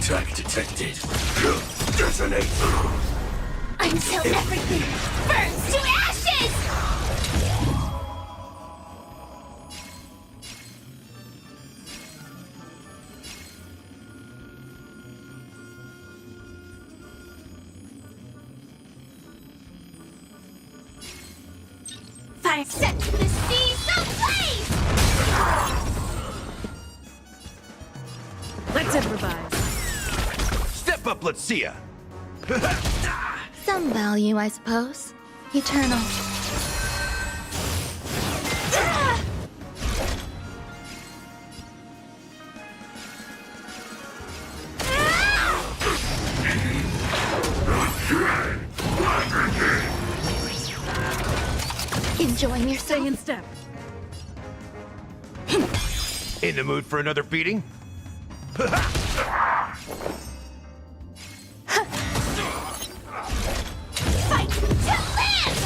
Attack detected. Detonate. Until everything burns to ashes! Fire set to the seas ablaze! Let's improvise. Step up, let's see ya. Some value, I suppose. Eternal. Enjoying yourself? Stay in step. In the mood for another beating? Fight to live!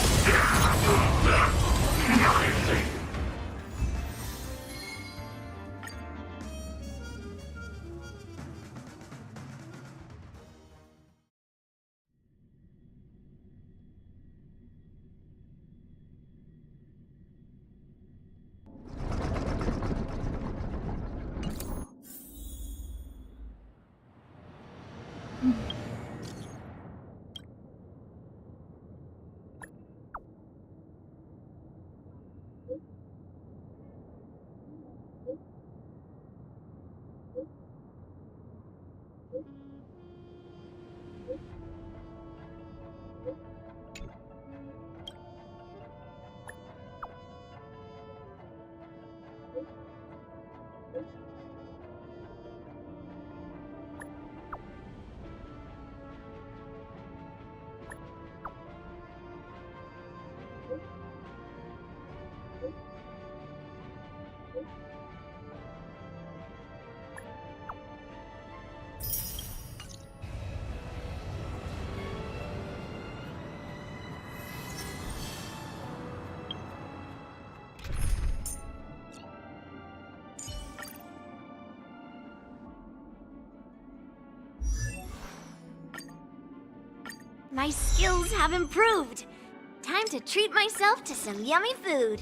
my skills have improved. Time to treat myself to some yummy food.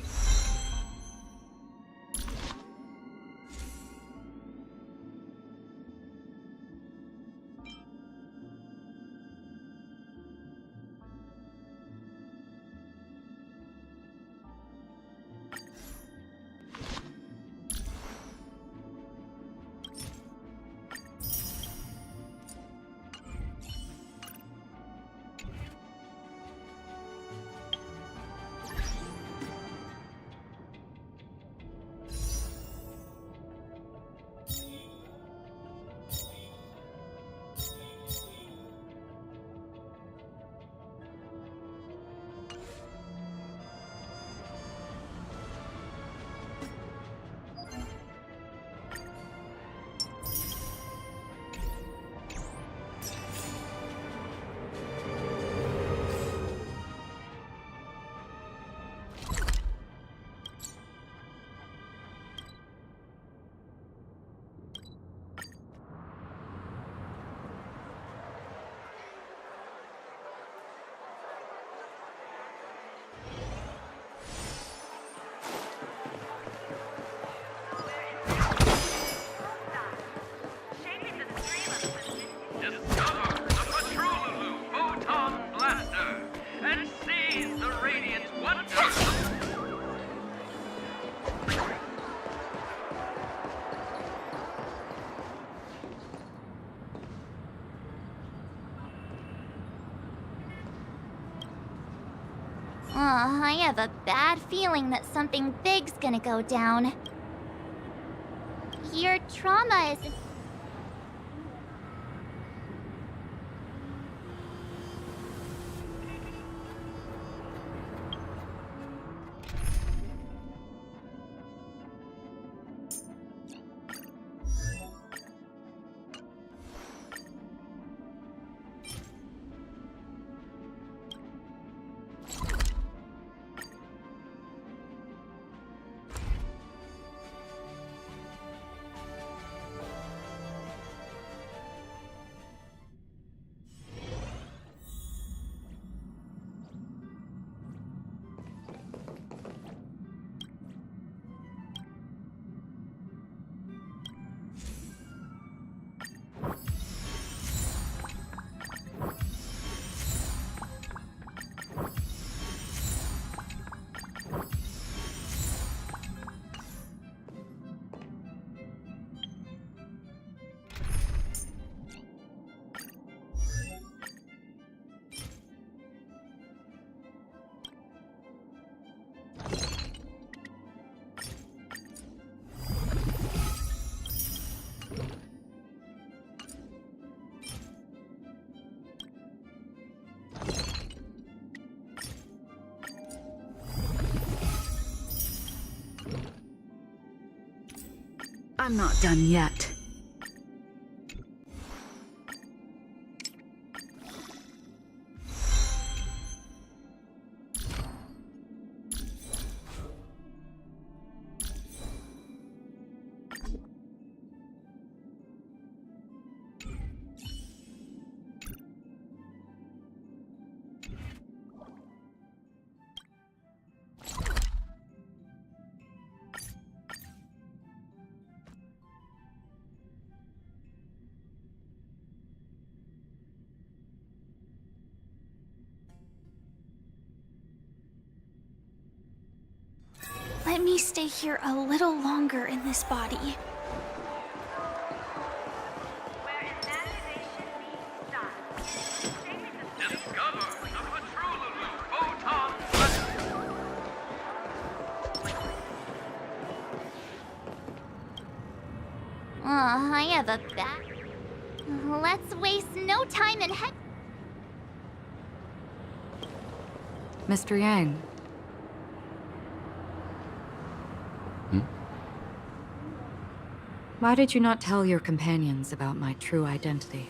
I have a bad feeling that something big's gonna go down. Your trauma is... I'm not done yet. Let me stay here a little longer in this body. Where imagination meets science. Discover the Patrolulu Photon I have a bad... Let's waste no time and head... Mr. Yang. Why did you not tell your companions about my true identity?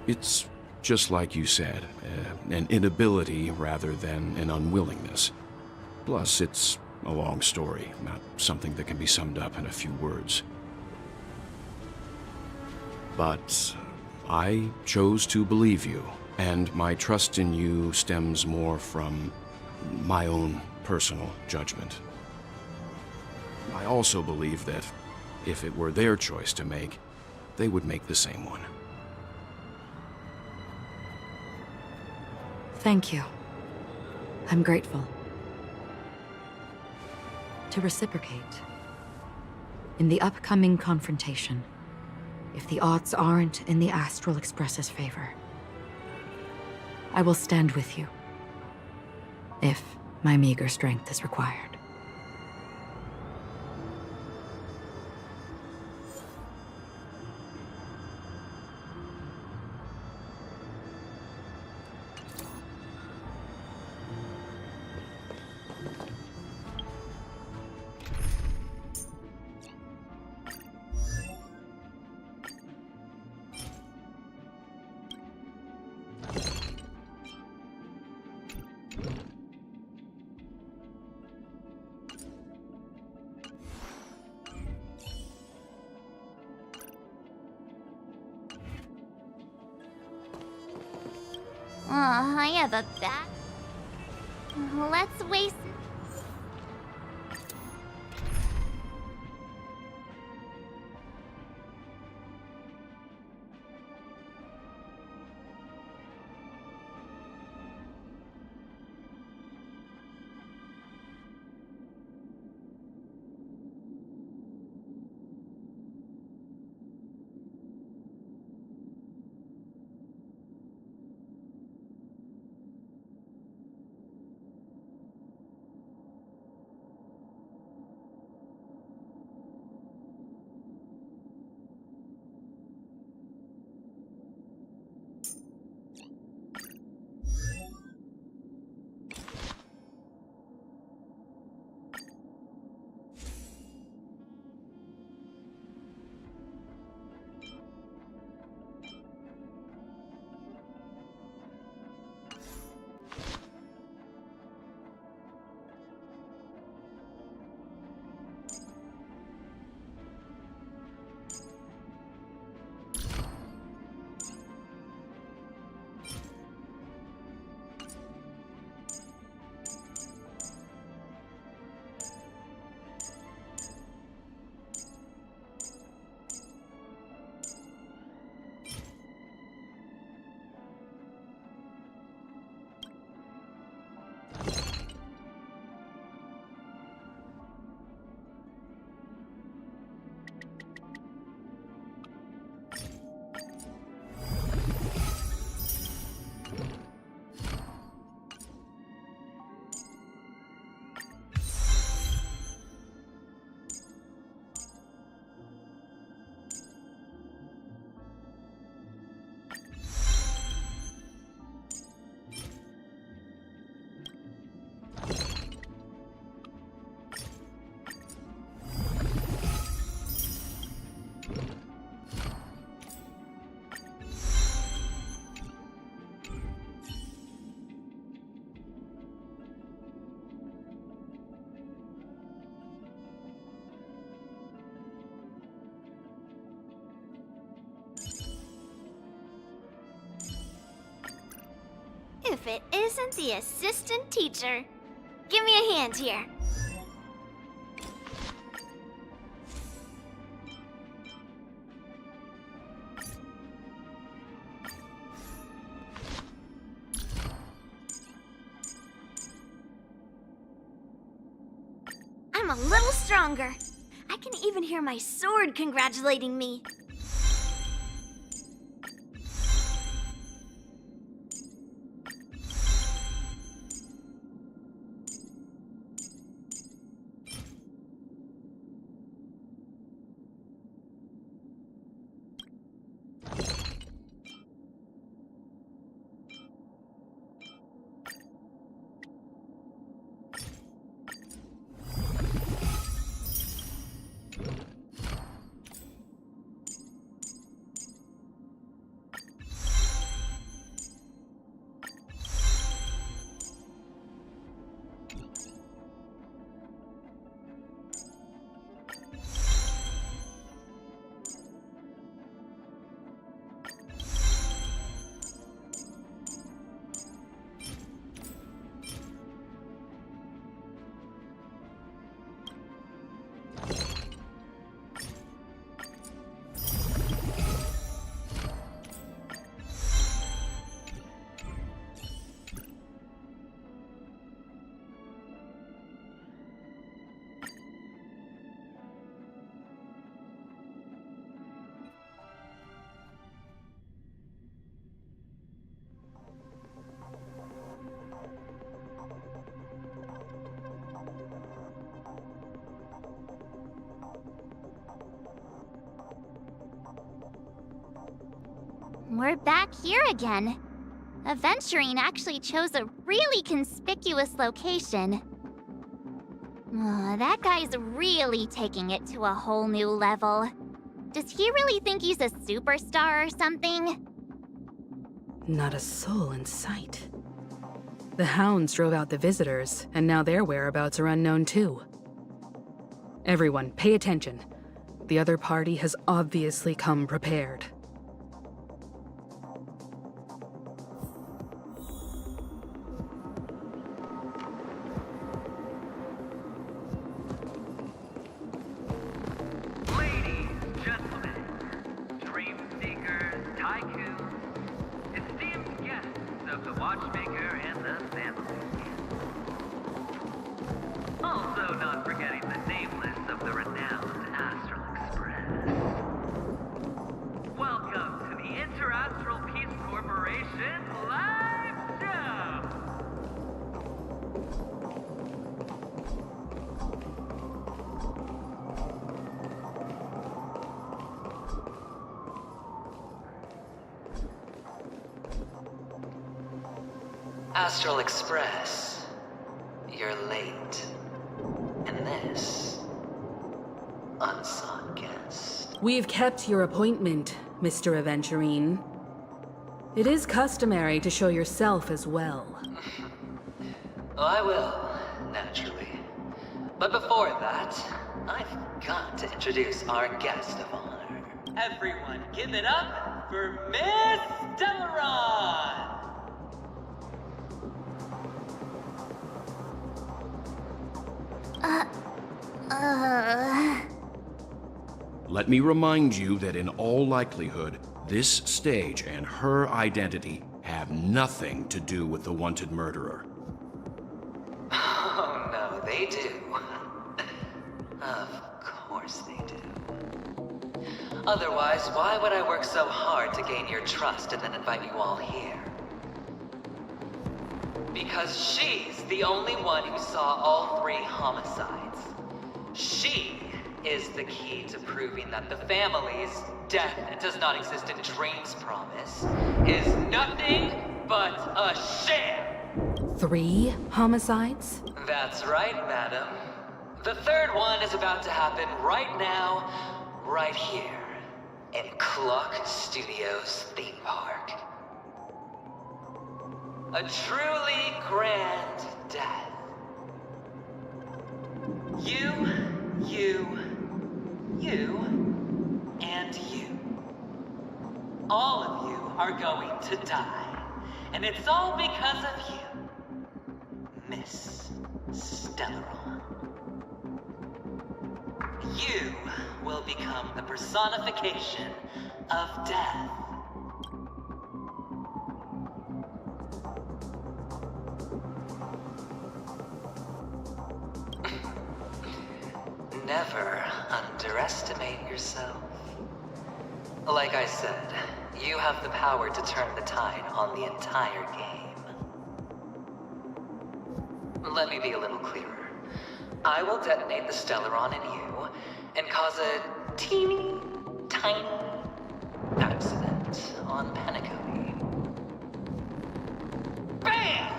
It's just like you said, an inability rather than an unwillingness. Plus, it's a long story, not something that can be summed up in a few words. But I chose to believe you, and my trust in you stems more from my own personal judgment. I also believe that if it were their choice to make, they would make the same one. Thank you. I'm grateful. To reciprocate, in the upcoming confrontation, if the odds aren't in the Astral Express's favor, I will stand with you, if my meager strength is required. Yeah, that. Let's waste. If it isn't the assistant teacher. Give me a hand here. I'm a little stronger. I can even hear my sword congratulating me. We're back here again. Aventurine actually chose a really conspicuous location. That guy's really taking it to a whole new level. Does he really think he's a superstar or something? Not a soul in sight. The hounds drove out the visitors, and now their whereabouts are unknown too. Everyone, pay attention. The other party has obviously come prepared. Ladies, gentlemen, dream seekers, tycoons, esteemed guests of the Watchmaker and the family. Also not forgetting the nameless of the renowned Astral Express. Welcome to the Interastral Peace Corporation live show! Astral Express, you're late. And this, unsought guest. We've kept your appointment, Mr. Aventurine. It is customary to show yourself as well. Oh, I will, naturally. But before that, I've got to introduce our guest of honor. Everyone, give it up for Miss Delaron! Let me remind you that in all likelihood, this stage and her identity have nothing to do with the wanted murderer. Oh, no, they do. Of course they do. Otherwise, why would I work so hard to gain your trust and then invite you all here? Because she's the only one who saw all 3 homicides. She is the key to proving that the family's death does not exist in Dream's promise is nothing but a sham! 3 homicides? That's right, madam. The 3rd one is about to happen right now, right here, in Clock Studios theme park. A truly grand death. You, and you. All of you are going to die. And it's all because of you, Miss Stellaron. You will become the personification of death. Never underestimate yourself. Like I said, you have the power to turn the tide on the entire game. Let me be a little clearer. I will detonate the Stellaron in you and cause a teeny, tiny accident on Penacony. BAM!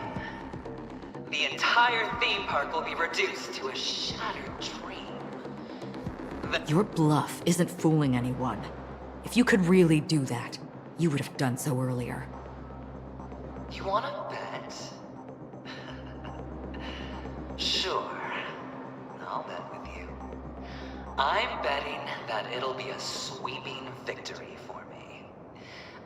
The entire theme park will be reduced to a shattered dream. Your bluff isn't fooling anyone. If you could really do that, you would have done so earlier. You wanna bet? Sure. I'll bet with you. I'm betting that it'll be a sweeping victory for me.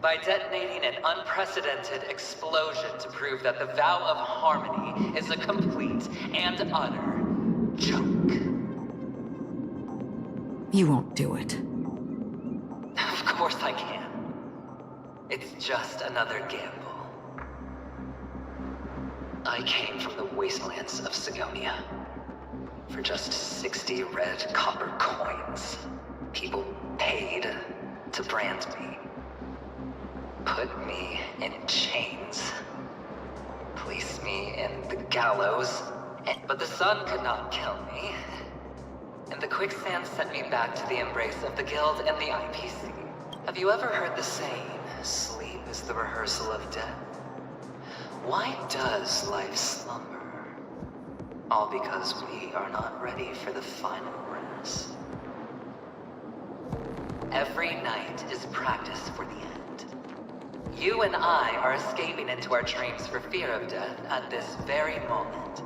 By detonating an unprecedented explosion to prove that the vow of harmony is a complete and utter joke. You won't do it. Of course I can. It's just another gamble. I came from the wastelands of Sigonia. For just 60 red copper coins, people paid to brand me. Put me in chains. Place me in the gallows. But the sun could not kill me. And the quicksand sent me back to the embrace of the Guild and the IPC. Have you ever heard the saying, sleep is the rehearsal of death? Why does life slumber? All because we are not ready for the final rest. Every night is practice for the end. You and I are escaping into our dreams for fear of death at this very moment.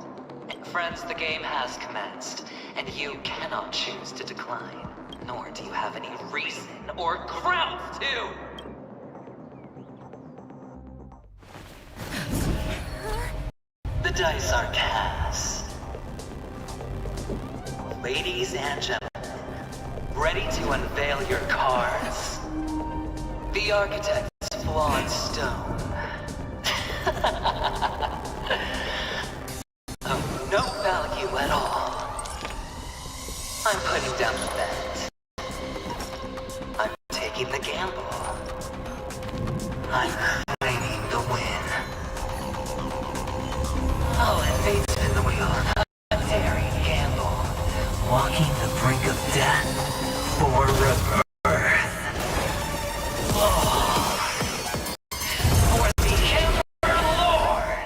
Friends, the game has commenced, and you cannot choose to decline, nor do you have any reason or grounds to! The dice are cast. Ladies and gentlemen, ready to unveil your cards? The architect's flawed stone. Of no value at all. I'm putting down the bet. I'm taking the gamble. I'm claiming the win. Oh, and fate spin the wheel. A daring gamble. Walking the brink of death for rebirth. Oh. For the Emperor Lord.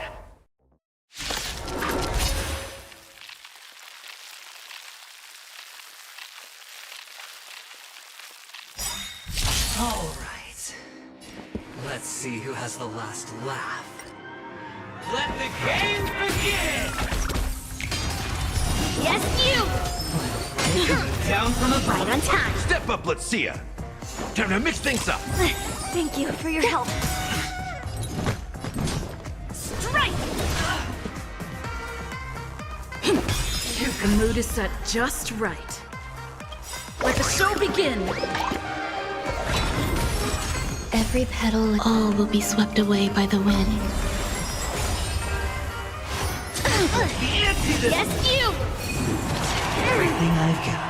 All right. Let's see who has the last laugh. Let the games begin! Yes, you! Down from the Right on time. Step up, let's see ya. Time to mix things up. Thank you for your help. Strike! The mood is set just right. Let the show begin! Every petal, all will be swept away by the wind. Yes, you! Everything I've got.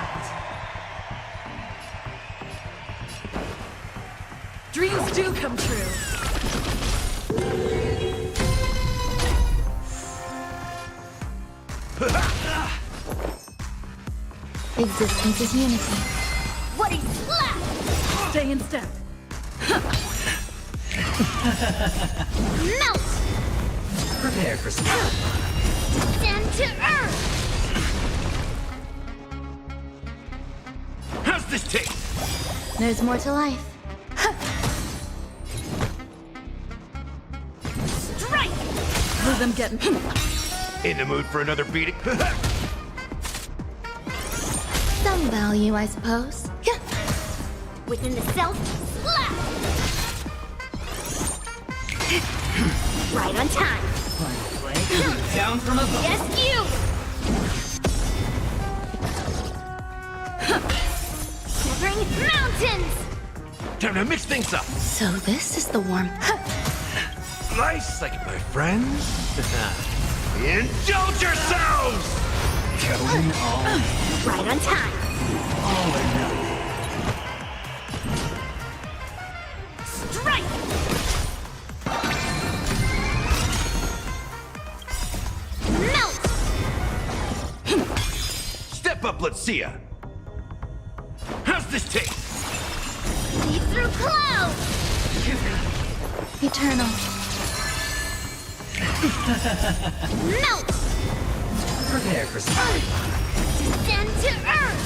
Dreams do come true. Existence is unity. What a slap! Stay in step. Melt! Prepare for some. Descend to earth! How's this taste? There's more to life. Strike! Let them get me. In the mood for another beating? Some value, I suppose. Within the self, slap! Right on time. Down from above. Yes, you! Shivering mountains! Time to mix things up. So this is the warmth. Nice, like it, my friends. Indulge yourselves! Going all Right on time. or nothing. Strike! Melt! Step up, let's see ya. How's this taste? See through clouds! Eternal. Melt! Prepare for some. Descend to earth!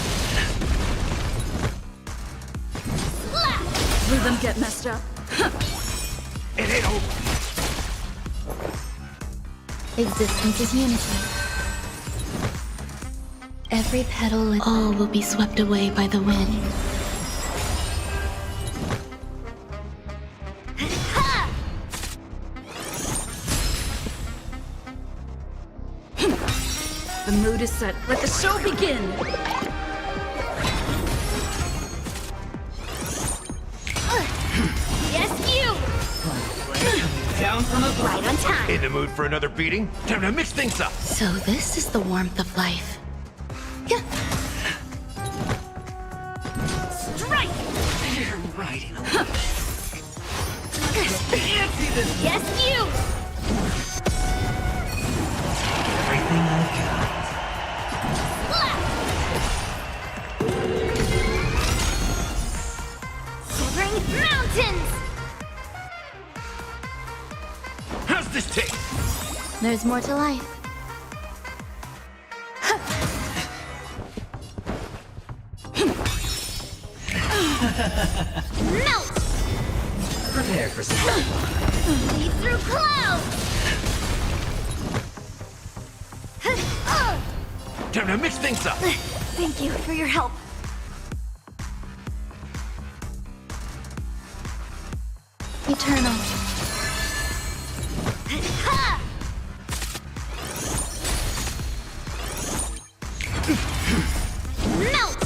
Slap! Let them get messed up. It ain't over. Existence is unity. Every petal, all will be swept away by the wind. Ha! The mood is set. Let the show begin! Yes, you! Down from above. Right on time. In the mood for another beating? Time to mix things up. So this is the warmth of life. Strike! You're riding a Yes, you! everything I've got. Slap! Shivering mountains! There's more to life. Melt! Prepare for some. Lead through clouds! Time to mix things up! Thank you for your help. Eternal. Ha! Melt!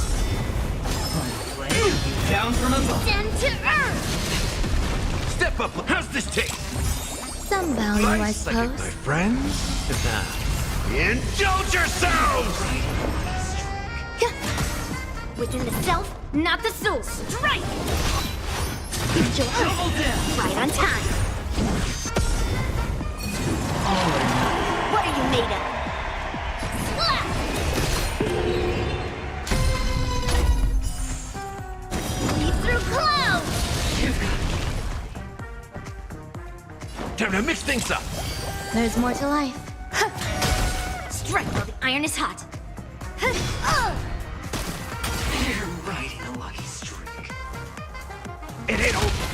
Down from above. Send to earth! Step up! How's this taste? Some value, I Nice, like it, my suppose. friends? Indulge yourselves! Within the self, not the soul. Strike! Enjoy. Right on time. What are you made of? Slap! Lead through clouds! Time to mix things up! There's more to life. Strike while the iron is hot. You're riding a lucky streak. It ain't over!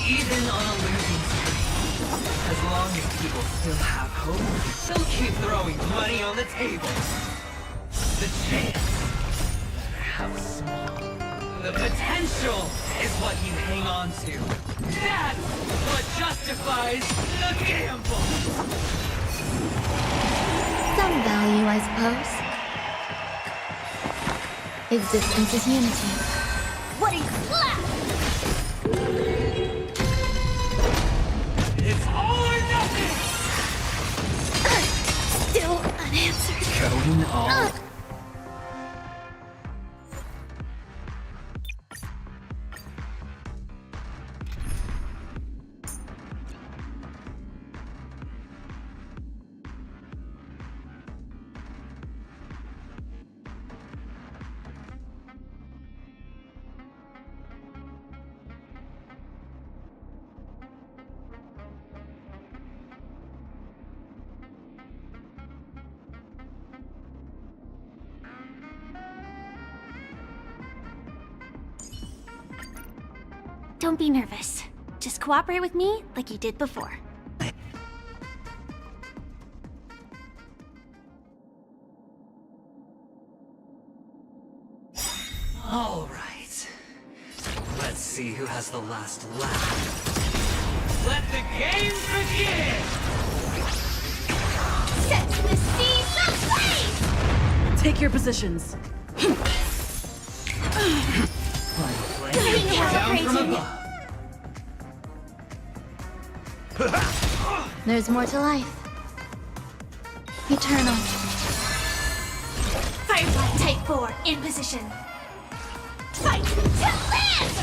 Even on a losing streak, as long as people still have hope, they'll keep throwing money on the table. The chance, no matter how small, the potential is what you hang on to. That's what justifies the gamble. Some value, I suppose. Existence is unity. What are you slap? It's all or nothing! Still unanswered. Going all. Don't be nervous. Just cooperate with me like you did before. All right. Let's see who has the last laugh. Let the games begin! Set to the seas of flame! Take your positions. Down from above. There's more to life. Eternal. Firefly Type 4 in position. Fight to live!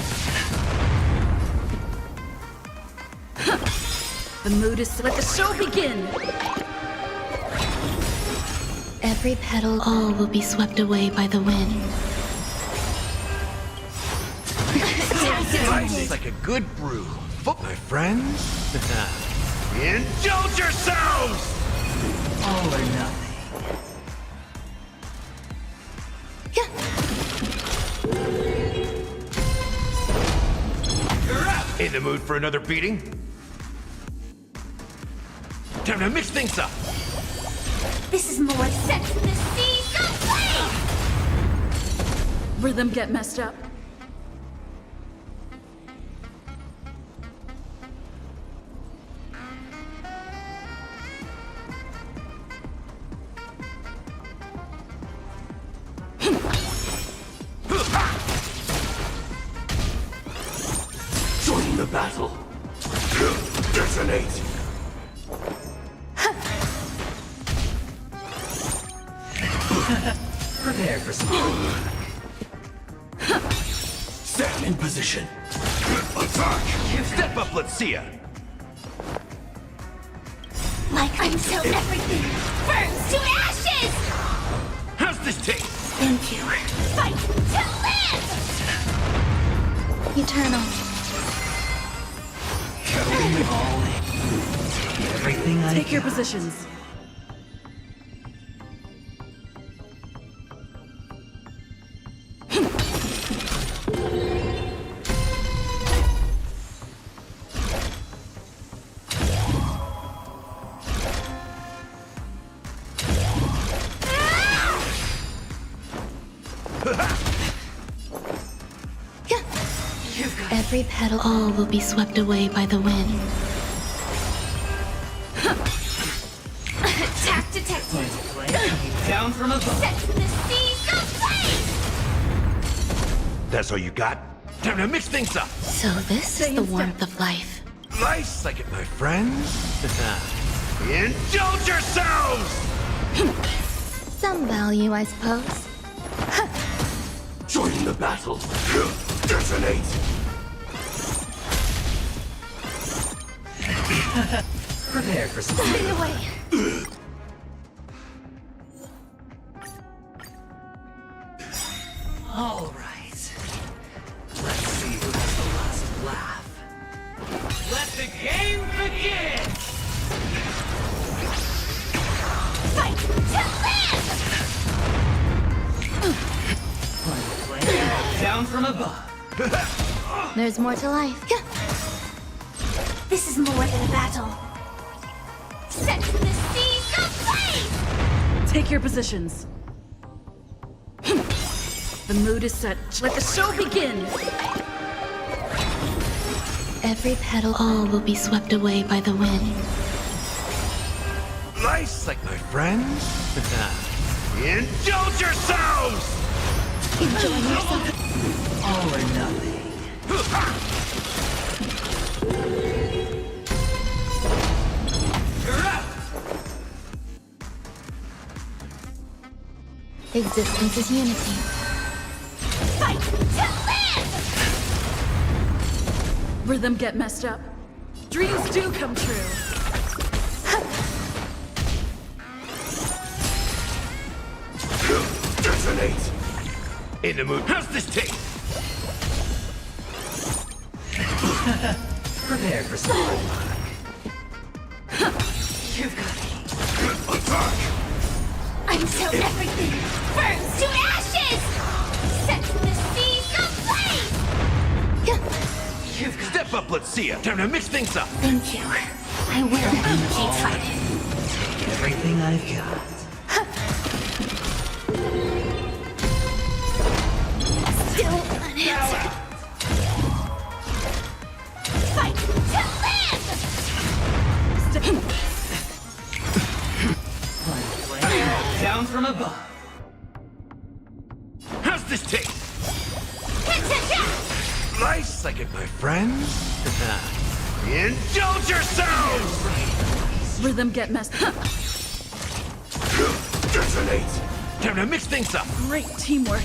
The mood is set. Let the show begin! Every petal, all will be swept away by the wind. Life's like a good brew. My friends? Indulge yourselves! All or nothing. You're up! In the mood for another beating? Time to mix things up! This is more set to the seas of flame! Rhythm get messed up. Join the battle. Detonate. Prepare for some. Stand in position. Attack. Step up, let's see ya! Like until everything burns to ashes! How's this taste? Thank you. Fight to live! Eternal. Going all in. Everything I Take your positions. Every petal, all will be swept away by the wind. Attack detected! down from above. Set the seas ablaze! That's all you got? Time to mix things up. So this is the warmth of life. Nice like it, my friends. Indulge yourselves! Some value, I suppose. Join the battle. Detonate. Prepare for some. Stay away! All right. Let's see who has the last laugh. Let the game begin! Fight to live! Play down from above. There's more to life. This is more than a battle. Set the seas ablaze! Take your positions. The mood is set. Let the show begin! Every petal, all will be swept away by the wind. Nice like my friends. Indulge yourselves! Enjoying yourself. All or nothing. You're up! Existence is unity. Fight to live! Rhythm get messed up. Dreams do come true. Detonate. In the mood. How's this taste? Prepare for some hard luck. You've got it. Attack. Until everything burns to ashes! Set the seas ablaze! You've got Step up, let's see ya. Time to mix things up. Thank you. I will keep fighting. everything I've got. Still unanswered. Fight to live! Down from above. How's this taste? Hit! Nice like it, my friends. Indulge yourselves! Rhythm get messed up. Detonate. Time to mix things up. Great teamwork.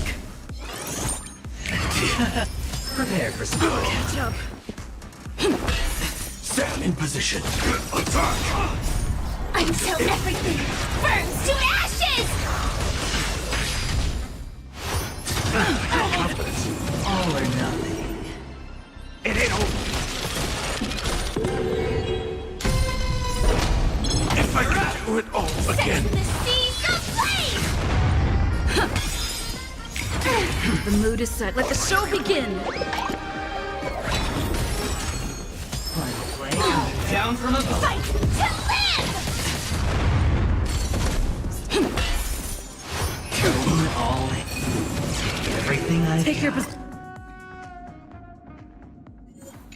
Prepare for some. Catch up. Stand in position. Attack. Until everything burns to ashes! All or nothing. It ain't over. If I could do it all again. Set the seas ablaze! The mood is set. Let the show begin. Down from above. Fight to live! Going all in. Everything I've Take your got.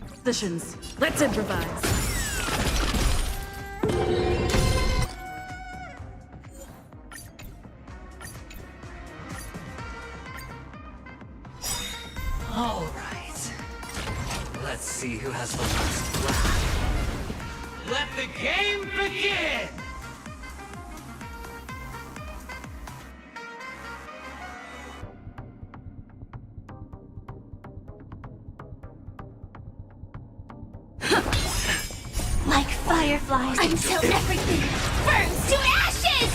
positions. Let's improvise. All right. Let's see who has the last laugh. Let the game begin! Like fireflies until everything burns to ashes!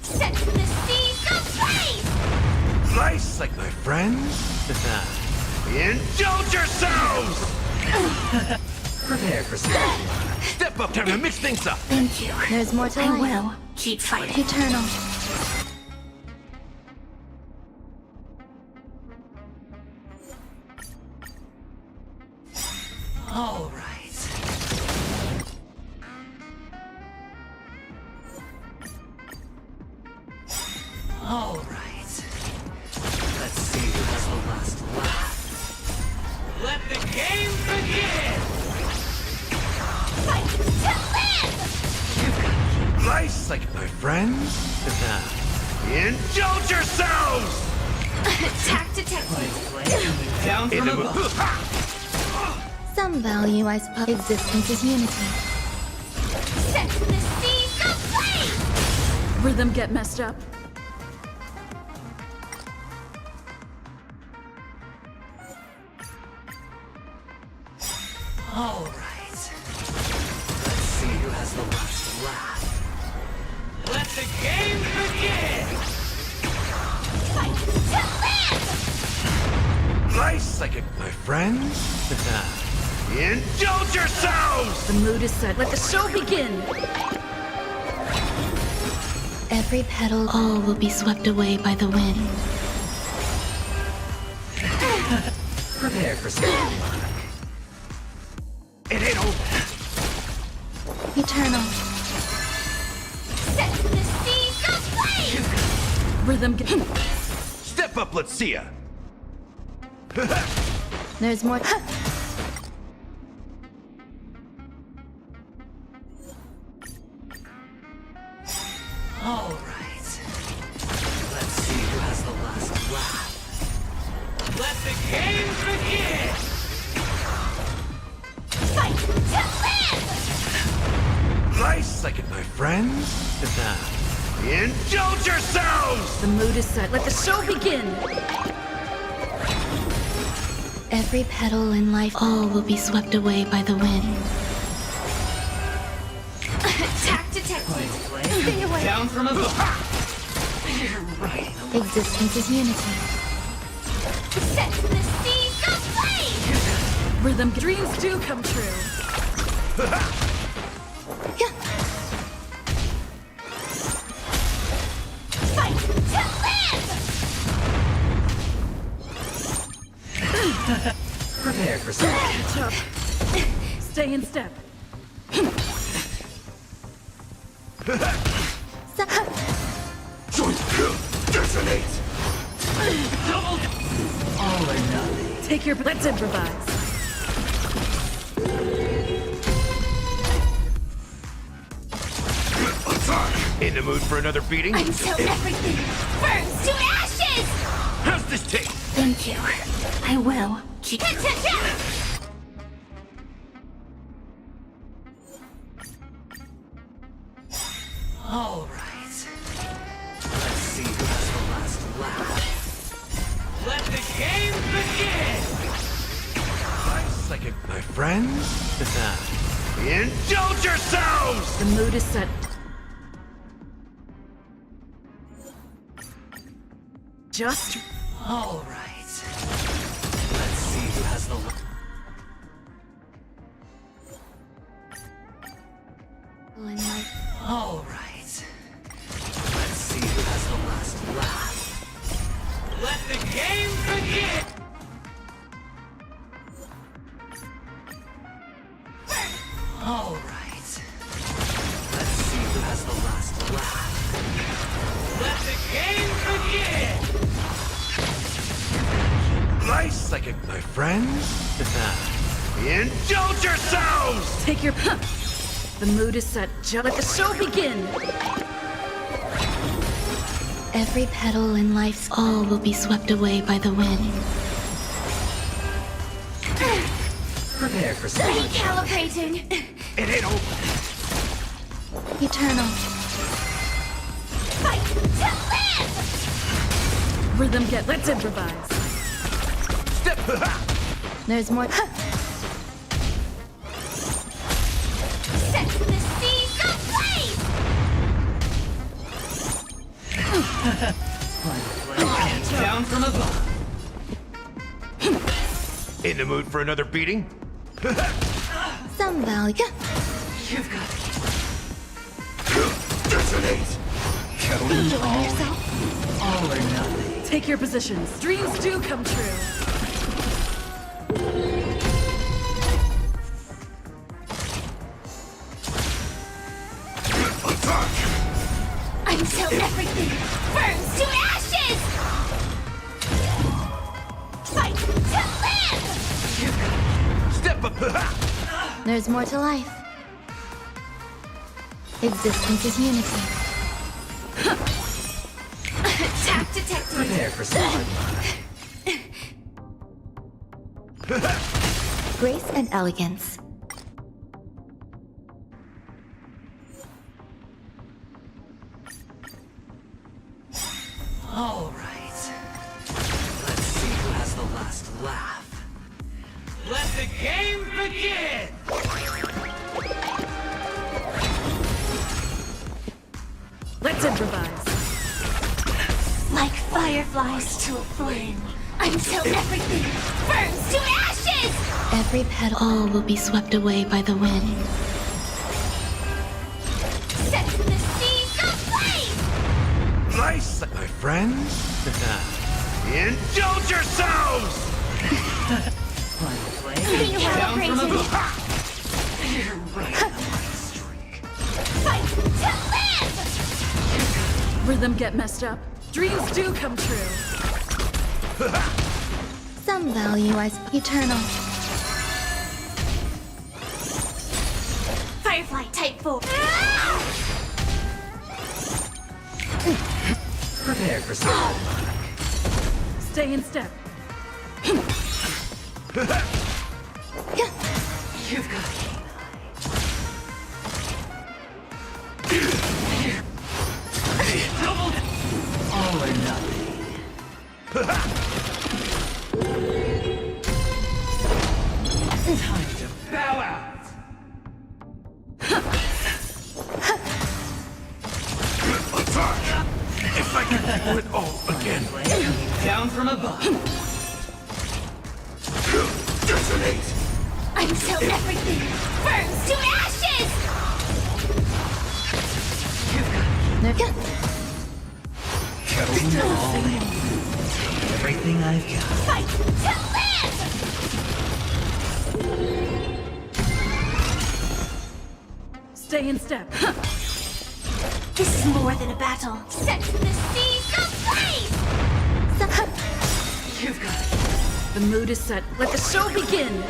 Set the seas ablaze! Nice like my friends. Indulge yourselves! Prepare for some. Step up, time to mix things up! Thank you. There's more to life. I will. Keep fighting. Eternal. All right. All right. Let's see who has the last laugh. Let the game begin! Fight to live! Nice, like my friends? Indulge yourselves! Attack detected. Down In from the above. Some value, I suppose. Existence is unity. Set the seas aflame! Rhythm get messed up. All right. Let's see who has the last laugh. Let the game begin! Fight to live! Nice, like my friends? Indulge yourselves! The mood is set. Let the show begin. Every petal, all will be swept away by the wind. Prepare for some. It ain't over. Eternal. Set the seas aflame! Rhythm get. Step up, let's see ya! There's more. All right. Let's see who has the last laugh. Let the game begin! Fight to live! Nice, like my friends? Indulge yourselves! The mood is set. Let the show begin. Every petal in life, all will be swept away by the wind. Attack detected. Stay away. Down from above. You're right. Existence is unity. Set the seas aflame! Rhythm dreams do come true. Fight to live! Prepare for some. Catch up. Stay in step. Joint kill. Detonate. Double. All or nothing. Take your. Let's improvise. Attack. In the mood for another beating? Until everything burns to ashes! How's this taste? Thank you. I will. Keep. All right. Let's see who has the last laugh. Let the game begin! Nice, like my friends? Indulge yourselves! The mood is set. Just. All right. Let's see who has the In life, All right. Let's see who has the last laugh. Let the game begin! All right. Let's see who has the last laugh. Let the game begin! Nice, like my friends? Indulge yourselves! Take your. The mood is set. Just let the show begin. every petal in life's all will be swept away by the wind. Prepare for some. Recalibrating. It ain't over. Eternal. Fight to live! Rhythm get. Let's improvise. Step. There's more. Set the seas aflame! Down from above. In the mood for another beating? Some value. You've got Detonate! Enjoying yourself? all or nothing. Take your positions. Dreams do come true. Attack! Until everything burns to ashes! Fight to live! Step up! There's more to life. Existence is unity. Attack detected! Prepare for solid. Grace and elegance. All right. Let's see who has the last laugh. Let the game begin! Let's improvise. Like fireflies to a flame. Until everything burns to ashes! Every petal, all will be swept away by the wind. Set the seas aflame! Nice, my friends. Indulge yourselves! Final play. Meanwhile, Down from Grayson. above. You're right on my streak. Fight to live! Rhythm get messed up. Dreams do come true. Some value as eternal. Firefly type 4. Prepare for solid. Stay in step. You've got double all or nothing. Time to bow out. Attack! If I could do it all again. Down from above. Detonate! Until everything burns to ashes! Chosen all in. Everything I've got. Fight to live! Stay in step. This is more than a battle. Set the seas aflame! You've got The mood is set. Let the show begin.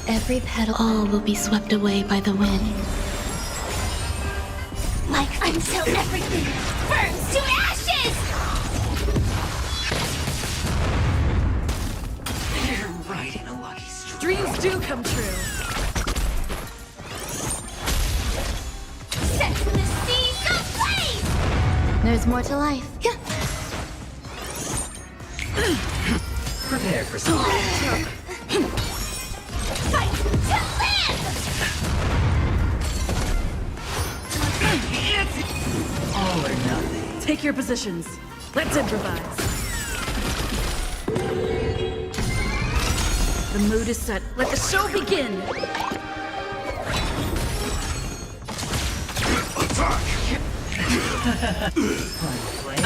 Every petal, all will be swept away by the wind. Like until everything burns to ashes! You're riding a lucky streak. Dreams do come true. Set the seas aflame! There's more to life. Prepare for solid. Fight to live! All or nothing. Take your positions. Let's improvise. The mood is set. Let the show begin. Attack! Final play.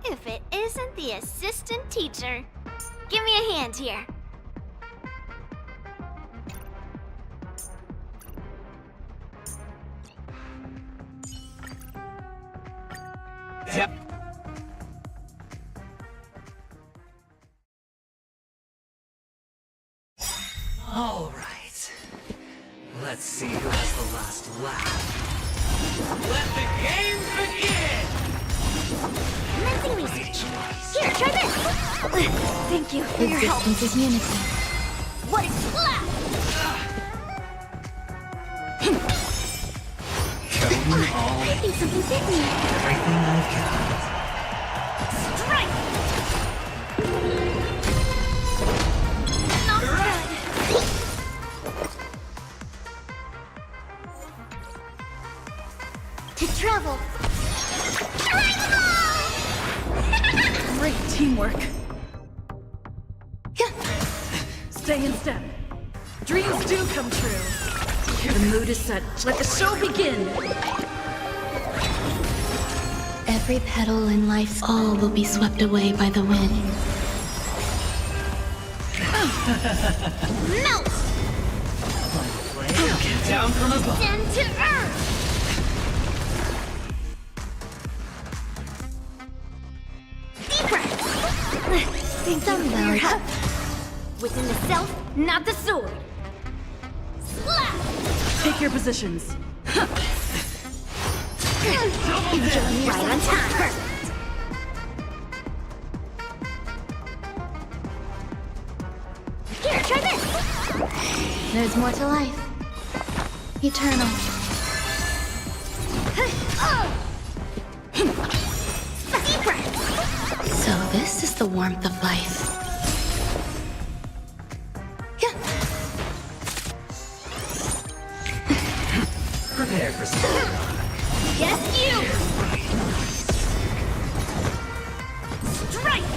If it isn't the assistant teacher. Give me a hand here. Yep. All right. Let's see who has the last laugh. Let the game begin! Commencing research. Here, try this! Thank you for your help. Existence is unity. What is slap? Show me all I think something bit me. everything I've got. Strike! Not good. To travel. Great teamwork. Stay in step. Dreams do come true. The mood is set. Let the show begin. Every petal in life's all will be swept away by the wind. Melt! Get down from above. Send to earth! Deep breath! Thank you for your help. Within the self, not the sword. Slap! Take your positions. Right on time. Perfect. Here, try this. There's more to life. Eternal. Deep breath. So this is the warmth of life. Prepare for some. Yes, you! Strike!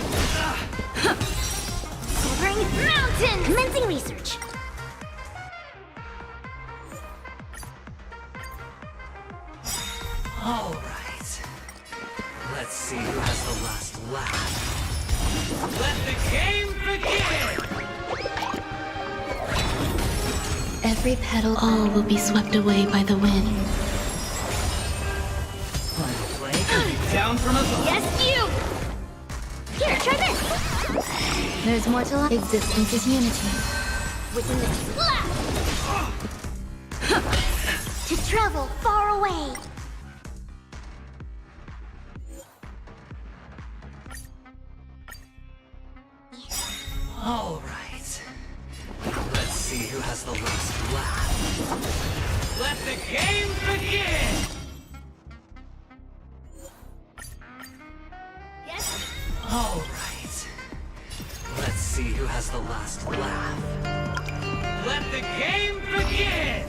Soaring mountain! Commencing research. All right. Let's see who has the last laugh. Let the game begin! Every petal, all will be swept away by the wind. Final play. Get down from above. Yes, you! Here, try this. There's more to life. Existence is unity. Within the slap! To travel far away. All right. Let's see who has the last laugh. Let the game begin! Yes? All right. Let's see who has the last laugh. Let the game begin!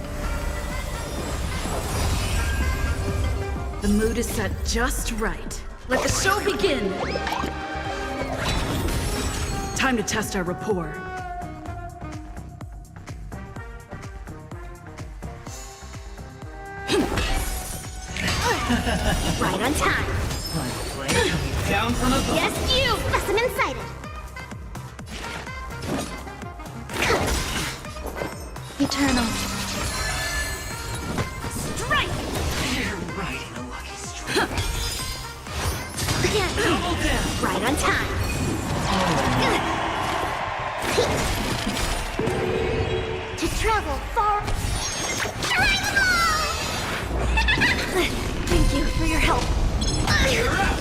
The mood is set just right. Let the show begin. Time to test our rapport. Right on time. Final play. Coming down from above. Yes, you! Specimen sighted. Eternal. Strike! You're riding a lucky streak. Again. Double down. Right on time. To travel far. Thank you for your help. You're up.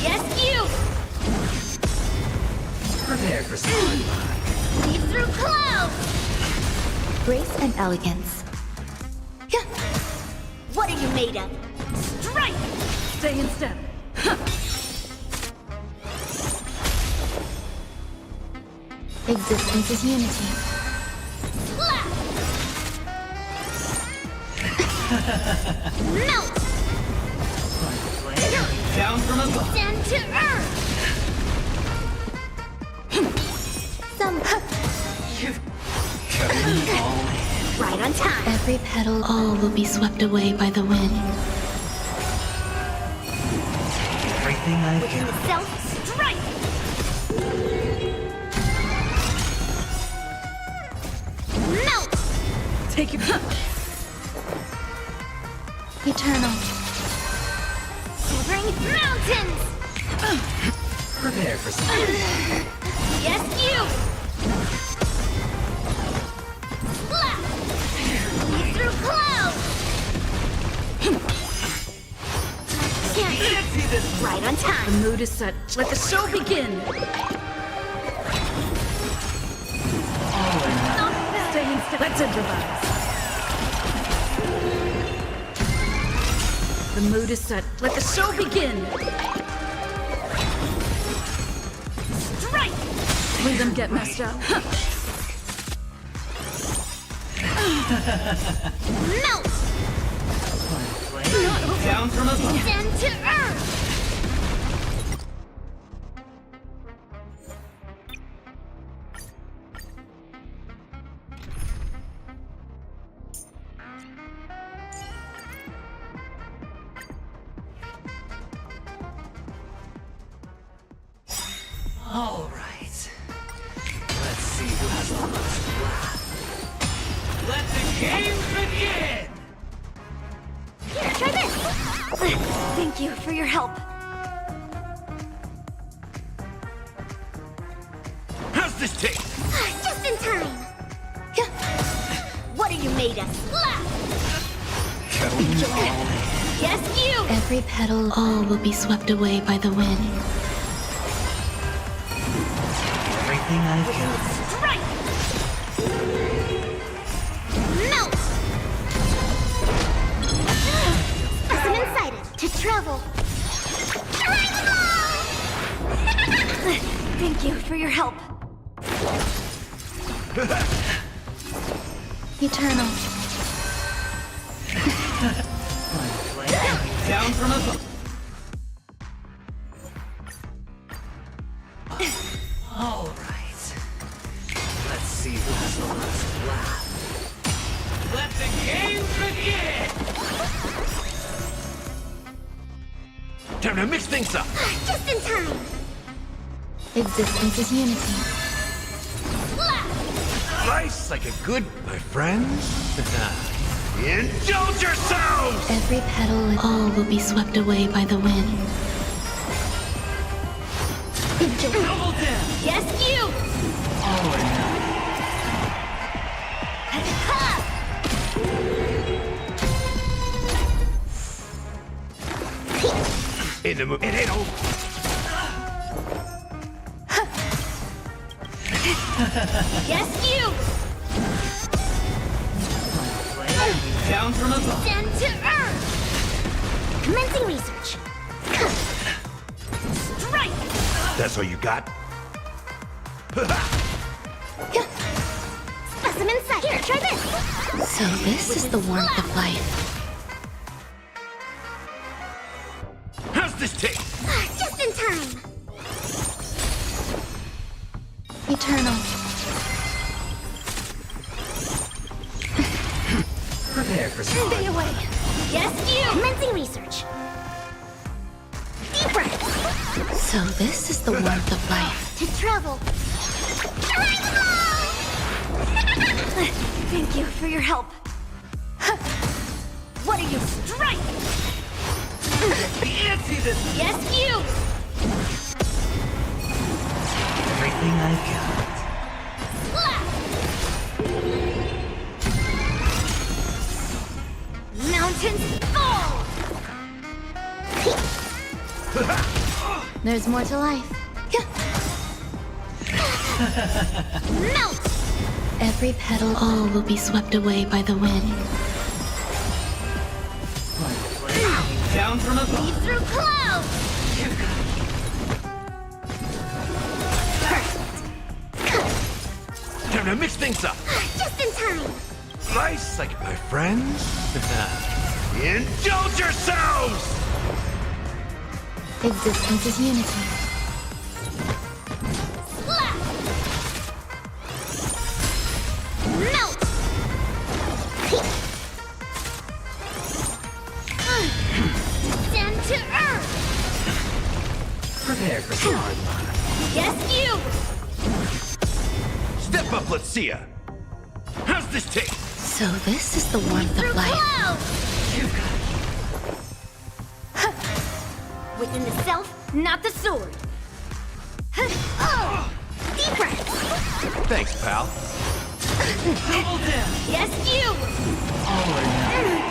Yes, you! Prepare for some. Leap through clouds! Grace and elegance. What are you made of? Strike! Stay in step. Existence is unity. Slap! Melt! Final play. Coming down from above. Send to earth! Some. Right on time. Every petal, all will be swept away by the wind. Everything I've Within the got. self, strike! Melt! Take your... Eternal. Soaring mountains! Prepare for some. Yes, you! Slap! Leap through clouds! Can't See this? right on The time. mood is set. Let the show begin! Stay in step. Let's improvise. The mood is set. Let the show begin! Strike! Rhythm get messed up. Melt! Down from above. Stand to earth! All right. Let's see who has the most laugh. Let the game begin! Here, try this! Thank you for your help. How's this taste? Just in time! What are you made of? Slap! Yes, you! Every petal, all will be swept away by the wind. Everything I've got. Strike! Melt! Specimen sighted. To travel. Thank you for your help. Eternal. Down from above. All right. Let's see who has the last laugh. Let the game begin! Time to mix things up. Just in time. Existence is unity. Slap! Slice like a good, my friends. Indulge yourselves! Every petal, all will be swept away by the wind. Double down! Yes, you! All or nothing. In the mood. It ain't over. Yes, you! Down from above. Stand to earth! Commencing research. Strike! That's all you got? Specimen sight. Here, try this. So this is the warmth of life. How's this taste? Just in time. Eternal. Prepare for some. Stay away. Yes, you! Commencing research. Deep breath. So this is the warmth of life. To travel. Thank you for your help. What are you? Strike! Fancy this. Yes, you! Everything I've got. Slap! Mountains fall! There's more to life. Melt! Every petal, all will be swept away by the wind. Down from above. Leap through clouds! Time to mix things up. Just in time. Slice like my friends. Indulge yourselves! Existence is unity. Slap! Melt! Stand to earth! Prepare for some hard luck. Yes, you! Step up, let's see ya. How's this taste? So this is the warmth Through of life. clouds! Within the self, not the sword. Thanks, pal. Double down. Yes, you! All or nothing.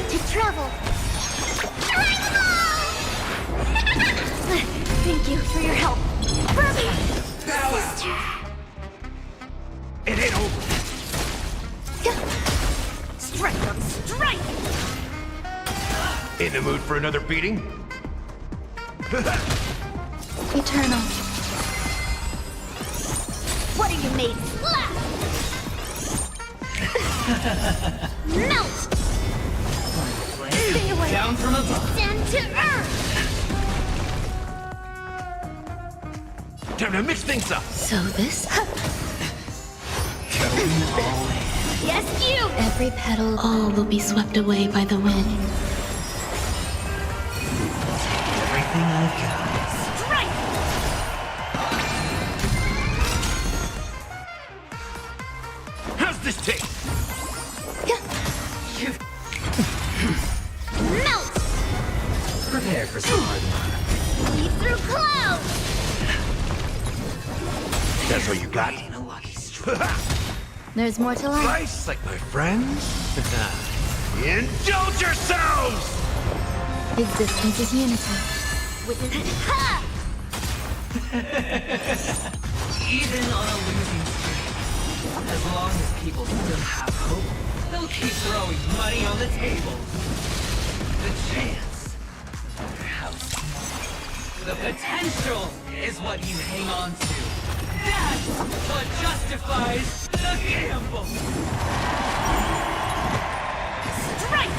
To travel. Thank you for your help. Brother! Sister! It ain't over. Strike on strike! In the mood for another beating? Eternal. What are you made? Slap! Melt! Stay away! Down from above. Stand to earth! Time to mix things up. So this? Yes, you! Every petal, all will be swept away by the wind. Everything I've got. Strike! How's this taste? Melt! Prepare for some hard work. Lead through clouds! That's all you got? Riding a lucky streak. There's more to life. Slice like my friends? Indulge yourselves! Existence is unity. Within ha! Even on a losing streak, as long as people still have hope, they'll keep throwing money on the table. The chance, no matter how small, the potential is what you hang on to. That's what justifies the gamble. Strike!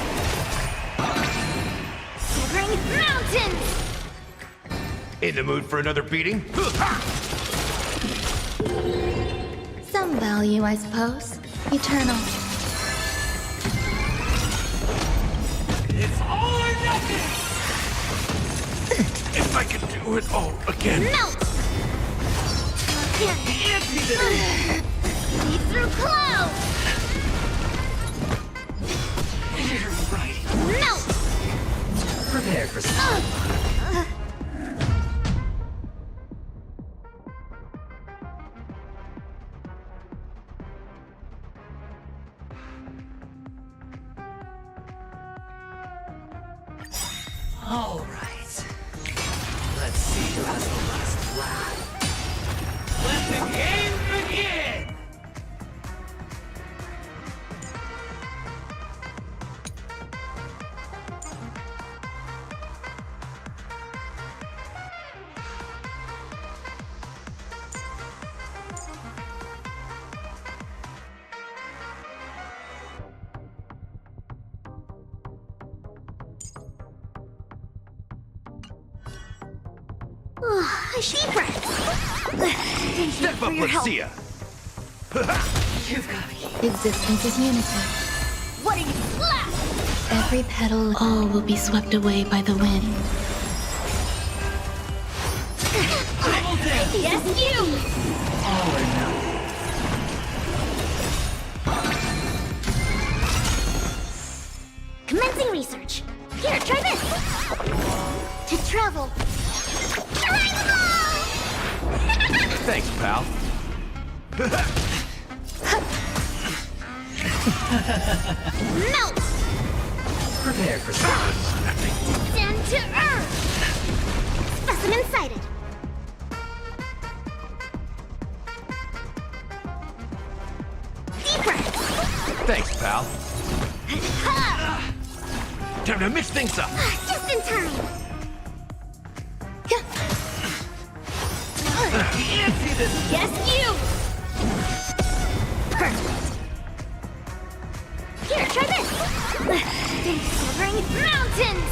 Severing mountains! In the mood for another beating? Some value, I suppose. Eternal. It's all or nothing! If I could do it all again. Melt! Fancy this! Lead through clouds! You're right. Melt! Prepare for some. All right. Let's see who has the last laugh. Let the game begin! A deep breath. Thank you Step for up, your let's help. see ya. You've got me. Existence is unity. What are you? Slap! Every petal, all will be swept away by the wind. Double down! Yes, you! All or nothing. Commencing research. Here, try this. To travel. Thanks, pal. Melt! Prepare for some. Stand to earth! Specimen sighted. Deep breath. Thanks, pal. Ha! Time to mix things up. Just in time. Fancy this! Yes, you! Perfect. Here, try this. Severing mountains!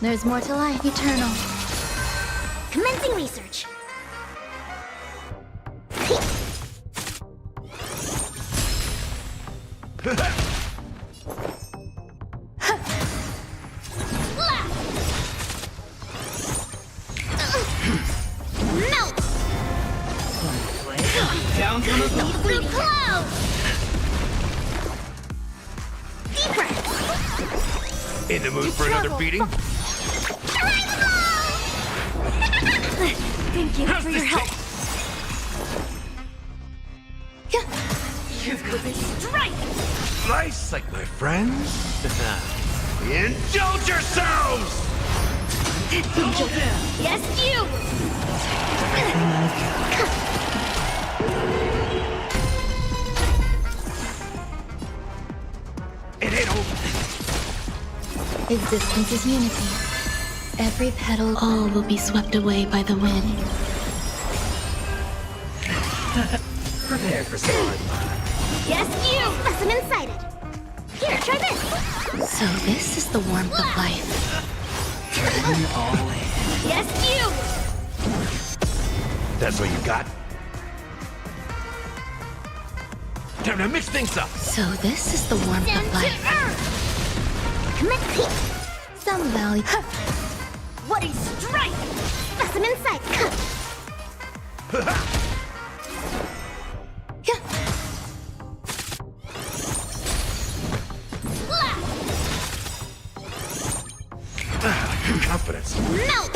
There's more to life. Eternal. Commencing research. Slap! Melt! Down from above. Lead through clouds! Deep breath. In the mood for another beating? Thank you for your help. You've got Strike! Slice like my friends? Indulge yourselves! double down. Yes, you! It ain't over. Existence is unity. Every petal, all will be swept away by the wind. Prepare for slime. Yes, you! Specimen sighted. Here, try this. So this is the warmth of life. Turn all in. Yes, you! That's what you got? Time to mix things up. So this is the warmth Send of to life. earth! Commence. Some value. What a strike! Specimen sighted. Confidence. Melt!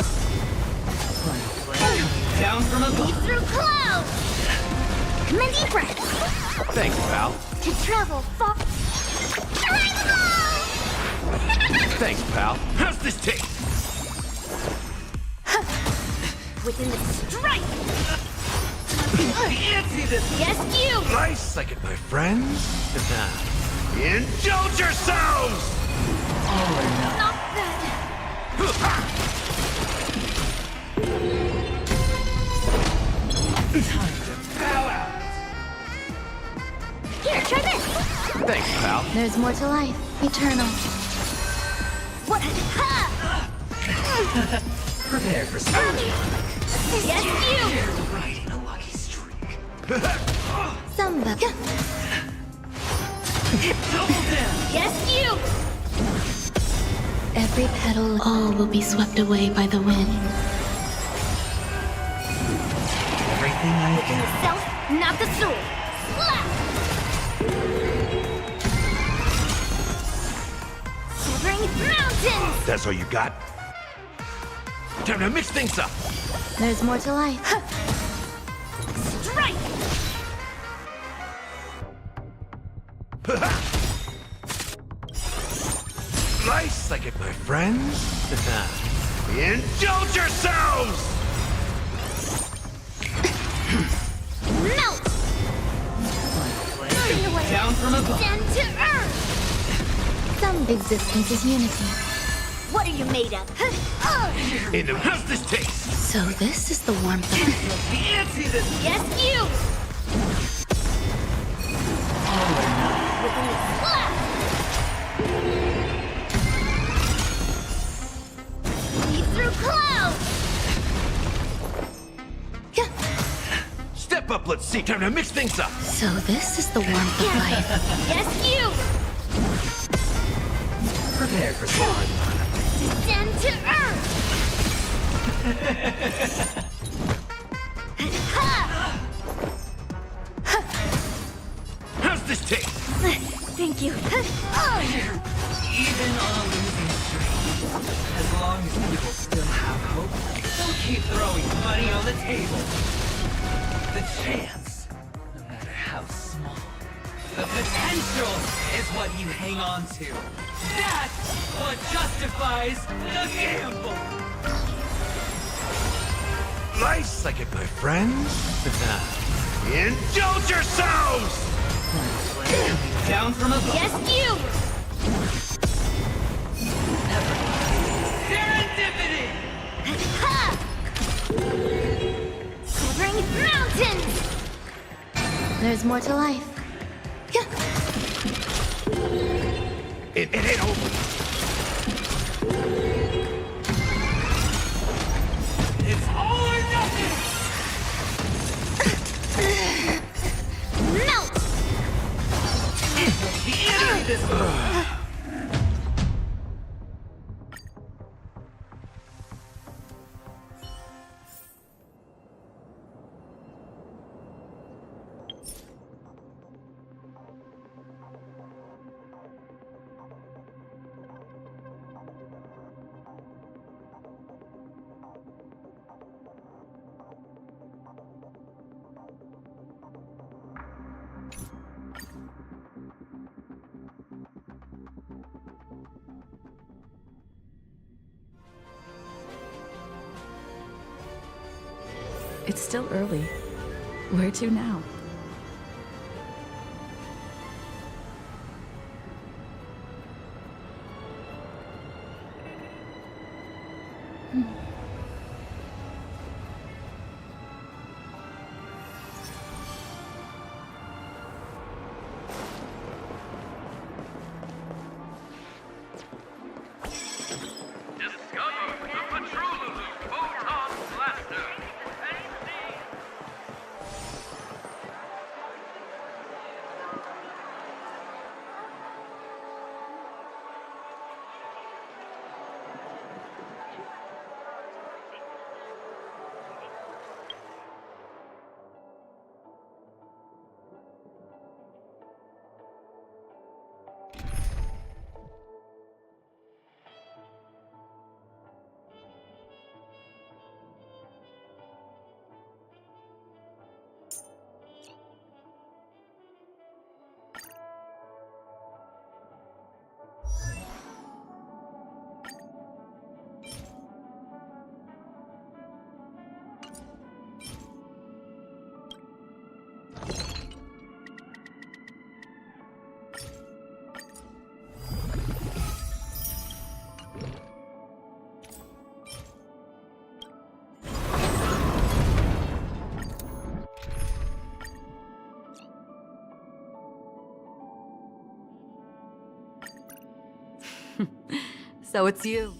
Down from Leap above. through clouds! Commence deep breath. Thanks, pal. To travel far. Thanks, pal. How's this taste? Within the strike! I can't see this. Yes, you! Slice like it, my friends? Indulge yourselves! All or nothing. Not bad. Time to bow out. Here, try this. Thanks, pal. There's more to life. Eternal. What? Ha! Prepare for slime. Yes, you! You're riding a lucky streak. Some value. Double down. Yes, you! Every petal, all will be swept away by the wind. Everything I Within the self, not the sword. Slap! Shivering mountains! That's all you got? Time to mix things up. There's more to life. Strike! Slice like it, my friends? Indulge yourselves! Melt! Burn away! Down from above. Stand to earth! Some existence is unity. What are you made of? In the how's this taste? So this is the warmth of life. Can't see this. Yes, you! All or nothing. Within the slap! Leap through clouds! Step up, let's see. Time to mix things up. So this is the warmth of life. Yes, you! Prepare for slime. Descend to earth! Ha! How's this taste? Thank you. Even on a losing streak, as long as people still have hope, they'll keep throwing money on the table. The chance, no matter how small, the potential is what you hang on to. That's what justifies the gamble. Slice like it, my friends? Indulge yourselves! Down from above. Yes, you! Serendipity! Ha! Shivering mountains! There's more to life. It ain't over. It's all or nothing! Melt! The enemy this one! It's still early. Where to now? So it's you.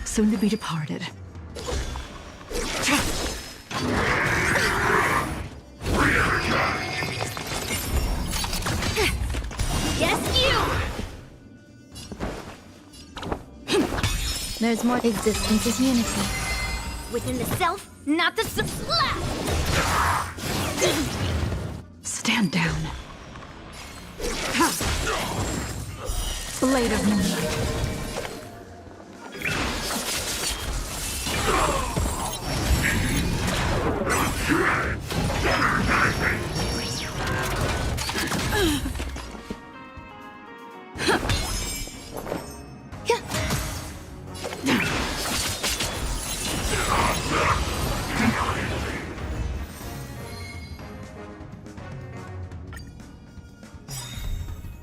Soon to be departed. Yes, you! There's more. Existence is unity. Within the self, not the slap! Stand down. Blade of moonlight.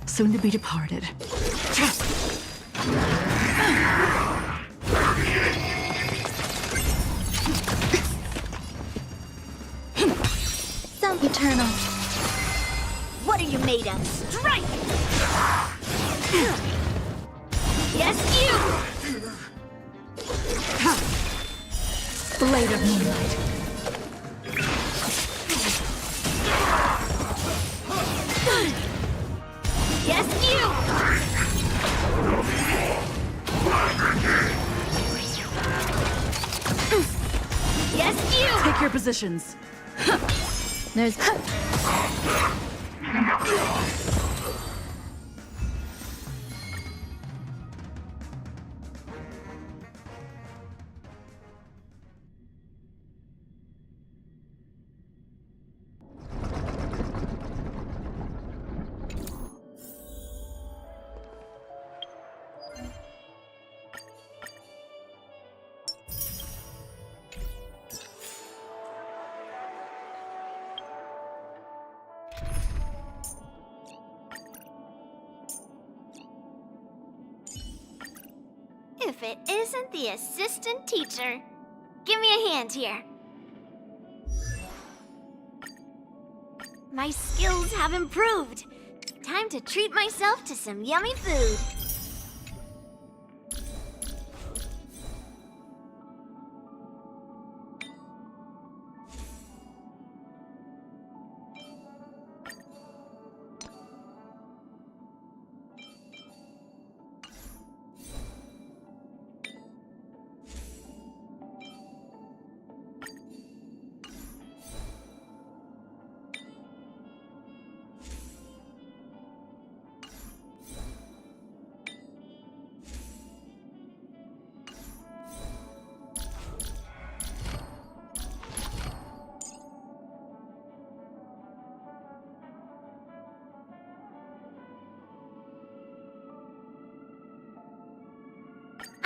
Soon to be departed. Some eternal. What are you made of? Strike! Yes, you! Blade of moonlight. Yes, you! Yes, you! Take your positions. There's. If it isn't the assistant teacher. Give me a hand here. My skills have improved. Time to treat myself to some yummy food.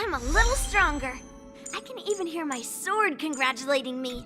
I'm a little stronger. I can even hear my sword congratulating me.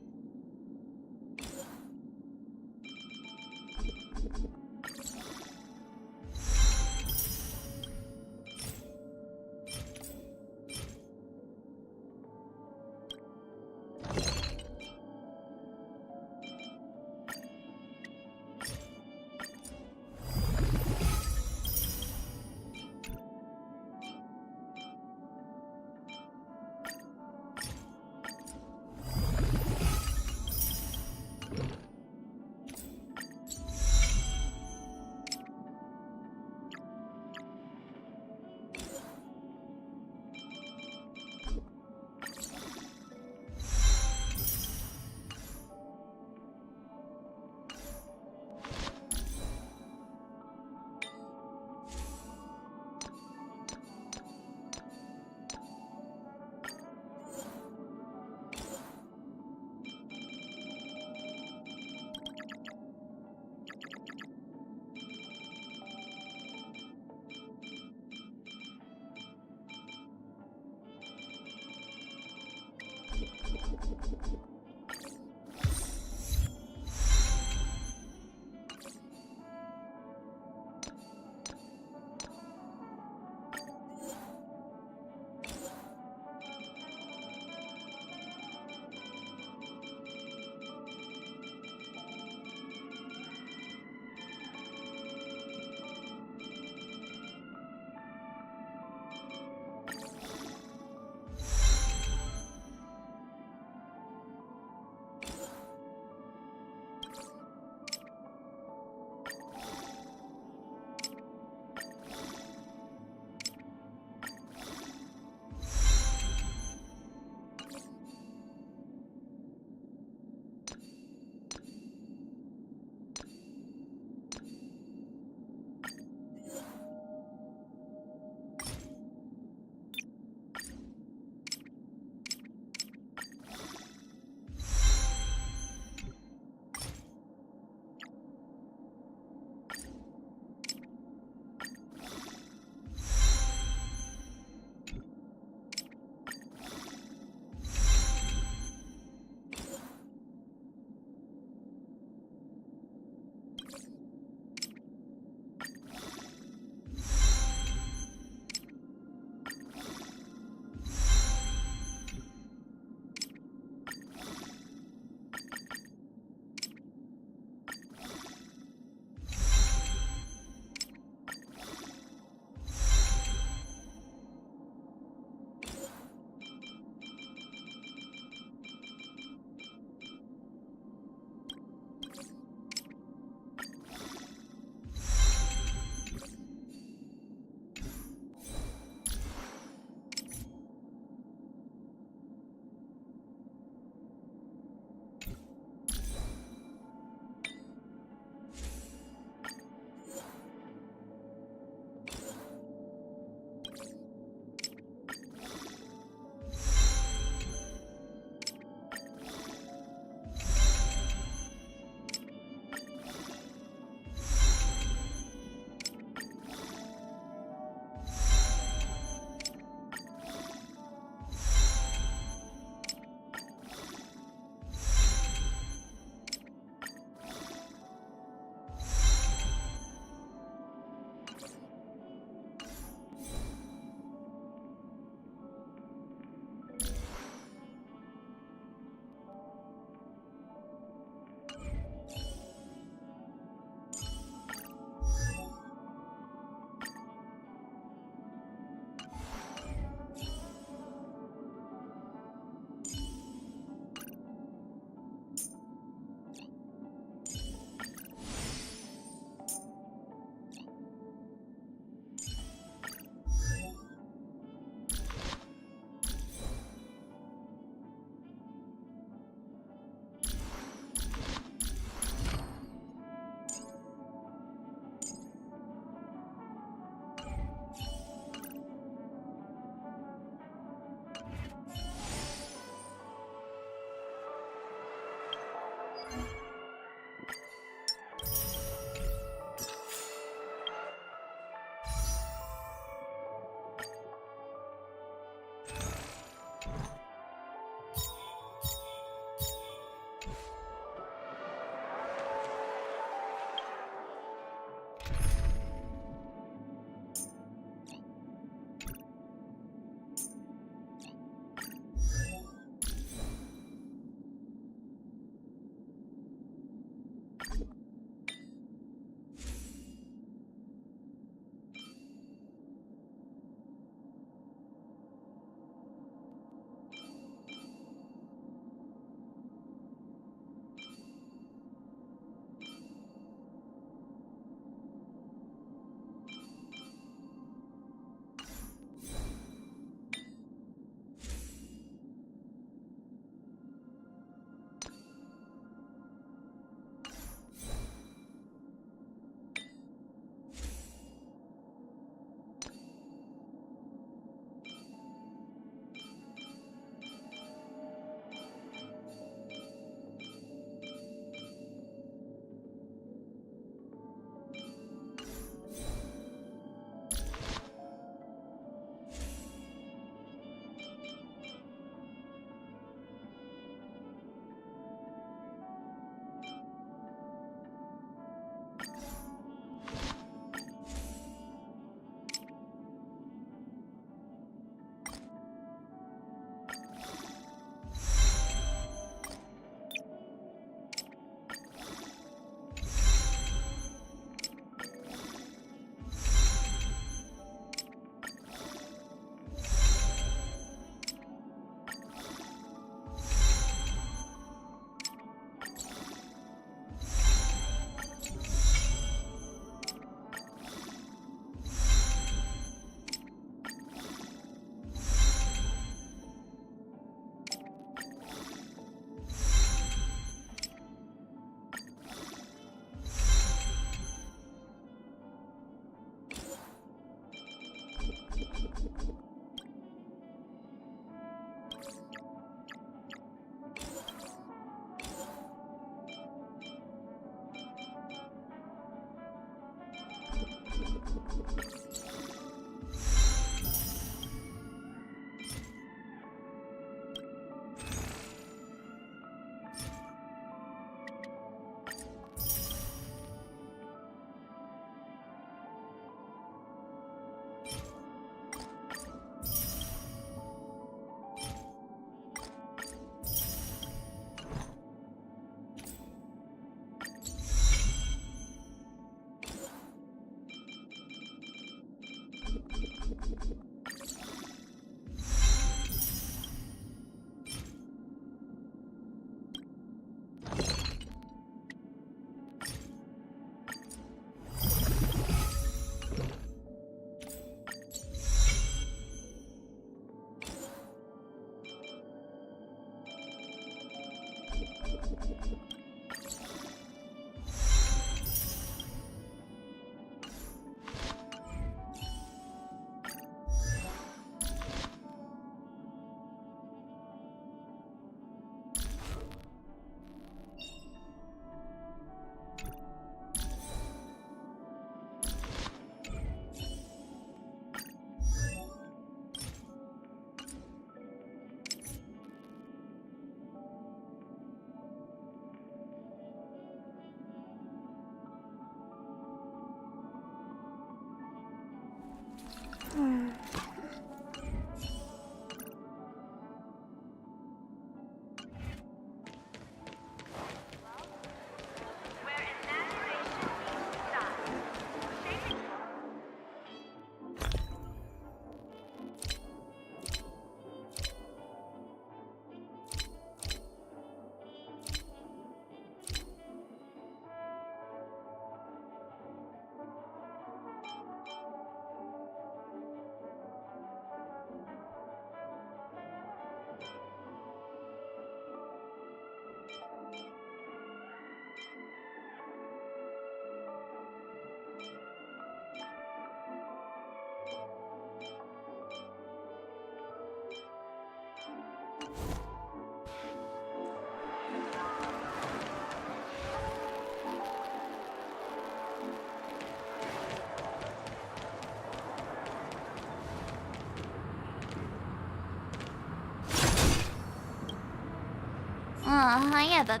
yeah, but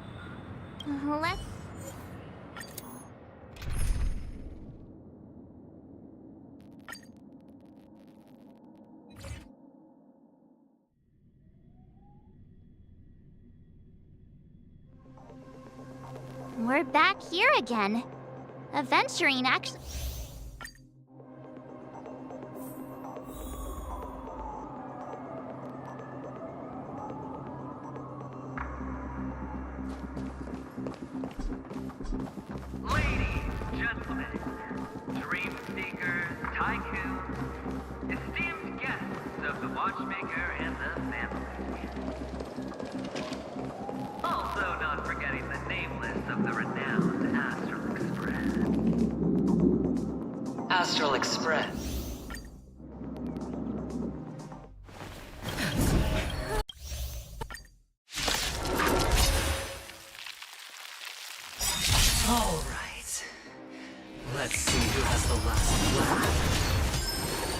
let's. We're back here again. Adventuring, actually. Ladies, gentlemen, dream seekers, tycoons, esteemed guests of the Watchmaker and the family. Also not forgetting the nameless of the renowned Astral Express. Astral Express. All right. Let's see who has the last laugh.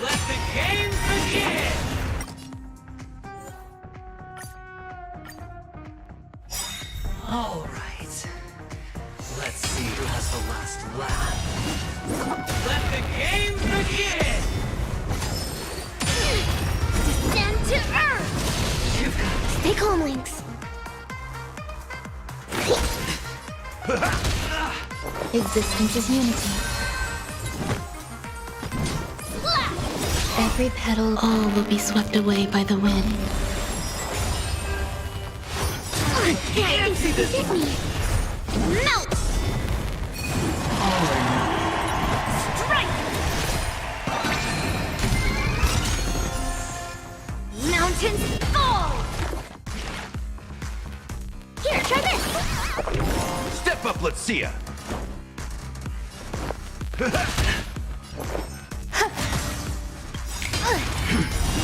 Let the game begin! All right. Let's see who has the last laugh. Let the game begin! Descend to Earth! You've got Stay calm, Lynx. Existence is unity. Every petal, all will be swept away by the wind. can't see this Hit me! Melt! Strike! Mountains fall! Here, try this! Step up, let's see ya.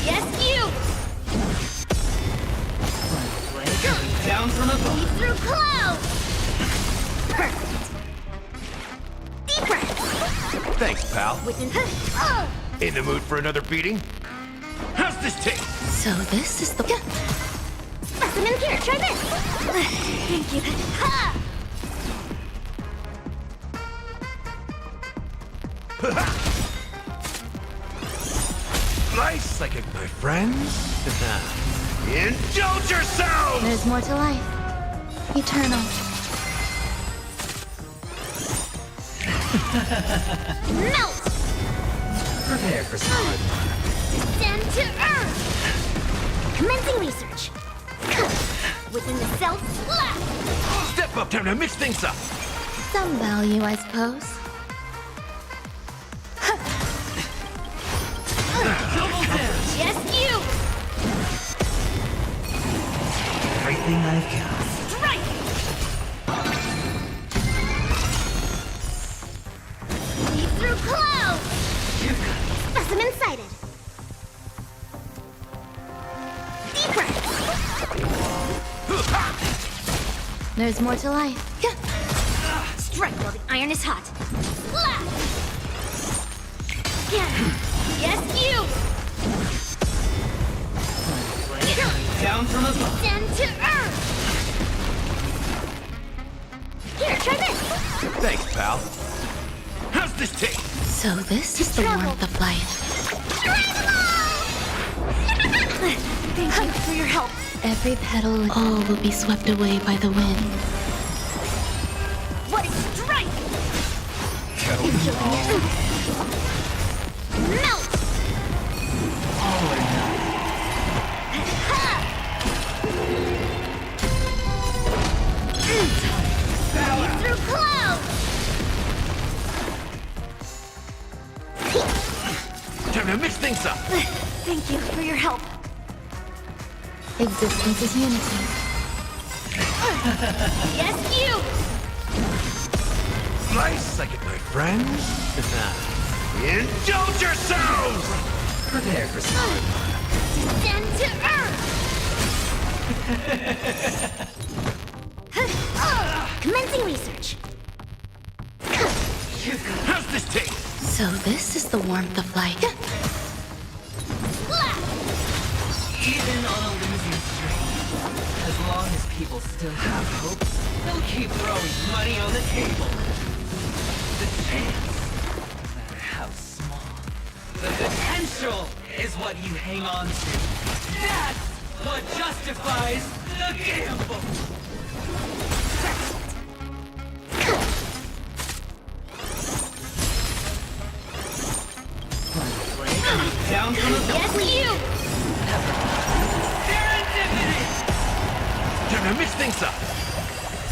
Yes, you! down from above. Leap through clouds! Perfect! Deep breath! Thanks, pal. Within... In the mood for another beating? How's this taste? So this is the... Specimen here, try this! Thank you. Ha! Nice, psychic, my friends. Indulge yourselves! There's more to life. Eternal. Melt! Prepare for solid. Descend to Earth! Commencing research. Within the self slap! Step up, time to mix things up. Some value, I suppose. Yes, you! Everything I've got. Strike! Leap through clouds! Specimen sighted. Deep breath! There's more to life. Strike while the iron is hot. Slap! Again! Yes, you! Down from above. Descend to Earth! Here, try this! Thanks, pal. How's this taste? So this is the warmth of life. Thank you for your help. Every petal, all will be swept away by the wind. What is strike? Melt! Leap through clouds! Time to mix things up. Thank you for your help. Existence is unity. Yes, you! Nice, psychic, my friends. Indulge yourselves! Prepare for solid. Descend to Earth! Commencing research. How's this taste? So this is the warmth of life. Slap! Even on a losing streak, As long as people still have hope, they'll keep throwing money on the table. The chance, no matter how small, the potential is what you hang on to. That's what justifies the gamble. Down from the Yes, you! serendipity! Time to mix things up!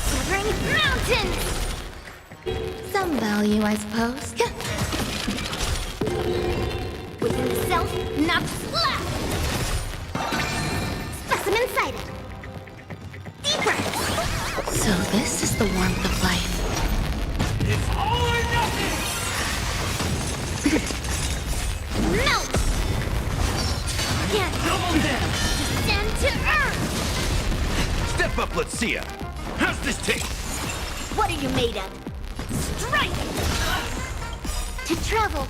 Severing mountains! Some value, I suppose. Within the self, not slap! Specimen sighted! Deeper! So this is the warmth of life. It's all or nothing! Melt! Can't Double down! descend to earth! Step up, let's see ya! How's this taste? What are you made of? Strike! To travel!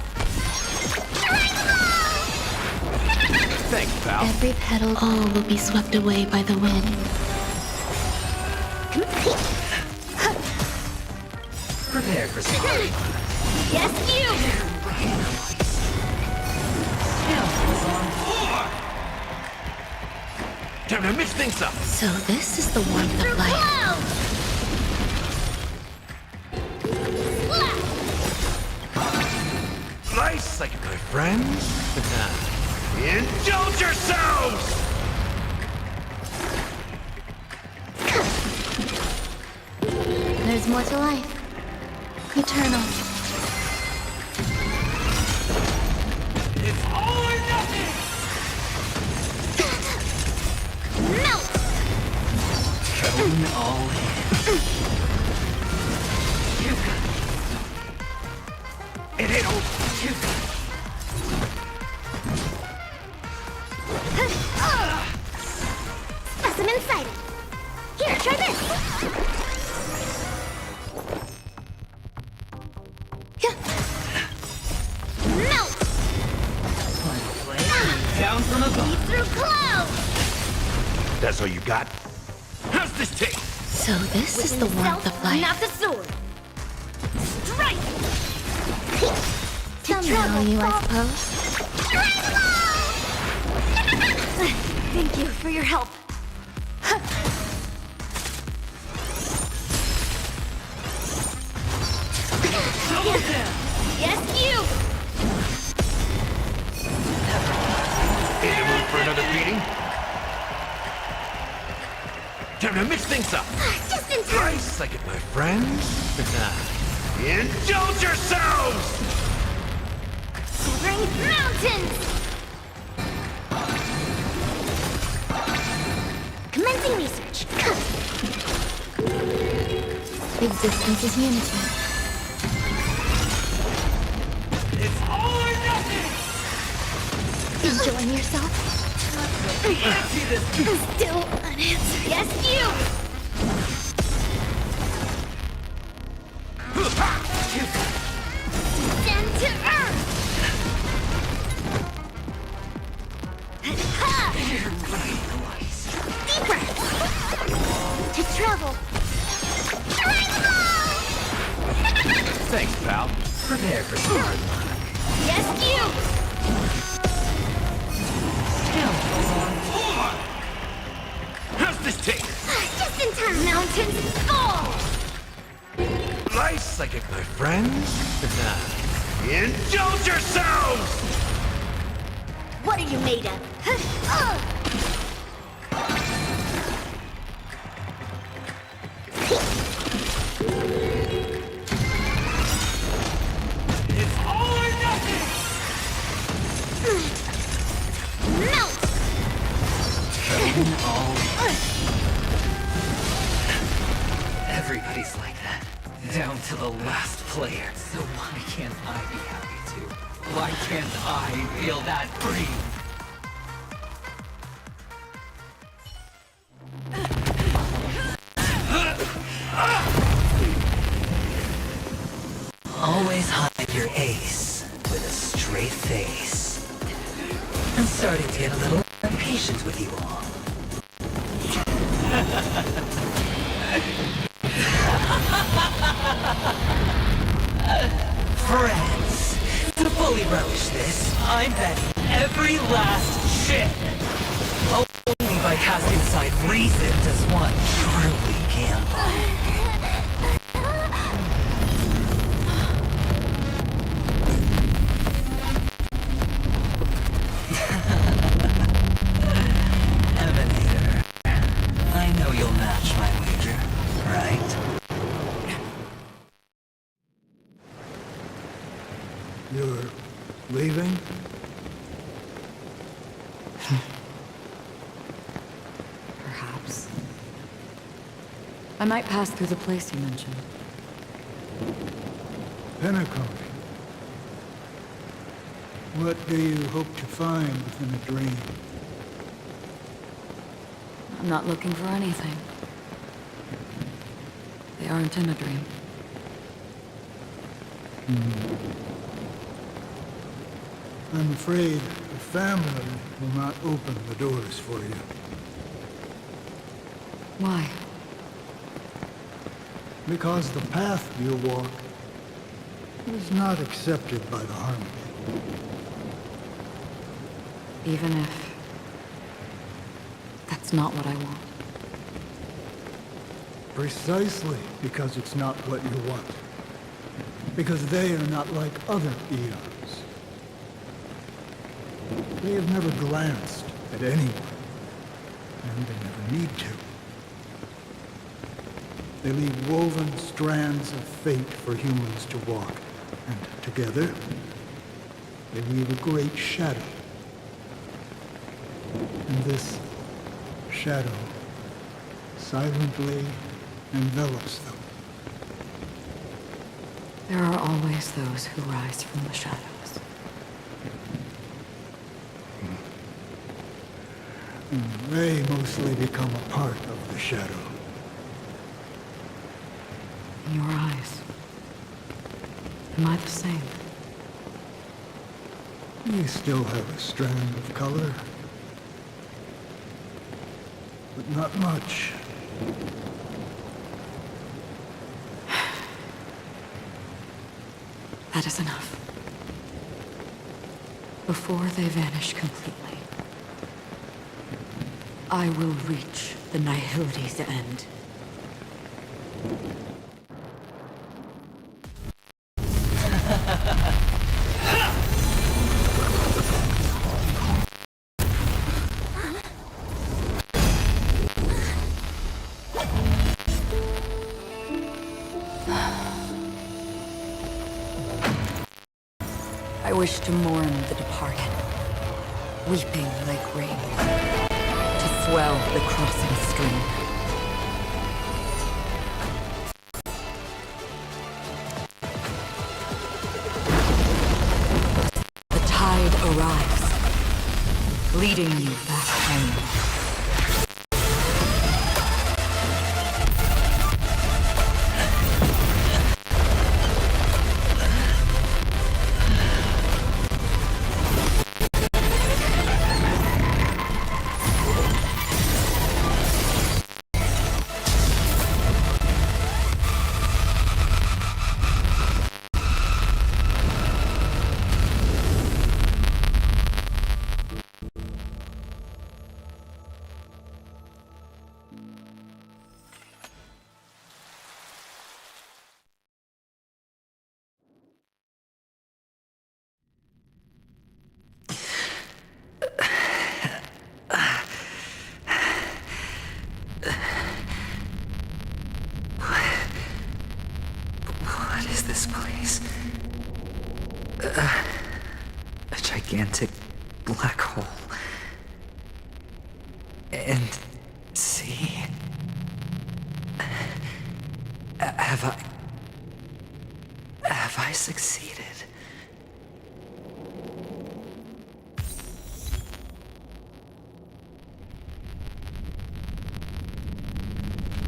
Thanks, pal. Every petal, all will be swept away by the wind. Prepare for sparring. Yes, you! Time to mix things up! So this is the warmth Through of life. clouds! Slap! Nice, like my friends. Indulge yourselves! There's more to life. Eternal. It's all or nothing! Melt! Going all in. It ain't over! Specimen sighted! Here, try this! Melt! Final flame, down from above. Through clouds! That's all you got? How's this taste? So this is the Within warmth self, of life. not the sword! Strike! Some value, I suppose. Thank you for your help. Yes, you! In the mood for another beating? Time to mix things up! Just in time! Nice, like my friends. Indulge yourselves! Severing mountains! Commencing research. Existence is unity. It's all or nothing! Enjoying yourself? See this? Still unanswered. Yes, you! Descend to earth! Ha! Deeper! To travel! Thanks, pal. Prepare for sparring. Yes, you! How's this taste? Just in time! Mountains fall! Nice, like my friends. Indulge yourselves! What are you made of? It's all or nothing! Melt! Going all in. Everybody's like that. Down to the last player. So why can't I be happy too? Why can't I feel that free? Always hide your ace with a straight face. I'm starting to get a little impatient with you all. Friends, to fully relish this, I'm betting every last chip. Only by casting aside reason does one truly gamble. Emanator, I know you'll match my wager, right? You're leaving? Perhaps. I might pass through the place you mentioned. Pinnacle. What do you hope to find within a dream? I'm not looking for anything. They aren't in a dream. I'm afraid the family will not open the doors for you. Why? Because the path you walk is not accepted by the Harmony. Even if that's not what I want. Precisely because it's not what you want. Because they are not like other eons. They have never glanced at anyone, and they never need to. They leave woven strands of fate for humans to walk, and together, they weave a great shadow. And this shadow silently envelops them. There are always those who rise from the shadows. They mostly become a part of the shadow. In your eyes, am I the same? You still have a strand of color. But not much. That is enough. Before they vanish completely, I will reach the Nihility's end. I wish to mourn the departed, weeping like rain, to swell the crossing stream. The tide arrives, leading you back home. What is this place? A gigantic black hole. And see? Have I succeeded?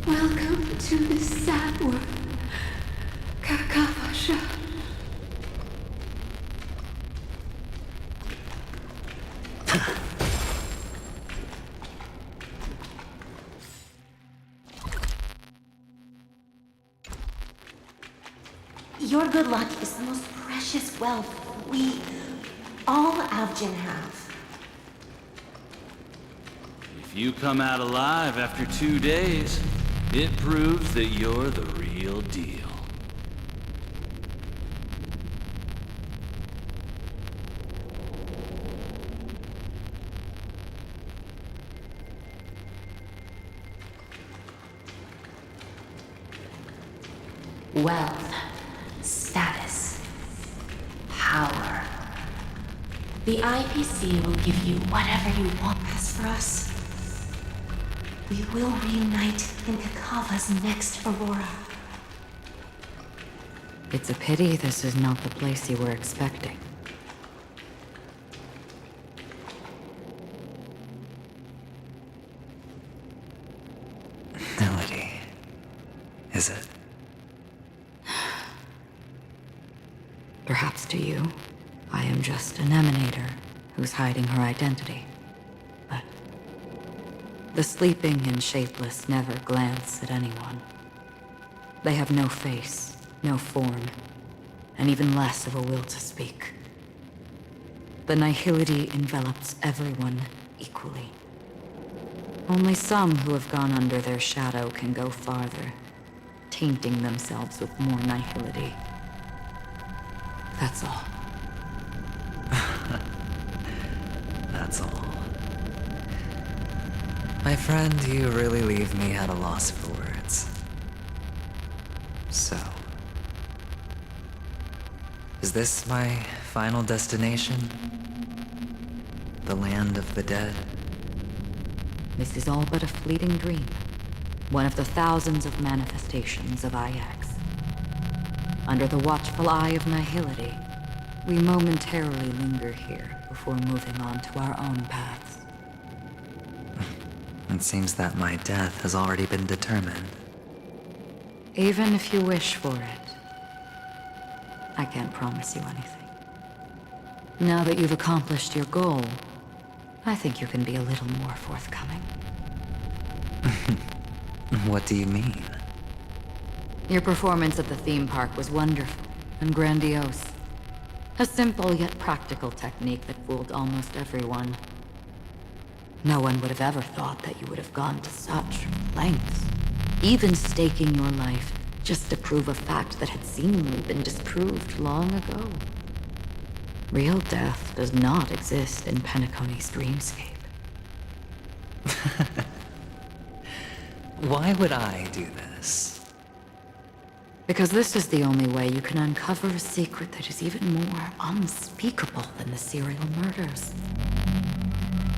Welcome to this sad world, Kakavasha. Your good luck is the most precious wealth we, all Avgin, have. If you come out alive after 2 days, it proves that you're the real deal. Wealth, status, power. The IPC will give you whatever you want. As for us, we will reunite in Kakava's next Aurora. It's a pity this is not the place you were expecting. Melody. Is it? Perhaps to you, I am just an emanator who's hiding her identity. But the sleeping and shapeless never glance at anyone. They have no face, no form, and even less of a will to speak. The nihility envelops everyone equally. Only some who have gone under their shadow can go farther, tainting themselves with more nihility. That's all. That's all. My friend, you really leave me at a loss for words. So, is this my final destination? The land of the dead? This is all but a fleeting dream. One of the thousands of manifestations of IX. Under the watchful eye of nihility, we momentarily linger here before moving on to our own paths. It seems that my death has already been determined. Even if you wish for it, I can't promise you anything. Now that you've accomplished your goal, I think you can be a little more forthcoming. What do you mean? Your performance at the theme park was wonderful and grandiose. A simple yet practical technique that fooled almost everyone. No one would have ever thought that you would have gone to such lengths, even staking your life just to prove a fact that had seemingly been disproved long ago. Real death does not exist in Penacony's dreamscape. Why would I do this? Because this is the only way you can uncover a secret that is even more unspeakable than the serial murders.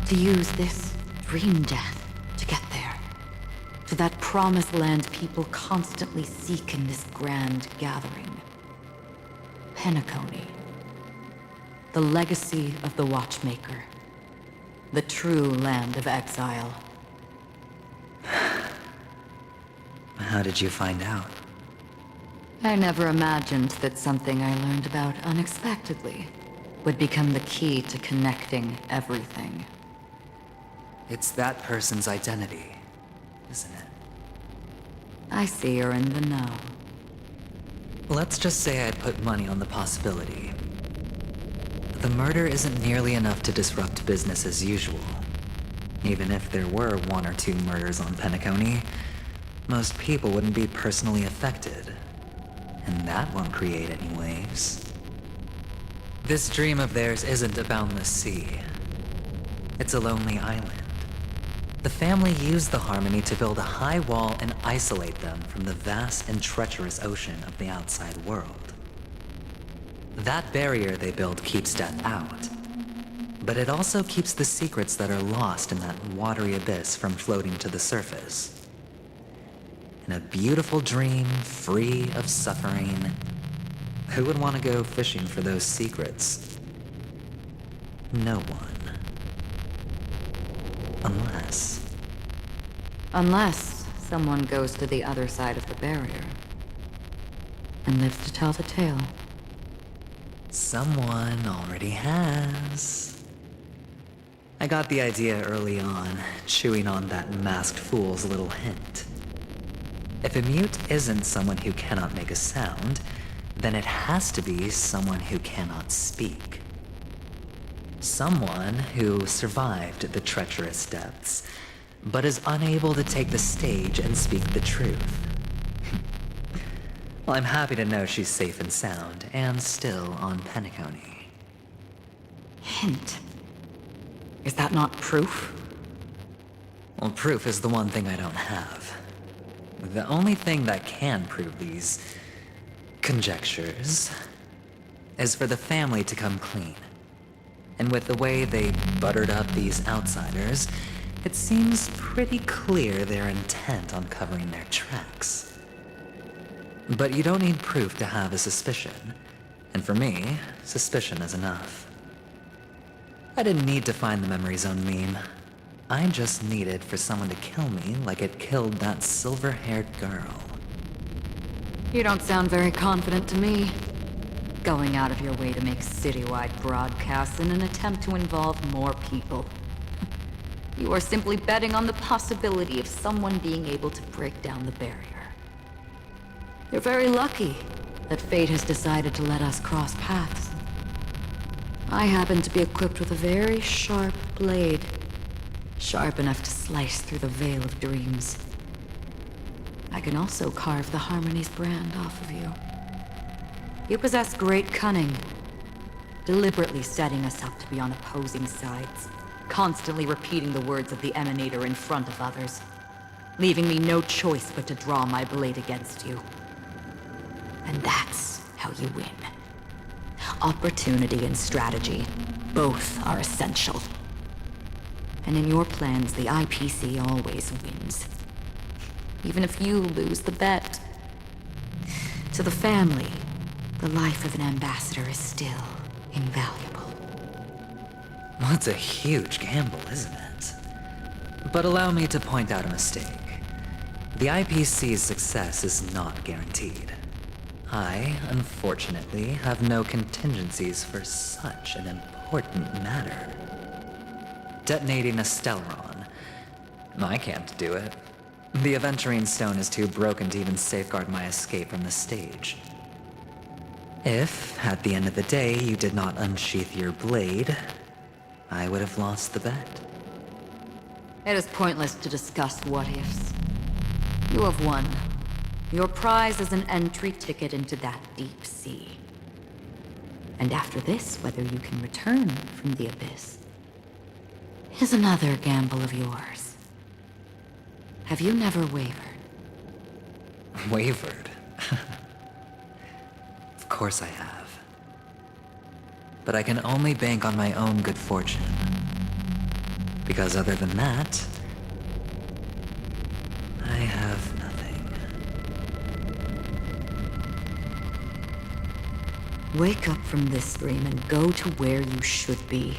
To use this dream death to get there. To that promised land people constantly seek in this grand gathering. Penacony. The legacy of the Watchmaker. The true land of exile. How did you find out? I never imagined that something I learned about unexpectedly would become the key to connecting everything. It's that person's identity, isn't it? I see you're in the know. Let's just say I put money on the possibility. The murder isn't nearly enough to disrupt business as usual. Even if there were 1 or 2 murders on Penacony, most people wouldn't be personally affected. And that won't create any waves. This dream of theirs isn't a boundless sea. It's a lonely island. The family used the Harmony to build a high wall and isolate them from the vast and treacherous ocean of the outside world. That barrier they build keeps death out. But it also keeps the secrets that are lost in that watery abyss from floating to the surface. In a beautiful dream, free of suffering, who would want to go fishing for those secrets? No one. Unless someone goes to the other side of the barrier and lives to tell the tale. Someone already has. I got the idea early on, chewing on that masked fool's little hint. If a mute isn't someone who cannot make a sound, then it has to be someone who cannot speak. Someone who survived the treacherous depths, but is unable to take the stage and speak the truth. Well, I'm happy to know she's safe and sound, and still on Penacony. Hint. Is that not proof? Well, proof is the one thing I don't have. The only thing that can prove these conjectures is for the family to come clean. And with the way they buttered up these outsiders, it seems pretty clear they're intent on covering their tracks. But you don't need proof to have a suspicion. And for me, suspicion is enough. I didn't need to find the memory zone meme. I just needed for someone to kill me like it killed that silver-haired girl. You don't sound very confident to me. Going out of your way to make citywide broadcasts in an attempt to involve more people. You are simply betting on the possibility of someone being able to break down the barrier. You're very lucky that fate has decided to let us cross paths. I happen to be equipped with a very sharp blade. Sharp enough to slice through the veil of dreams. I can also carve the Harmony's brand off of you. You possess great cunning, deliberately setting us up to be on opposing sides, constantly repeating the words of the Emanator in front of others, leaving me no choice but to draw my blade against you. And that's how you win. Opportunity and strategy, both are essential. And in your plans, the IPC always wins. Even if you lose the bet. To the family, the life of an ambassador is still invaluable. Well, it's a huge gamble, isn't it? But allow me to point out a mistake. The IPC's success is not guaranteed. I, unfortunately, have no contingencies for such an important matter. Detonating a Stellaron. I can't do it. The Aventurine Stone is too broken to even safeguard my escape from the stage. If, at the end of the day, you did not unsheath your blade, I would have lost the bet. It is pointless to discuss what-ifs. You have won. Your prize is an entry ticket into that deep sea. And after this, whether you can return from the abyss is another gamble of yours. Have you never wavered? Wavered? Of course I have. But I can only bank on my own good fortune. Because other than that, I have nothing. Wake up from this dream and go to where you should be.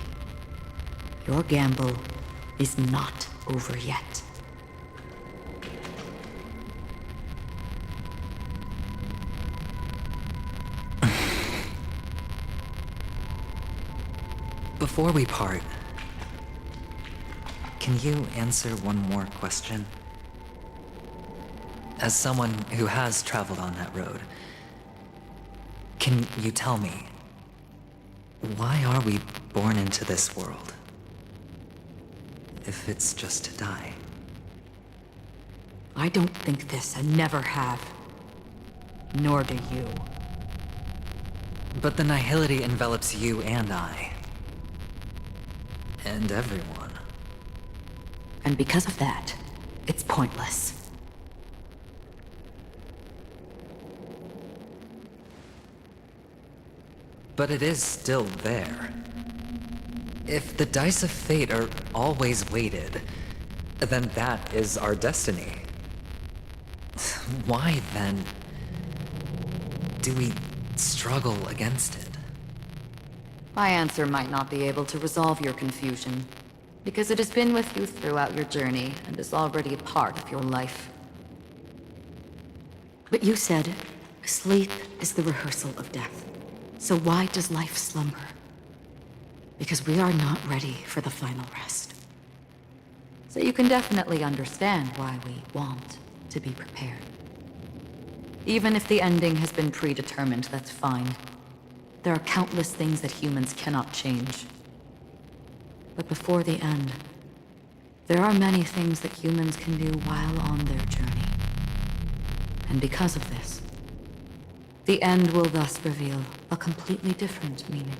Your gamble is not over yet. Before we part, can you answer one more question? As someone who has traveled on that road, can you tell me, why are we born into this world? If it's just to die. I don't think this, and never have. Nor do you. But the nihility envelops you and I. And everyone. And because of that, it's pointless. But it is still there. If the dice of fate are always weighted, then that is our destiny. Why, then, do we struggle against it? My answer might not be able to resolve your confusion, because it has been with you throughout your journey and is already a part of your life. But you said, sleep is the rehearsal of death. So why does life slumber? Because we are not ready for the final rest. So you can definitely understand why we want to be prepared. Even if the ending has been predetermined, that's fine. There are countless things that humans cannot change. But before the end, there are many things that humans can do while on their journey. And because of this, the end will thus reveal a completely different meaning.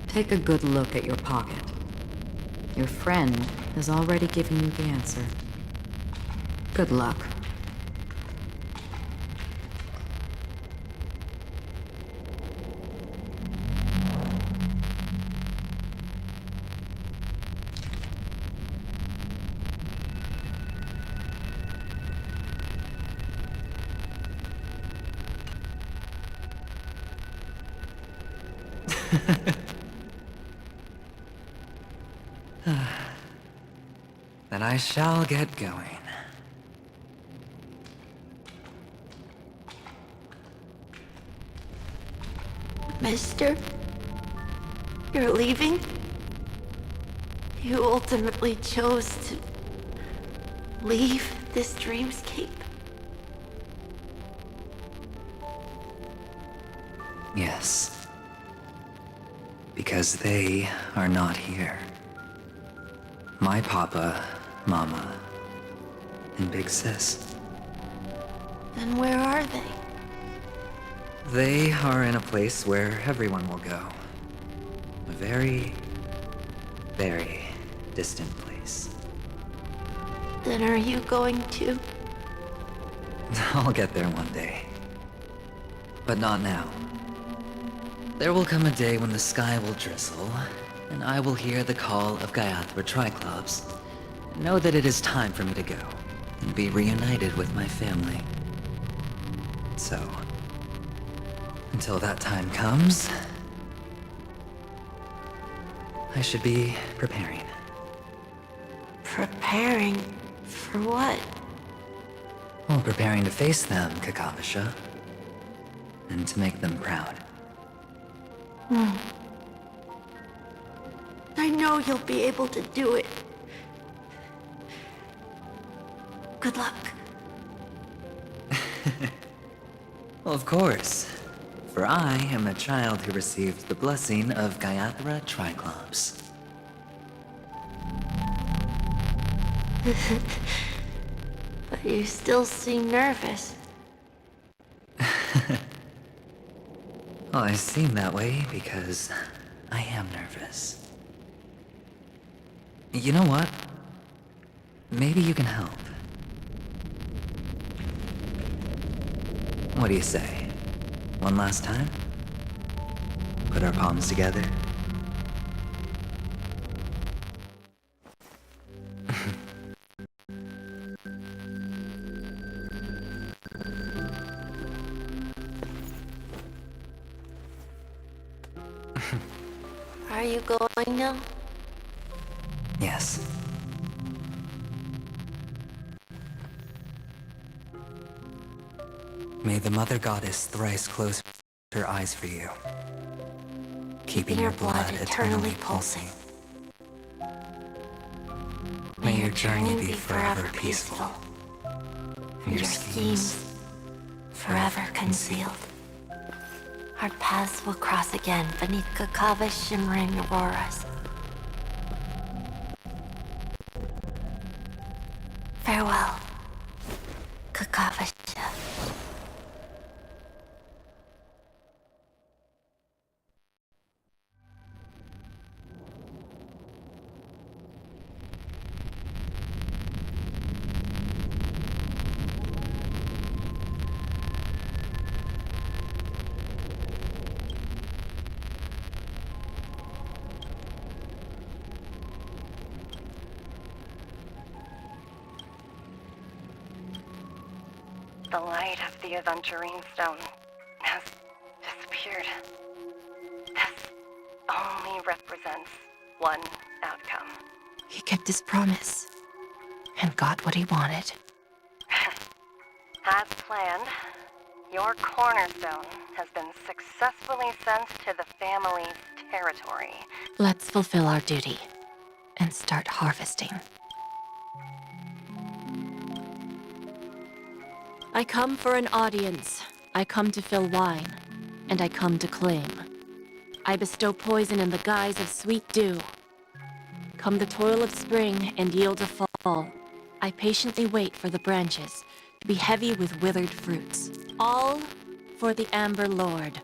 Take a good look at your pocket. Your friend has already given you the answer. Good luck. Then I shall get going. Mister? You're leaving? You ultimately chose to leave this dreamscape? Yes. Because they are not here. My papa, mama, and big sis. Then where are they? They are in a place where everyone will go. A very, very distant place. Then are you going to? I'll get there one day. But not now. There will come a day when the sky will drizzle, and I will hear the call of Gayathra Triclops, and know that it is time for me to go, and be reunited with my family. So, until that time comes, I should be preparing. Preparing for what? Well, preparing to face them, Kakavasha, and to make them proud. I know you'll be able to do it. Good luck. Well, of course. For I am a child who received the blessing of Gayathra Triclops. But you still seem nervous. Well, I seem that way because I am nervous. You know what? Maybe you can help. What do you say? One last time? Put our palms together? Are you going now? Yes. May the Mother Goddess thrice close her eyes for you, keeping your blood eternally pulsing. May your journey be forever peaceful, and your schemes forever concealed. Our paths will cross again beneath Kakava's shimmering auroras. Farewell, Kakavasha. The light of the Aventurine Stone has disappeared. This only represents one outcome. He kept his promise and got what he wanted. As planned, your cornerstone has been successfully sent to the family's territory. Let's fulfill our duty and start harvesting. I come for an audience. I come to fill wine. And I come to claim. I bestow poison in the guise of sweet dew. Come the toil of spring and yield a fall. I patiently wait for the branches to be heavy with withered fruits. All for the Amber Lord.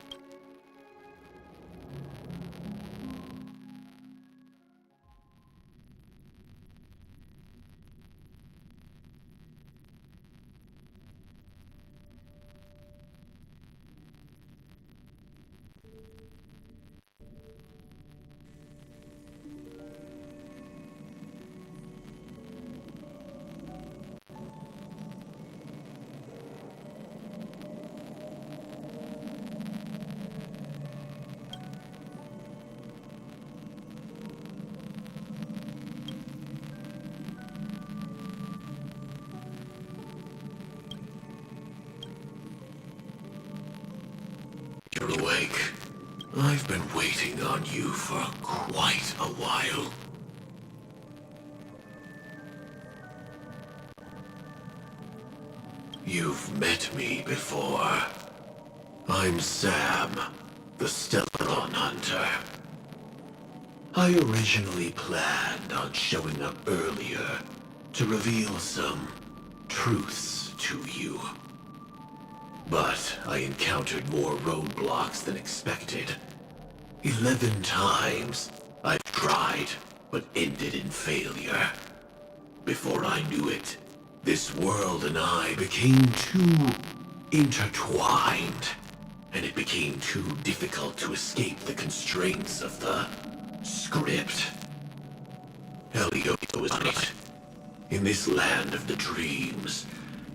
You're awake. I've been waiting on you for quite a while. You've met me before. I'm Sam, the Stellon Hunter. I originally planned on showing up earlier to reveal some truths to you. But I encountered more roadblocks than expected. 11 times I've tried, but ended in failure. Before I knew it, this world and I became too intertwined, and it became too difficult to escape the constraints of the script. Elio was right. In this land of the dreams,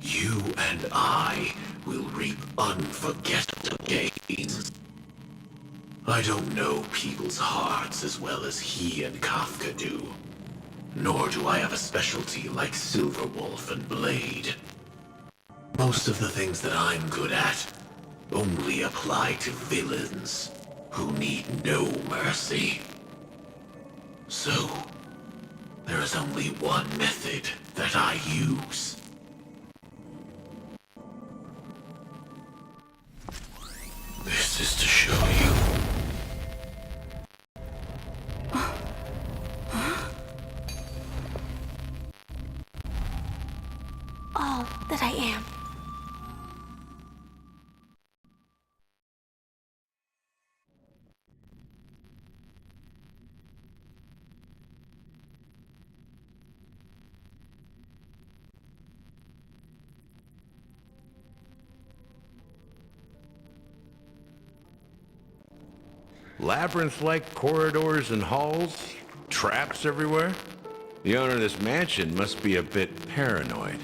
you and I will reap unforgettable gains. I don't know people's hearts as well as he and Kafka do. Nor do I have a specialty like Silverwolf and Blade. Most of the things that I'm good at only apply to villains who need no mercy. So, there is only one method that I use. This is to show you. All that I am. Labyrinth-like corridors and halls, traps everywhere. The owner of this mansion must be a bit paranoid.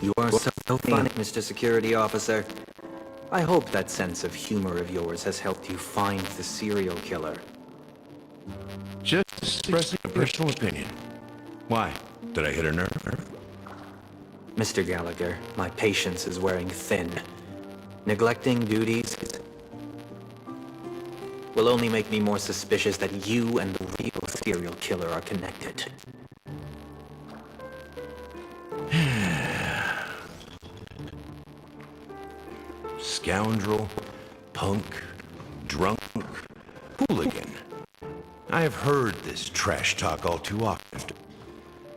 You are so funny, Mr. Security Officer. I hope that sense of humor of yours has helped you find the serial killer. Just expressing a personal opinion. Why? Did I hit a nerve? Mr. Gallagher, my patience is wearing thin. Neglecting duties will only make me more suspicious that you and the real serial killer are connected. Scoundrel, punk, drunk, hooligan. I have heard this trash talk all too often,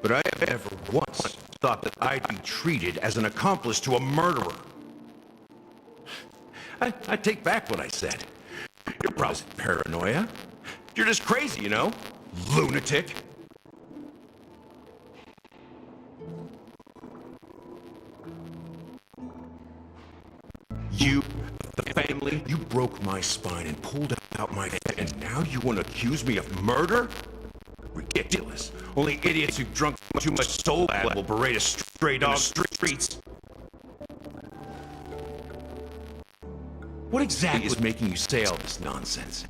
but I have never once thought that I'd be treated as an accomplice to a murderer. I take back what I said. You're probably paranoia. You're just crazy, you know? Lunatic. You, the family, you broke my spine and pulled out my head, and now you want to accuse me of murder? Ridiculous. Only idiots who've drunk too much soul blood will berate a stray dog in the streets. What exactly is making you say all this nonsense?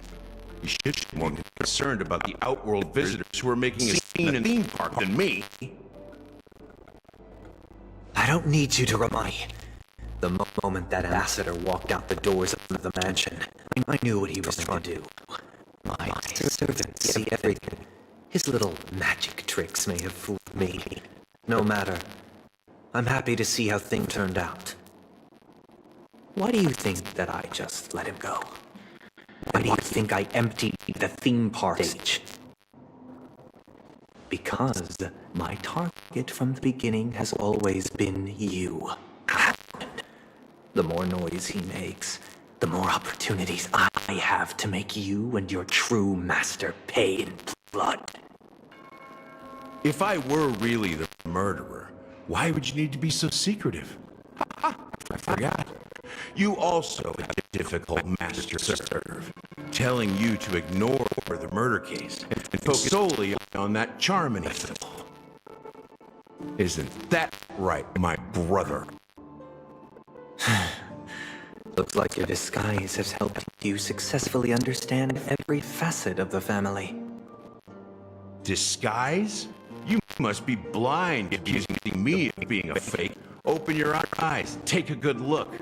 You should be more concerned about the outworld visitors who are making a scene in the theme park than me. I don't need you to remind me. The moment that ambassador walked out the doors of the mansion, I knew what he was trying to do. My servants see everything. His little magic tricks may have fooled me. No matter. I'm happy to see how things turned out. Why do you think that I just let him go? Why do you think I emptied the theme park stage? Because my target from the beginning has always been you. The more noise he makes, the more opportunities I have to make you and your true master pay in blood. If I were really the murderer, why would you need to be so secretive? I forgot. You also have a difficult master to serve, telling you to ignore the murder case and focus solely on that Charmony festival. Isn't that right, my brother? Looks like your disguise has helped you successfully understand every facet of the family. Disguise? You must be blind accusing me of being a fake. Open your eyes. Take a good look.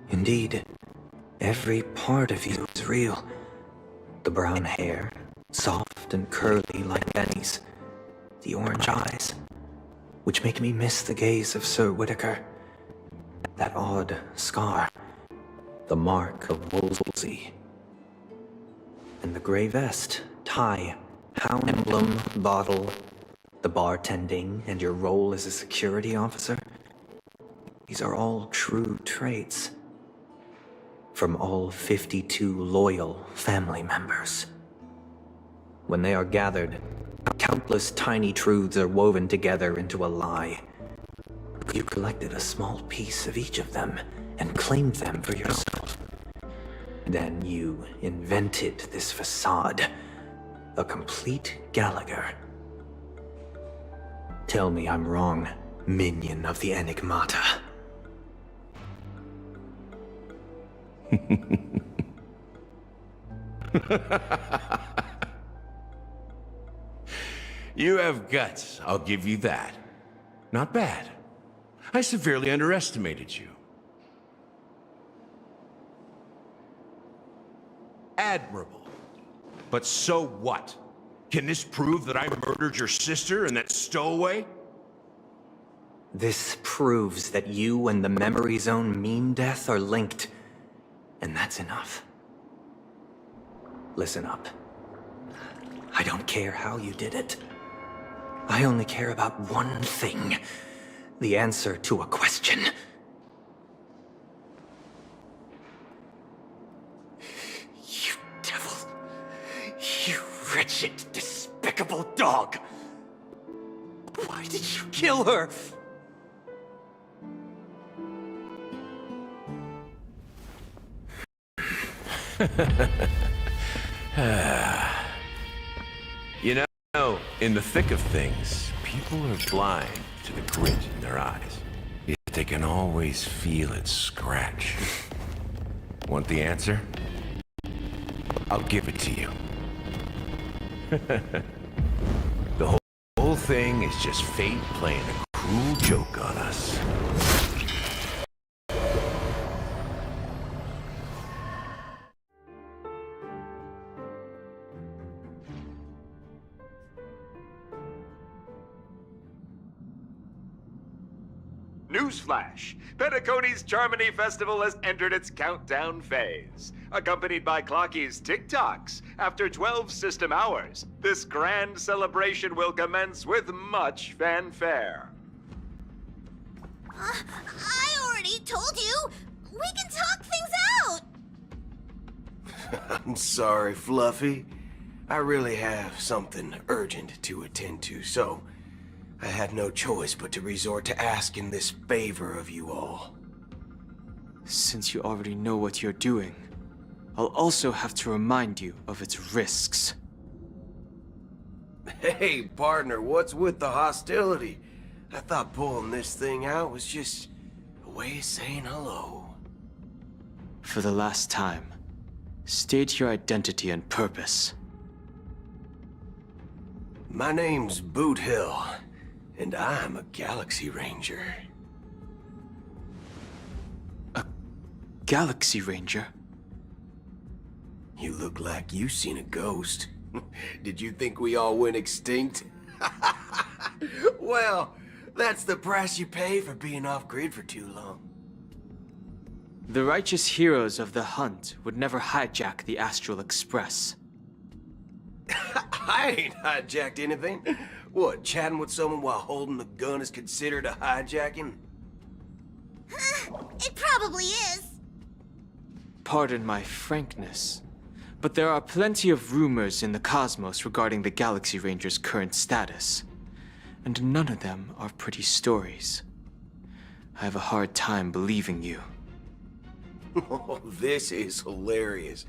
Indeed, every part of you is real. The brown hair, soft and curly like Benny's. The orange eyes, which make me miss the gaze of Sir Whitaker. That odd scar, the mark of Wolsey. And the gray vest, tie, hound emblem, bottle, the bartending, and your role as a security officer. These are all true traits. From all 52 loyal family members. When they are gathered, countless tiny truths are woven together into a lie. You collected a small piece of each of them and claimed them for yourself. Then you invented this facade, a complete Gallagher. Tell me I'm wrong, minion of the Enigmata. You have guts, I'll give you that. Not bad. I severely underestimated you. Admirable. But so what? Can this prove that I murdered your sister and that stowaway? This proves that you and the Memory Zone meme death are linked. And that's enough. Listen up. I don't care how you did it. I only care about one thing. The answer to a question. You devil. You wretched, despicable dog. Why did you kill her? You know, in the thick of things, people are blind to the grit in their eyes. Yet they can always feel it scratch. Want the answer? I'll give it to you. The whole thing is just fate playing a cruel joke on us. Newsflash! Penacony's Charmony Festival has entered its countdown phase. Accompanied by Clocky's TikToks, after 12 system hours, this grand celebration will commence with much fanfare. I already told you! We can talk things out! I'm sorry, Fluffy. I really have something urgent to attend to, so I had no choice but to resort to asking this favor of you all. Since you already know what you're doing, I'll also have to remind you of its risks. Hey, partner, what's with the hostility? I thought pulling this thing out was just a way of saying hello. For the last time, state your identity and purpose. My name's Boot Hill, and I'm a Galaxy Ranger. A Galaxy Ranger? You look like you seen a ghost. Did you think we all went extinct? Well, that's the price you pay for being off-grid for too long. The righteous heroes of the hunt would never hijack the Astral Express. I ain't hijacked anything. What, chatting with someone while holding the gun is considered a hijacking? It probably is. Pardon my frankness, but there are plenty of rumors in the cosmos regarding the Galaxy Ranger's current status, and none of them are pretty stories. I have a hard time believing you. Oh, this is hilarious.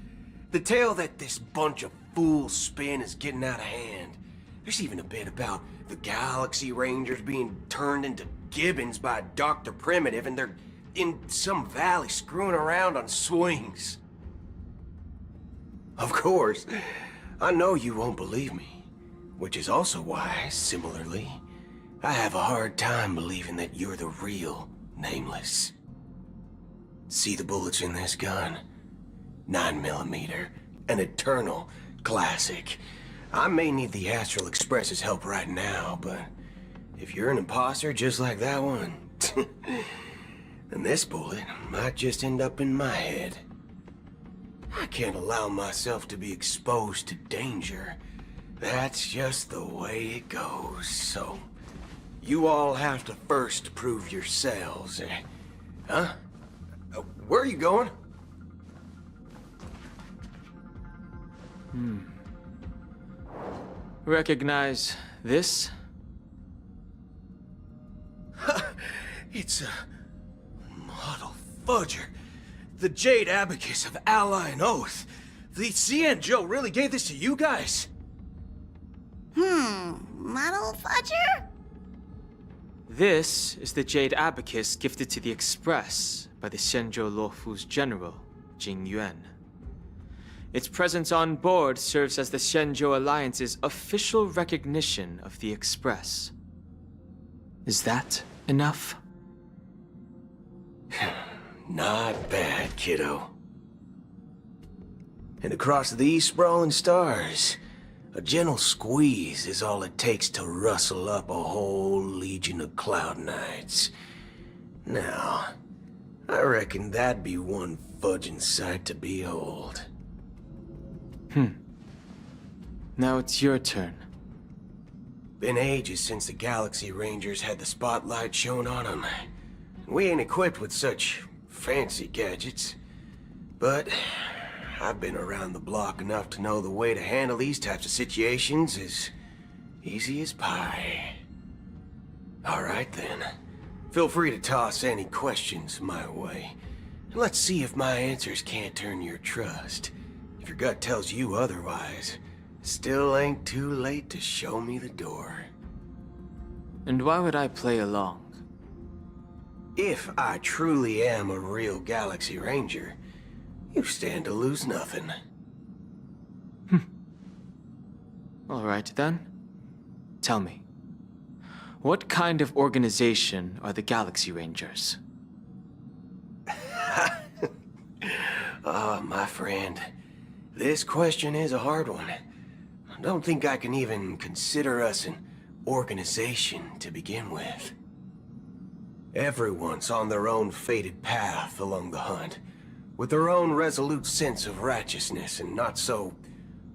The tale that this bunch of fools spin is getting out of hand. There's even a bit about the Galaxy Rangers being turned into gibbons by Dr. Primitive, and they're in some valley screwing around on swings. Of course, I know you won't believe me, which is also why, similarly, I have a hard time believing that you're the real Nameless. See the bullets in this gun? 9mm, an eternal classic. I may need the Astral Express's help right now, but if you're an imposter just like that one, then this bullet might just end up in my head. I can't allow myself to be exposed to danger. That's just the way it goes, so you all have to first prove yourselves. Huh? Where are you going? Recognize this? It's a model fudger. The Jade Abacus of Ally and Oath. The CN Joe really gave this to you guys? Model fudger? This is the Jade Abacus gifted to the Express by the Shenzhou Luofu's general, Jing Yuan. Its presence on board serves as the Shenzhou Alliance's official recognition of the Express. Is that enough? Not bad, kiddo. And across these sprawling stars, a gentle squeeze is all it takes to rustle up a whole legion of Cloud Knights. Now, I reckon that'd be one fudging sight to behold. Now it's your turn. Been ages since the Galaxy Rangers had the spotlight shone on them. We ain't equipped with such fancy gadgets. But I've been around the block enough to know the way to handle these types of situations is easy as pie. Alright then. Feel free to toss any questions my way. Let's see if my answers can't turn your trust. If your gut tells you otherwise, still ain't too late to show me the door. And why would I play along? If I truly am a real Galaxy Ranger, you stand to lose nothing. All right then. Tell me, what kind of organization are the Galaxy Rangers? My friend, this question is a hard one. I don't think I can even consider us an organization to begin with. Everyone's on their own fated path along the hunt, with their own resolute sense of righteousness and not so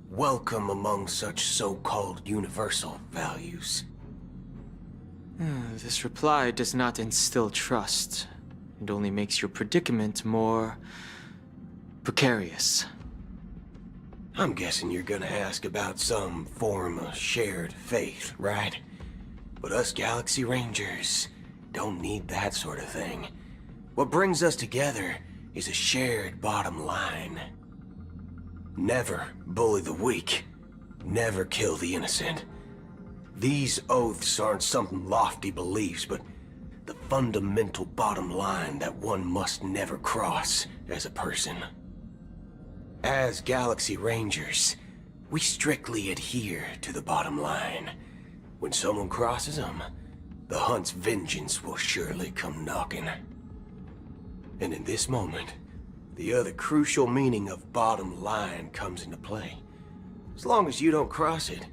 welcome among such so-called universal values. This reply does not instill trust. It only makes your predicament more precarious. I'm guessing you're gonna ask about some form of shared faith, right? But us Galaxy Rangers don't need that sort of thing. What brings us together is a shared bottom line. Never bully the weak. Never kill the innocent. These oaths aren't some lofty beliefs, but the fundamental bottom line that one must never cross as a person. As Galaxy Rangers, we strictly adhere to the bottom line. When someone crosses them, the hunt's vengeance will surely come knocking. And in this moment, the other crucial meaning of bottom line comes into play. As long as you don't cross it,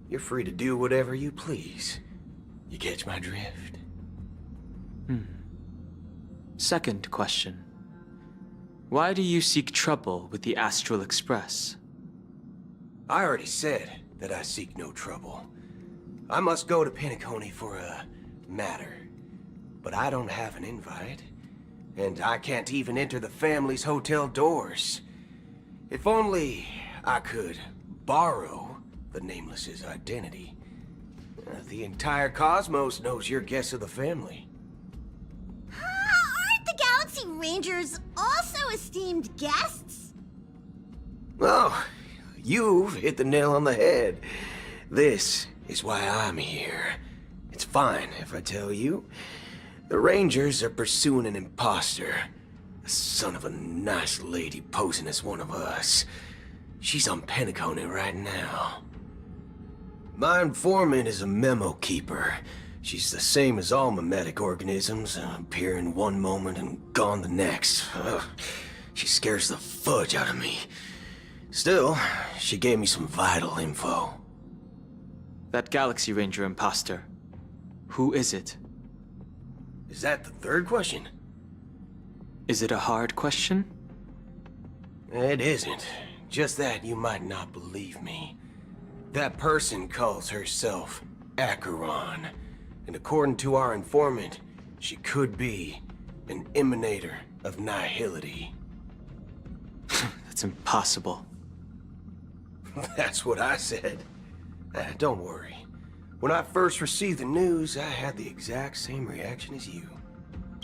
you're free to do whatever you please. You catch my drift? Second question. Why do you seek trouble with the Astral Express? I already said that I seek no trouble. I must go to Penacony for a matter. But I don't have an invite. And I can't even enter the family's hotel doors. If only I could borrow the Nameless's identity. The entire cosmos knows you're guests of the family. Aren't the Galaxy Rangers also esteemed guests? Oh, you've hit the nail on the head. This is why I'm here. It's fine if I tell you. The Rangers are pursuing an imposter. A son of a nice lady posing as one of us. She's on Penacony right now. My informant is a memo keeper. She's the same as all mimetic organisms, appearing one moment and gone the next. Ugh. She scares the fudge out of me. Still, she gave me some vital info. That Galaxy Ranger imposter. Who is it? Is that the third question? Is it a hard question? It isn't. Just that you might not believe me. That person calls herself Acheron. And according to our informant, she could be an emanator of nihility. That's impossible. That's what I said. Don't worry. When I first received the news, I had the exact same reaction as you.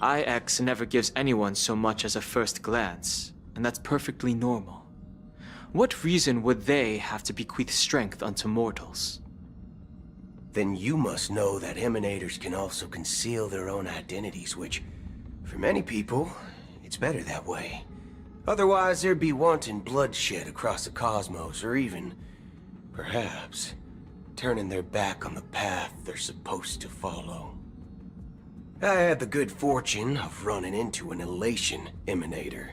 IX never gives anyone so much as a first glance, and that's perfectly normal. What reason would they have to bequeath strength unto mortals? Then you must know that emanators can also conceal their own identities, which, for many people, it's better that way. Otherwise, there'd be wanton bloodshed across the cosmos, or even, perhaps, turning their back on the path they're supposed to follow. I had the good fortune of running into an elation emanator.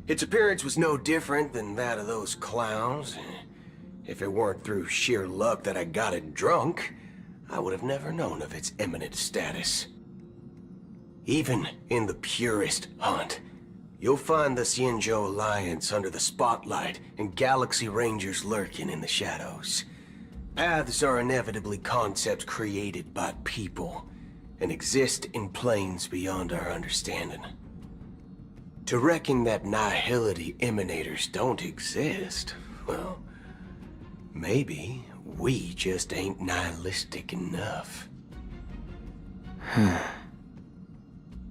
Its appearance was no different than that of those clowns. If it weren't through sheer luck that I got it drunk, I would have never known of its eminent status. Even in the purest hunt, you'll find the Xianzhou Alliance under the spotlight and Galaxy Rangers lurking in the shadows. Paths are inevitably concepts created by people and exist in planes beyond our understanding. To reckon that nihility emanators don't exist, well, maybe we just ain't nihilistic enough.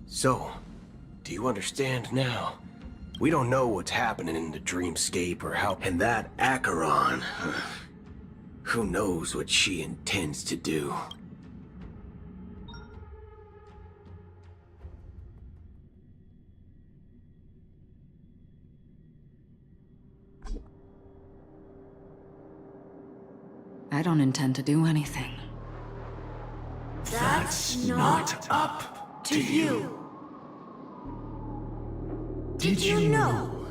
So, do you understand now? We don't know what's happening in the dreamscape or how... And that Acheron... Who knows what she intends to do? I don't intend to do anything. That's not up to you. Did you know?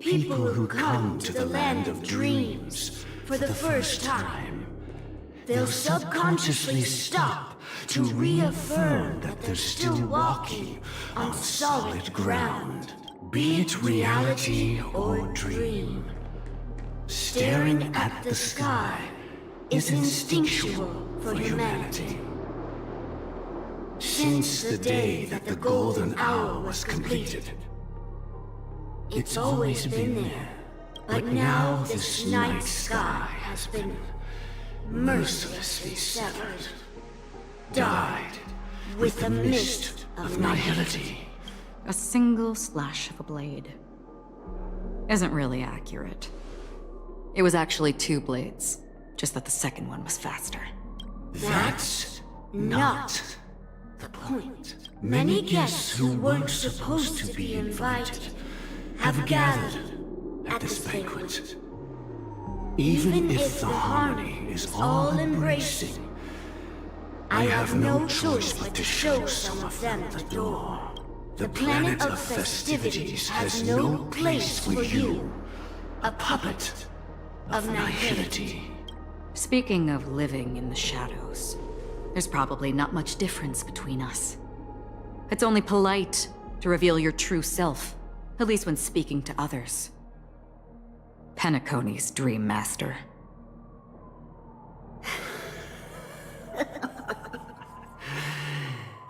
People who come to the land of dreams for the first time, they'll subconsciously stop to reaffirm that they're still walking on solid ground, be it reality or dream. Staring at the sky is instinctual for humanity. Since the day that the golden hour was completed, it's always been there. But now this night sky has been mercilessly severed, dyed with the mist of nihility. A single slash of a blade isn't really accurate. It was actually 2 blades, just that the second one was faster. That's not the point. Many guests who weren't supposed to be invited have gathered at this banquet. Even if the harmony is all-embracing, I have no choice but to show some of them the door. The planet of festivities has no place for you, a puppet of nihility. Speaking of living in the shadows, there's probably not much difference between us. It's only polite to reveal your true self, at least when speaking to others. Penacony's Dream Master.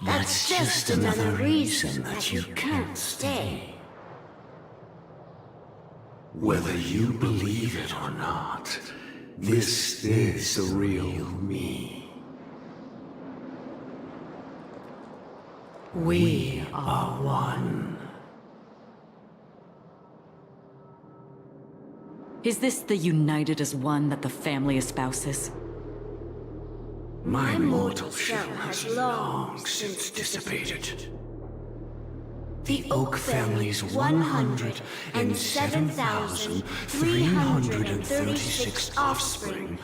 That's just another reason that you can't stay. Whether you believe it or not, this is the real me. We are one. Is this the united as one that the family espouses? My mortal shell has long since dissipated. The Oak family's 107,336 offspring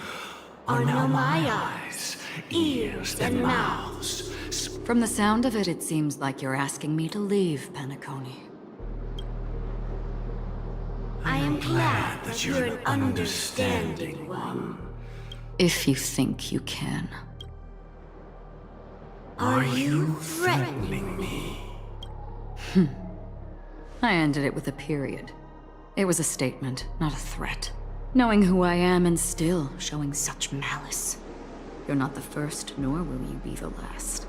are now my eyes, ears, and mouths. From the sound of it, it seems like you're asking me to leave, Penacony. I am glad that you're an understanding one. If you think you can. Are you threatening me? I ended it with a period. It was a statement, not a threat. Knowing who I am and still showing such malice. You're not the first, nor will you be the last.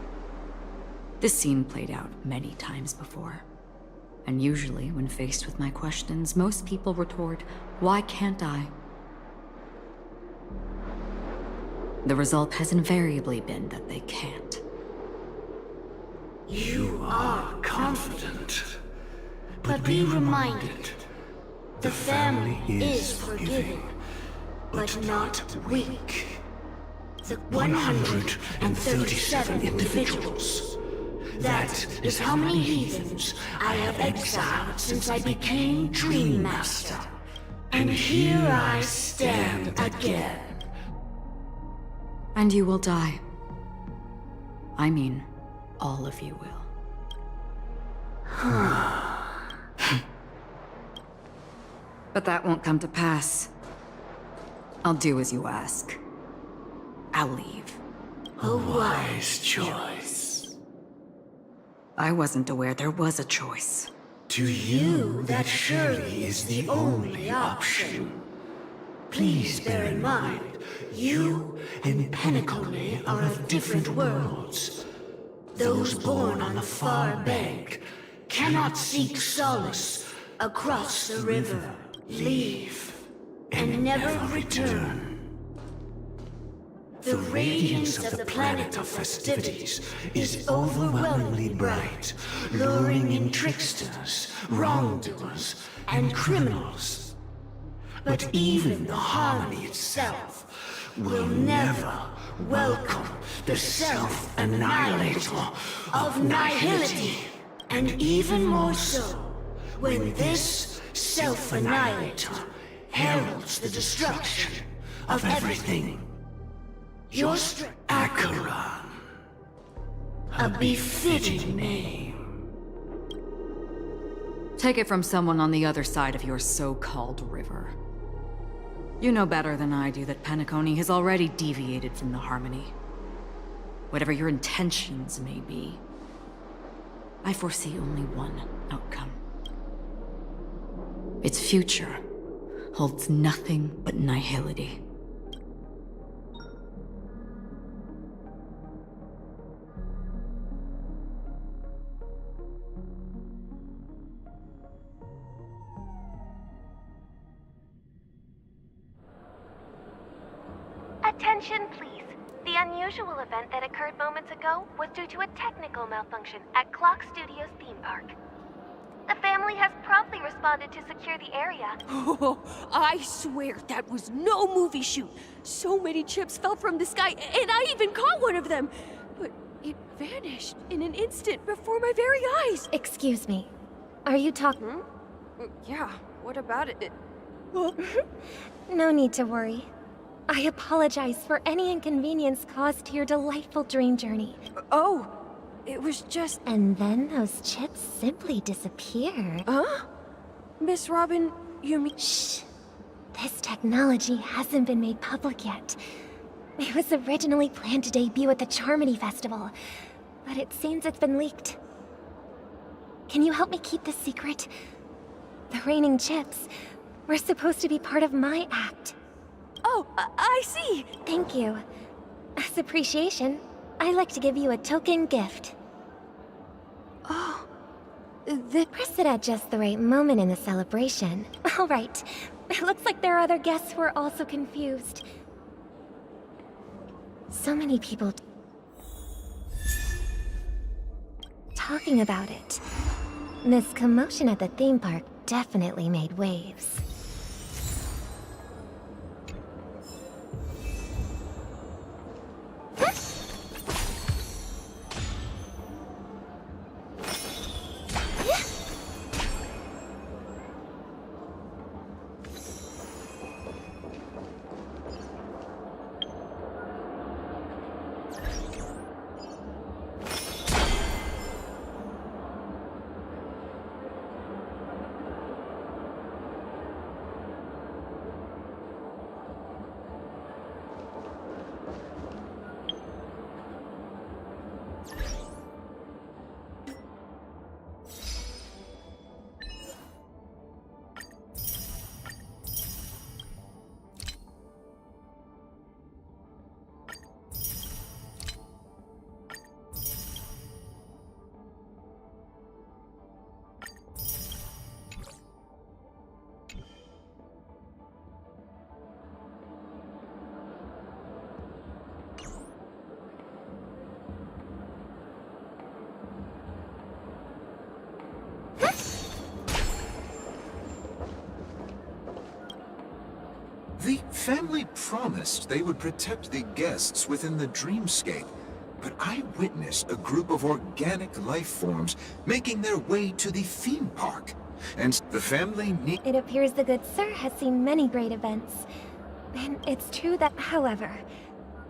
This scene played out many times before. And usually, when faced with my questions, most people retort, "Why can't I?" The result has invariably been that they can't. You are confident. But be reminded, the family is forgiving, but not weak. The 137 individuals. That is how many heathens I have exiled since I became Dream Master. And here I stand again. And you will die. I mean, all of you will. But that won't come to pass. I'll do as you ask. I'll leave. A wise choice. I wasn't aware there was a choice. To you, that surely is the only option. Please bear in mind, you and Penacony are of different worlds. Those born on the far bank cannot seek solace across the river, leave, and never return. The radiance of the planet of festivities is overwhelmingly bright, luring in tricksters, wrongdoers, and criminals. But even the harmony itself will never welcome the self-annihilator of nihility. And even more so, when this self-annihilator heralds the destruction of everything. Your Acheron, a befitting name. Take it from someone on the other side of your so-called river. You know better than I do that Penacony has already deviated from the harmony. Whatever your intentions may be, I foresee only one outcome. Its future holds nothing but nihility. Attention, please. The unusual event that occurred moments ago was due to a technical malfunction at Clock Studios theme park. The family has promptly responded to secure the area. Oh, I swear that was no movie shoot. So many chips fell from the sky, and I even caught one of them. But it vanished in an instant before my very eyes. Excuse me. Are you talking? Yeah, what about it? No need to worry. I apologize for any inconvenience caused to your delightful dream journey. Oh, It was just... And then those chips simply disappeared. Huh? Miss Robin, you mean... Shh. This technology hasn't been made public yet. It was originally planned to debut at the Charmony Festival, but it seems it's been leaked. Can you help me keep this secret? The raining chips were supposed to be part of my act. Oh, I see! Thank you. As appreciation, I'd like to give you a token gift. Oh, Press it at just the right moment in the celebration. All right. It looks like there are other guests who are also confused. So many people talking about it. This commotion at the theme park definitely made waves. The family promised they would protect the guests within the dreamscape, but I witnessed a group of organic life forms making their way to the theme park. And the family It appears the good sir has seen many great events. And it's true that, however,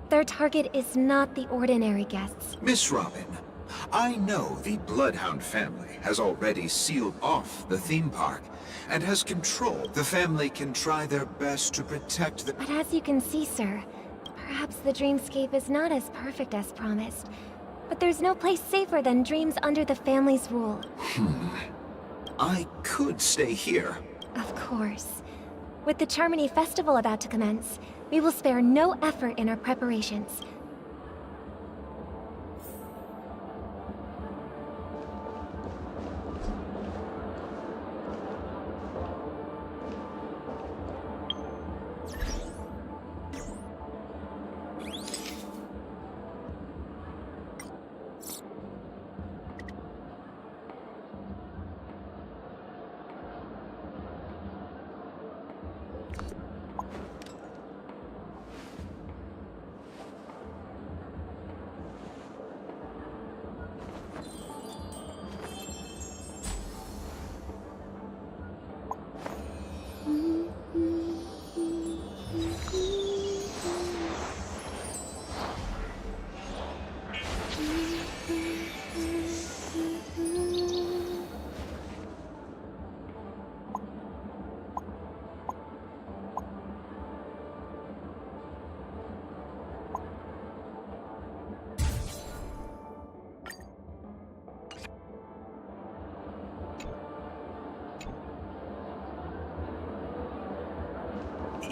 their target is not the ordinary guests. Miss Robin, I know the Bloodhound family has already sealed off the theme park and has control. The family can try their best to protect the... But as you can see, sir, perhaps the dreamscape is not as perfect as promised. But there's no place safer than dreams under the family's rule. I could stay here. Of course. With the Charmony Festival about to commence, we will spare no effort in our preparations.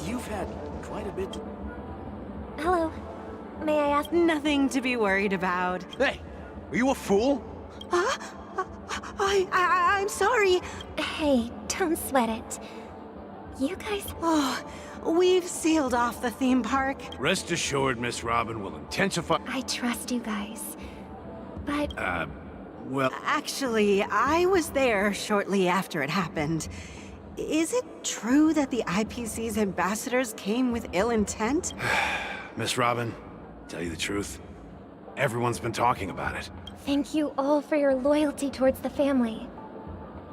You've had quite a bit. Hello. May I ask? Nothing to be worried about. Hey, are you a fool? I'm sorry. Hey, don't sweat it. You guys... Oh, we've sealed off the theme park. Rest assured, Miss Robin will intensify... I trust you guys. But... well... Actually, I was there shortly after it happened. Is it true that the IPC's ambassadors came with ill intent? Miss Robin, tell you the truth, everyone's been talking about it. Thank you all for your loyalty towards the family.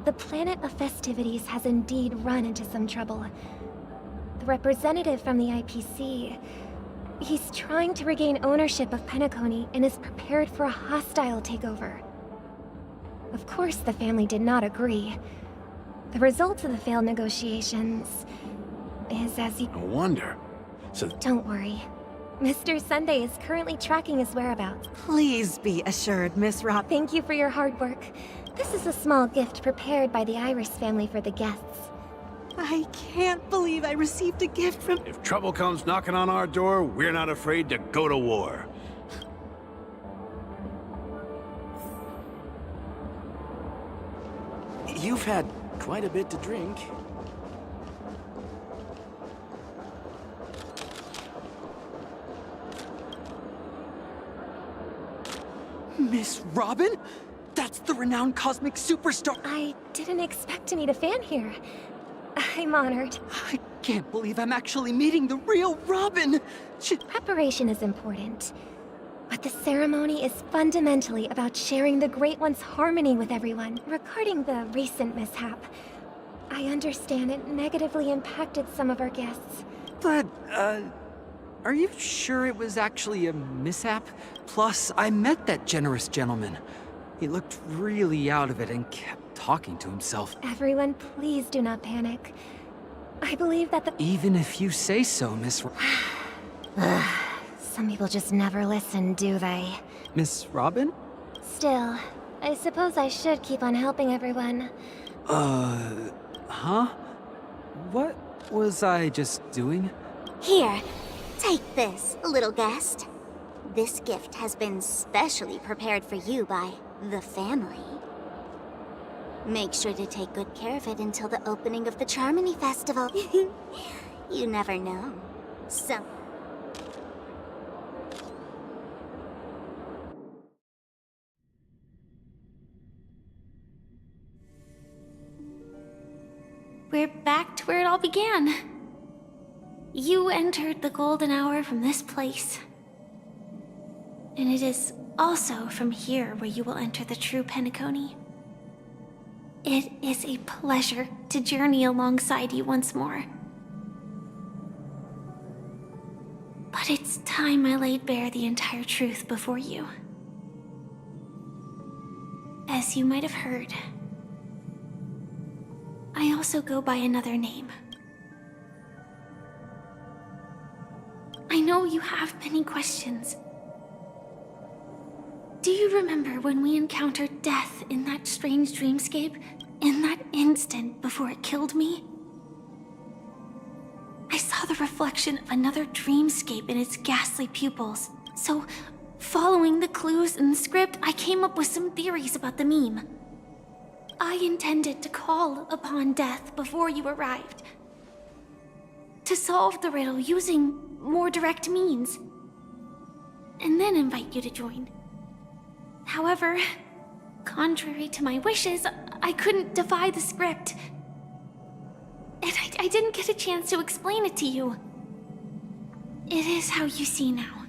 The planet of festivities has indeed run into some trouble. The representative from the IPC He's trying to regain ownership of Penacony and is prepared for a hostile takeover. Of course, the family did not agree. The result of the failed negotiations is as you... No wonder. So... Don't worry. Mr. Sunday is currently tracking his whereabouts. Please be assured, Miss Rob. Thank you for your hard work. This is a small gift prepared by the Iris family for the guests. I can't believe I received a gift from... If trouble comes knocking on our door, we're not afraid to go to war. You've had quite a bit to drink. Miss Robin? That's the renowned cosmic superstar! I didn't expect to meet a fan here. I'm honored. I can't believe I'm actually meeting the real Robin! Preparation is important. But the ceremony is fundamentally about sharing the Great One's harmony with everyone. Regarding the recent mishap, I understand it negatively impacted some of our guests. But, are you sure it was actually a mishap? Plus, I met that generous gentleman. He looked really out of it and kept talking to himself. Everyone, please do not panic. I believe that the... Even if you say so, Miss... Some people just never listen, do they? Miss Robin? Still, I suppose I should keep on helping everyone. Huh? What was I just doing? Here, take this, little guest. This gift has been specially prepared for you by the family. Make sure to take good care of it until the opening of the Charmony Festival. You never know. So... We're back to where it all began. You entered the golden hour from this place. And it is also from here where you will enter the true Penacony. It is a pleasure to journey alongside you once more. But it's time I laid bare the entire truth before you. As you might have heard, I also go by another name. I know you have many questions. Do you remember when we encountered death in that strange dreamscape? In that instant before it killed me? I saw the reflection of another dreamscape in its ghastly pupils. So, following the clues in the script, I came up with some theories about the meme. I intended to call upon death before you arrived. To solve the riddle using more direct means. And then invite you to join. However, contrary to my wishes, I couldn't defy the script. And I didn't get a chance to explain it to you. It is how you see now.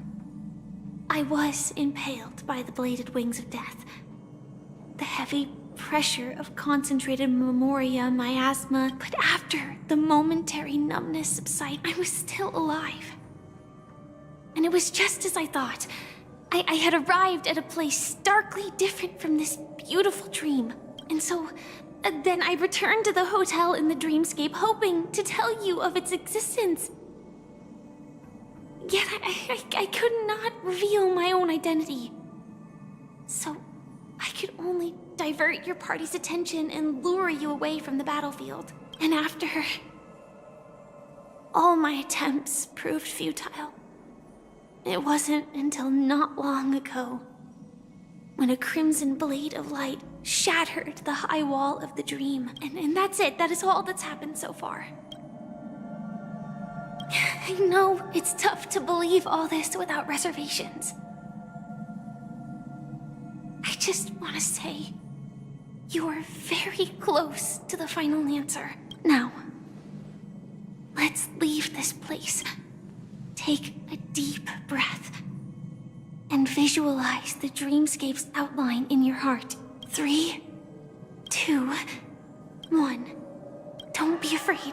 I was impaled by the bladed wings of death. The heavy pressure of concentrated memoria, miasma, but after the momentary numbness subsided, I was still alive. And it was just as I thought. I had arrived at a place starkly different from this beautiful dream. And so, then I returned to the hotel in the dreamscape, hoping to tell you of its existence. Yet I could not reveal my own identity. So, I could only divert your party's attention and lure you away from the battlefield. And after... all my attempts proved futile. It wasn't until not long ago when a crimson blade of light shattered the high wall of the dream. And that's it. That is all that's happened so far. I know it's tough to believe all this without reservations. I just want to say, you are very close to the final answer. Now, let's leave this place. Take a deep breath and visualize the dreamscape's outline in your heart. 3, 2, 1. Don't be afraid.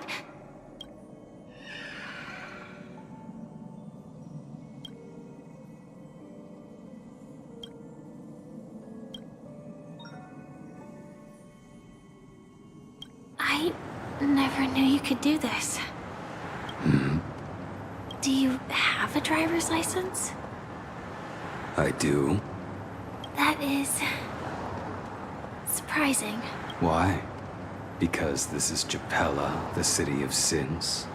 I never knew you could do this. Do you have a driver's license? I do. That is... surprising. Why? Because this is Japella, the city of sins?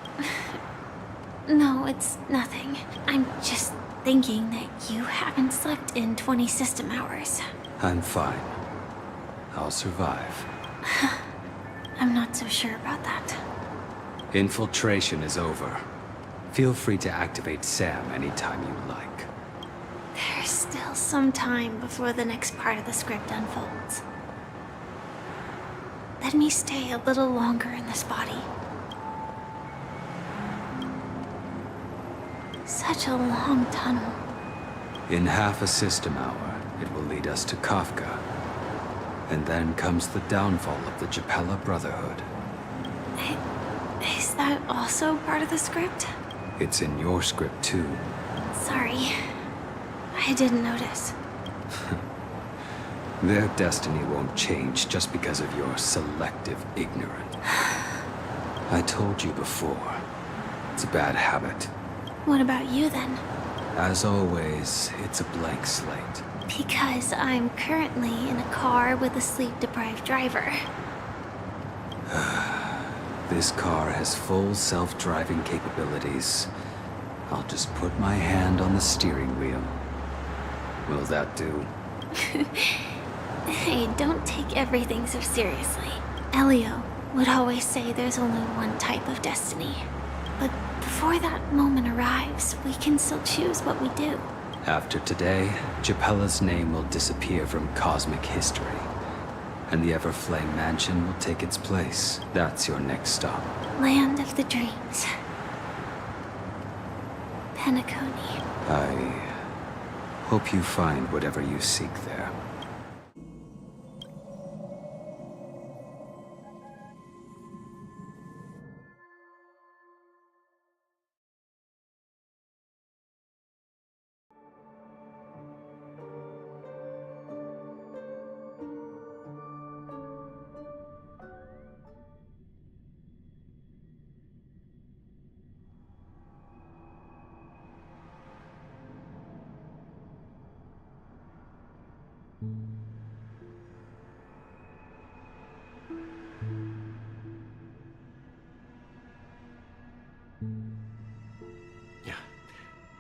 No, it's nothing. I'm just thinking that you haven't slept in 20 system hours. I'm fine. I'll survive. I'm not so sure about that. Infiltration is over. Feel free to activate Sam anytime you like. There's still some time before the next part of the script unfolds. Let me stay a little longer in this body. Such a long tunnel. In half a system hour, it will lead us to Kafka. And then comes the downfall of the Japella Brotherhood. Is that also part of the script? It's in your script too. Sorry. I didn't notice. Their destiny won't change just because of your selective ignorance. I told you before. It's a bad habit. What about you then? As always, it's a blank slate. Because I'm currently in a car with a sleep-deprived driver. This car has full self-driving capabilities. I'll just put my hand on the steering wheel. Will that do? Hey, don't take everything so seriously. Elio would always say there's only one type of destiny. But before that moment arrives, we can still choose what we do. After today, Japella's name will disappear from cosmic history, and the Everflame Mansion will take its place. That's your next stop. Land of the Dreams. Penacony. I hope you find whatever you seek there.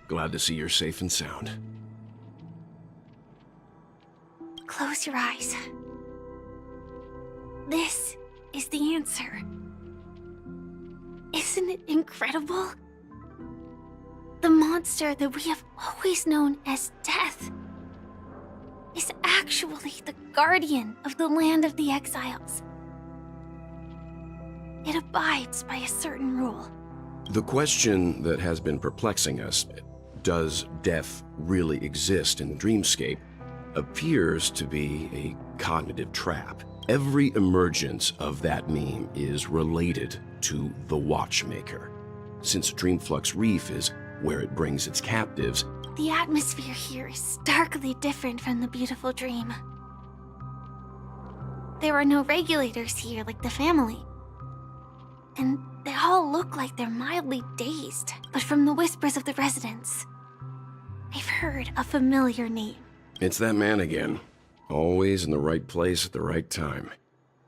Glad to see you're safe and sound. Close your eyes. This is the answer. Isn't it incredible? The monster that we have always known as Death is actually the guardian of the land of the exiles. It abides by a certain rule. The question that has been perplexing us, does death really exist in the dreamscape, appears to be a cognitive trap. Every emergence of that meme is related to the Watchmaker. Since Dreamflux Reef is where it brings its captives, The atmosphere here is starkly different from the beautiful dream. There are no regulators here like the family. And they all look like they're mildly dazed. But from the whispers of the residents, I've heard a familiar name. it's that man again. Always in the right place at the right time.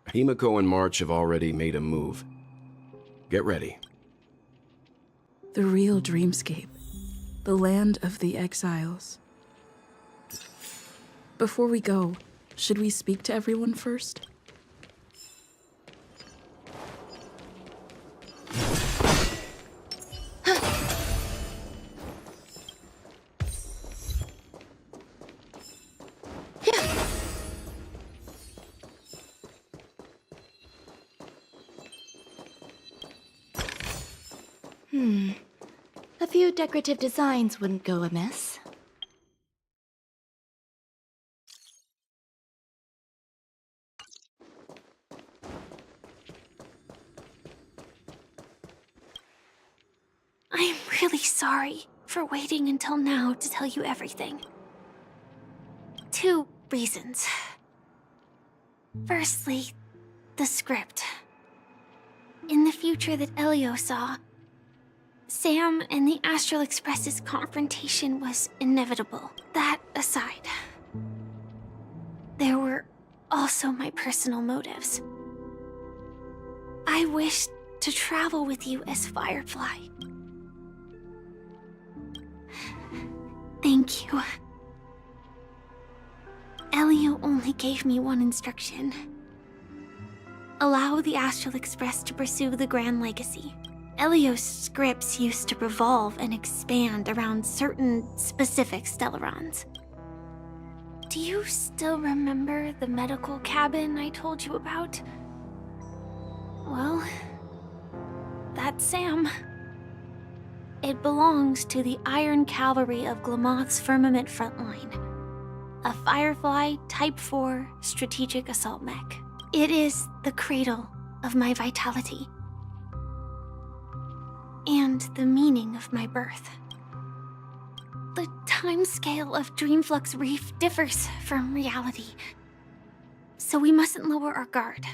Himiko and March have already made a move. Get ready. The real dreamscape. The land of the exiles. Before we go, should we speak to everyone first? A few decorative designs wouldn't go amiss. I'm really sorry for waiting until now to tell you everything. 2 reasons. Firstly, the script. In the future that Elio saw, Sam and the Astral Express's confrontation was inevitable. That aside, there were also my personal motives. I wished to travel with you as Firefly. Thank you. Elio only gave me one instruction. Allow the Astral Express to pursue the Grand Legacy. Elio's scripts used to revolve and expand around certain specific Stellarons. Do you still remember the medical cabin I told you about? Well, that's Sam. It belongs to the Iron Cavalry of Glamoth's Firmament Frontline, a Firefly Type 4 strategic assault mech. It is the cradle of my vitality, and the meaning of my birth. The timescale of Dreamflux Reef differs from reality, so we mustn't lower our guard.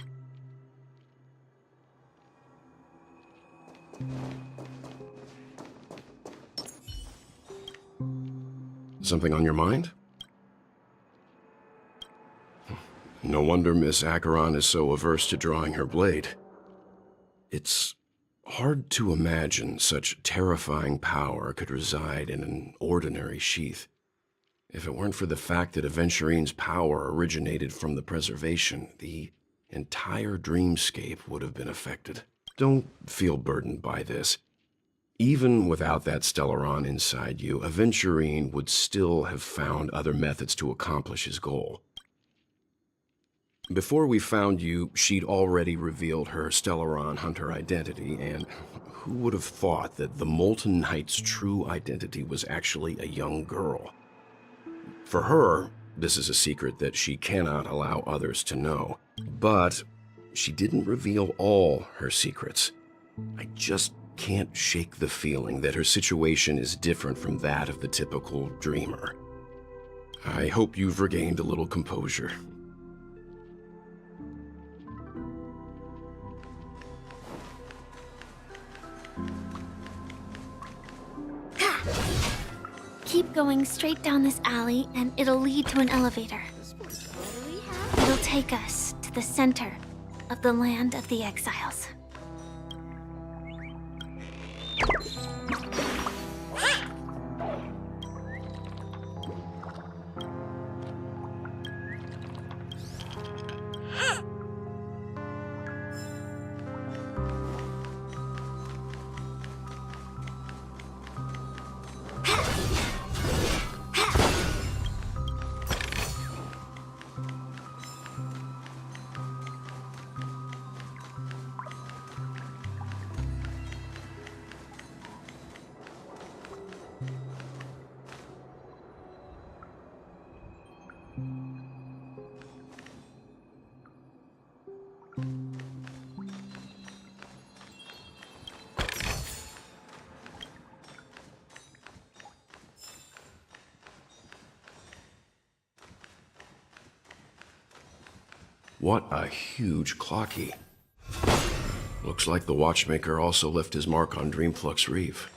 Something on your mind? No wonder Miss Acheron is so averse to drawing her blade. It's hard to imagine such terrifying power could reside in an ordinary sheath. If it weren't for the fact that Aventurine's power originated from the preservation, the entire dreamscape would have been affected. Don't feel burdened by this. Even without that Stellaron inside you, Aventurine would still have found other methods to accomplish his goal. Before we found you, she'd already revealed her Stellaron hunter identity, and who would have thought that the Molten Knight's true identity was actually a young girl? For her, this is a secret that she cannot allow others to know. But she didn't reveal all her secrets. I just can't shake the feeling that her situation is different from that of the typical dreamer. I hope you've regained a little composure. Keep going straight down this alley, and it'll lead to an elevator. It'll take us to the center of the land of the exiles. What a huge clocky. Looks like the watchmaker also left his mark on Dreamflux Reef.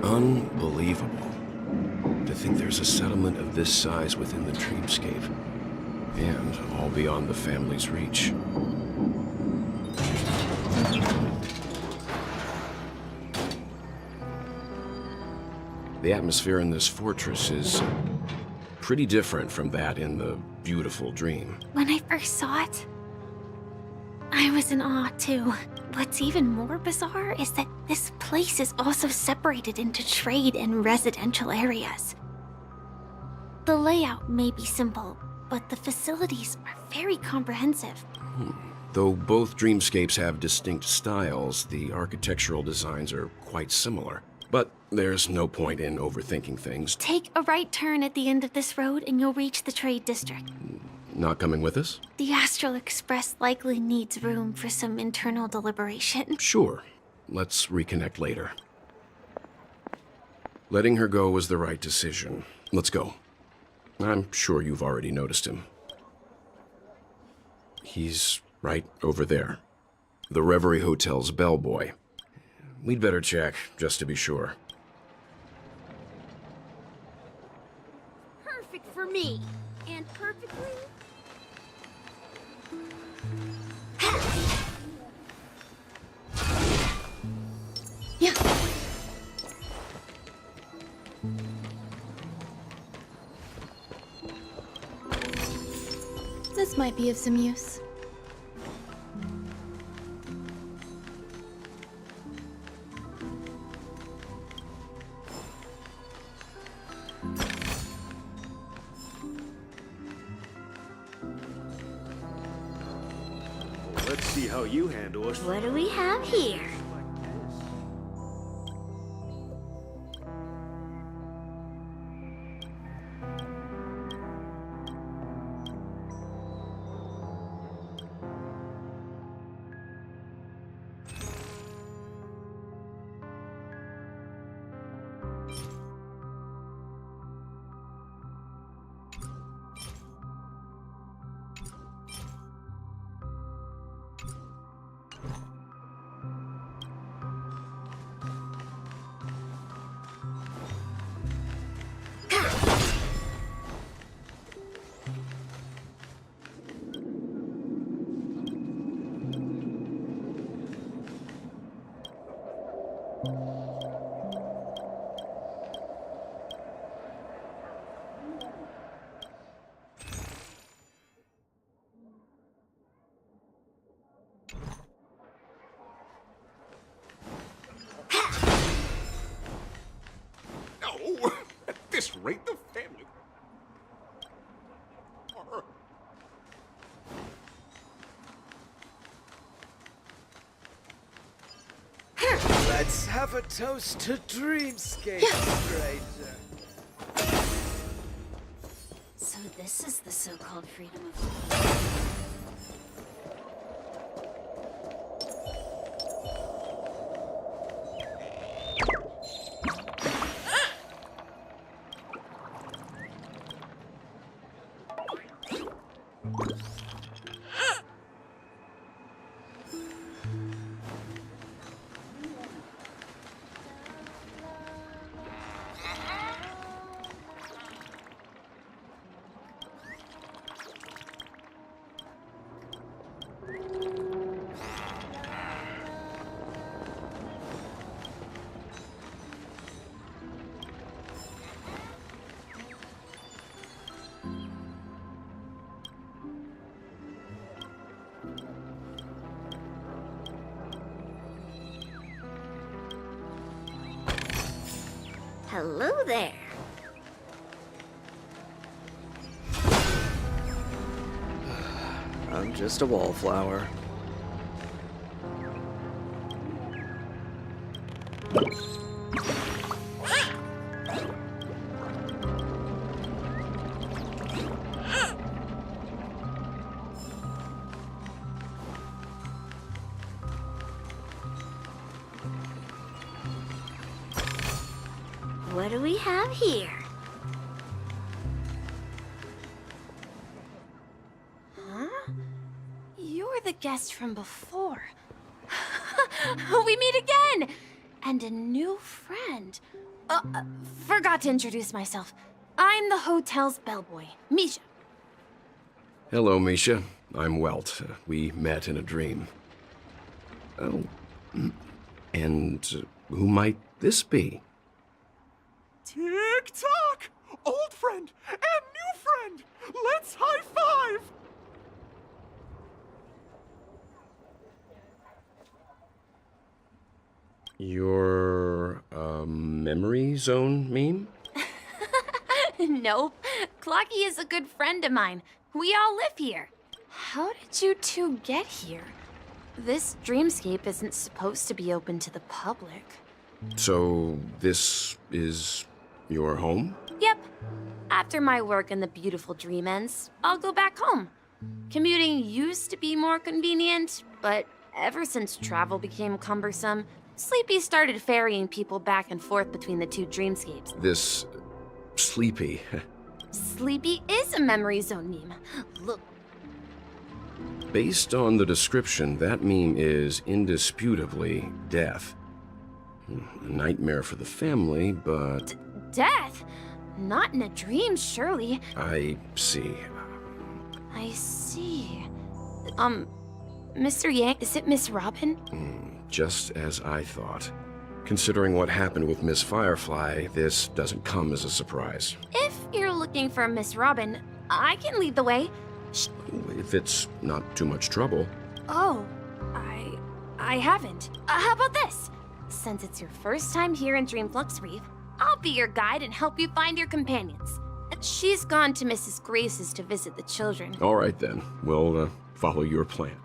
Unbelievable. To think there's a settlement of this size within the dreamscape, and all beyond the family's reach. The atmosphere in this fortress is pretty different from that in the beautiful dream. When I first saw it, I was in awe too. What's even more bizarre is that this place is also separated into trade and residential areas. The layout may be simple, but the facilities are very comprehensive. Though both dreamscapes have distinct styles, the architectural designs are quite similar. But there's no point in overthinking things. Take a right turn at the end of this road and you'll reach the trade district. Not coming with us? The Astral Express likely needs room for some internal deliberation. Sure. Let's reconnect later. Letting her go was the right decision. Let's go. I'm sure you've already noticed him. He's right over there. The Reverie Hotel's bellboy. We'd better check, just to be sure. Perfect for me. And perfectly... Yeah. This might be of some use. Let's see how you handle it. What do we have here? No! At this rate, the family... Let's have a toast to Dreamscape, stranger. So this is the so-called freedom of... Hello there. I'm just a wallflower. What do we have here? Huh? You're the guest from before. We meet again! And a new friend. Forgot to introduce myself. I'm the hotel's bellboy, Misha. Hello, Misha. I'm Welt. We met in a dream. Oh, and who might this be? Tick-tock! Old friend and new friend! Let's high-five! Your, memory zone meme? Nope. Clocky is a good friend of mine. We all live here. How did you two get here? This dreamscape isn't supposed to be open to the public. So, this is your home? Yep. After my work in the beautiful dream ends, I'll go back home. Commuting used to be more convenient, but ever since travel became cumbersome, Sleepy started ferrying people back and forth between the two dreamscapes. This... Sleepy. Sleepy is a memory zone meme. Look. Based on the description, that meme is indisputably death. A nightmare for the family, but... Death? Not in a dream, surely. I see. I see. Mr. Yang, is it Miss Robin? Just as I thought. Considering what happened with Miss Firefly, this doesn't come as a surprise. If you're looking for Miss Robin, I can lead the way. If it's not too much trouble. Oh, I haven't. How about this? Since it's your first time here in Dreamflux Reef, I'll be your guide and help you find your companions. She's gone to Mrs. Grace's to visit the children. All right then, we'll follow your plan.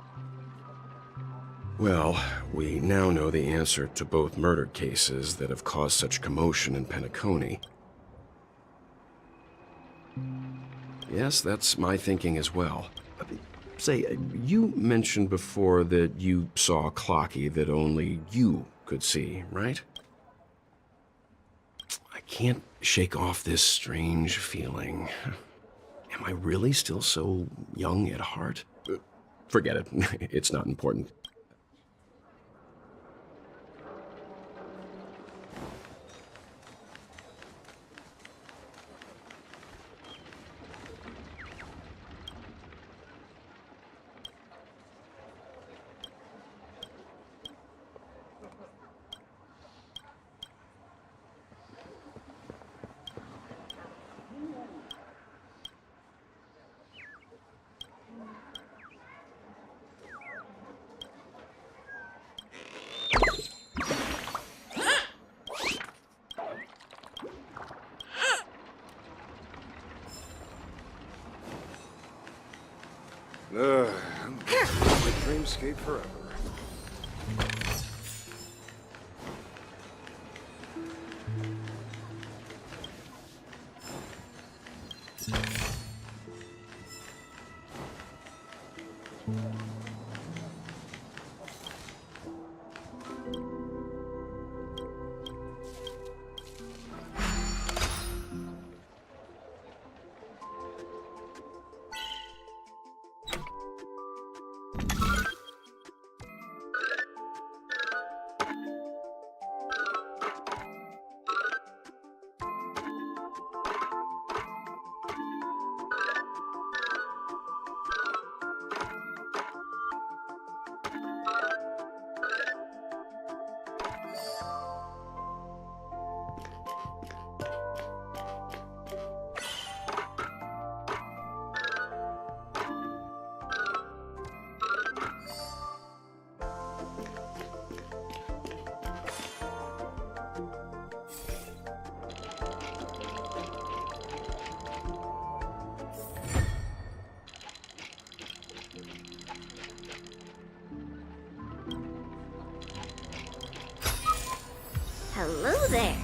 Well, we now know the answer to both murder cases that have caused such commotion in Penacony. Yes, that's my thinking as well. Say, you mentioned before that you saw a Clocky that only you could see, right? I can't shake off this strange feeling. Am I really still so young at heart? Forget it. It's not important. I'm the dreamscape forever. Hello there.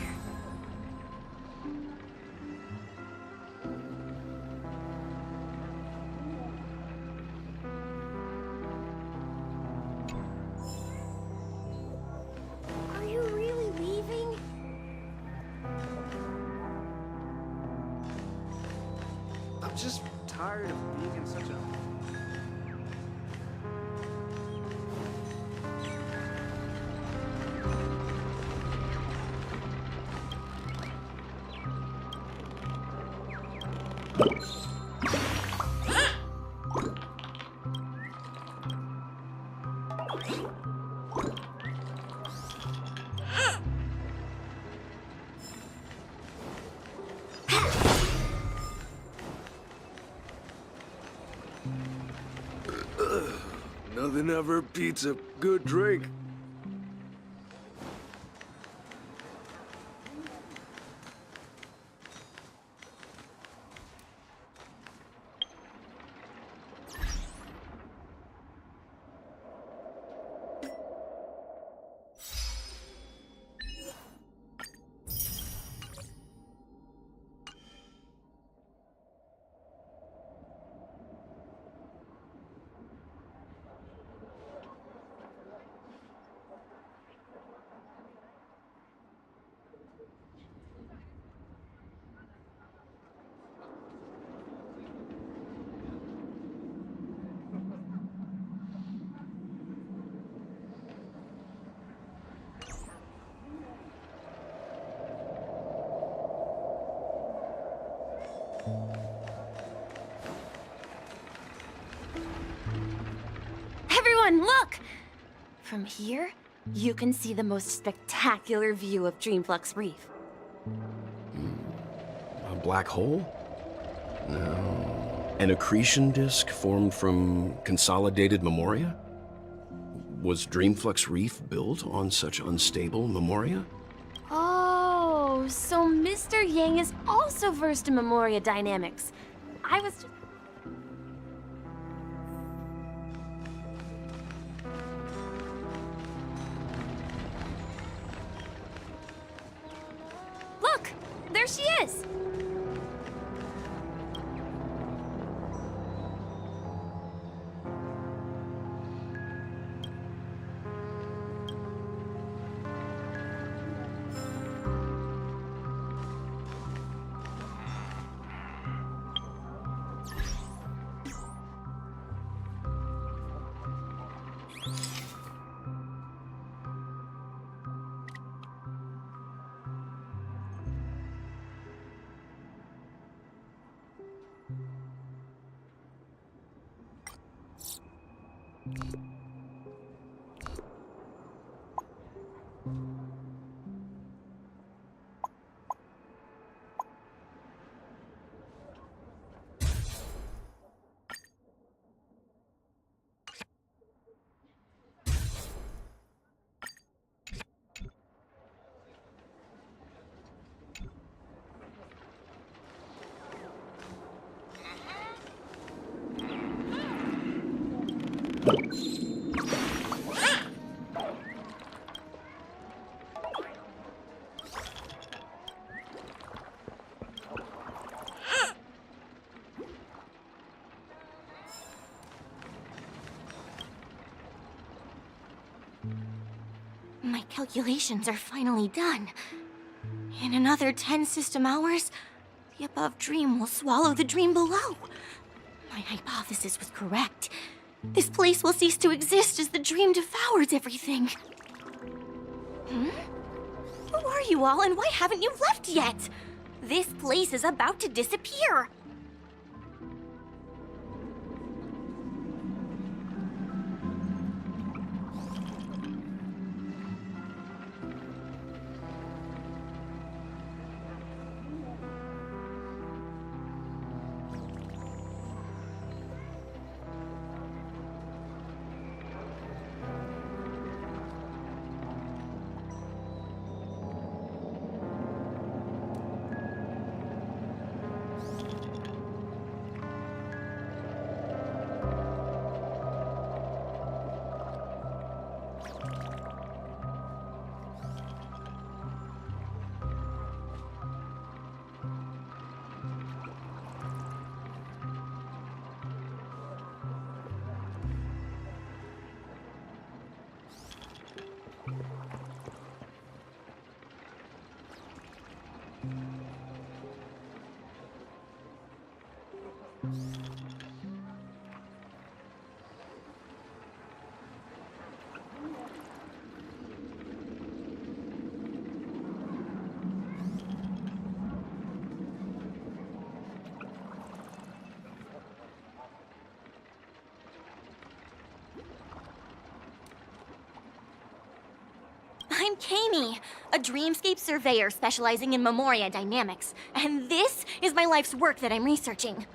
Are you really leaving? I'm just tired of being in such a... Nothing ever beats a good drink. Everyone, look! From here, you can see the most spectacular view of Dreamflux Reef. A black hole? No. An accretion disk formed from consolidated memoria? Was Dreamflux Reef built on such unstable memoria? Oh, so Mr. Yang is also versed in Memoria dynamics. I was just... Look! There she is! My calculations are finally done. In another 10 system hours, the above dream will swallow the dream below. My hypothesis was correct. This place will cease to exist as the dream devours everything. Hmm? Who are you all, and why haven't you left yet? This place is about to disappear. Kami, a dreamscape surveyor specializing in Memoria dynamics, and this is my life's work that I'm researching.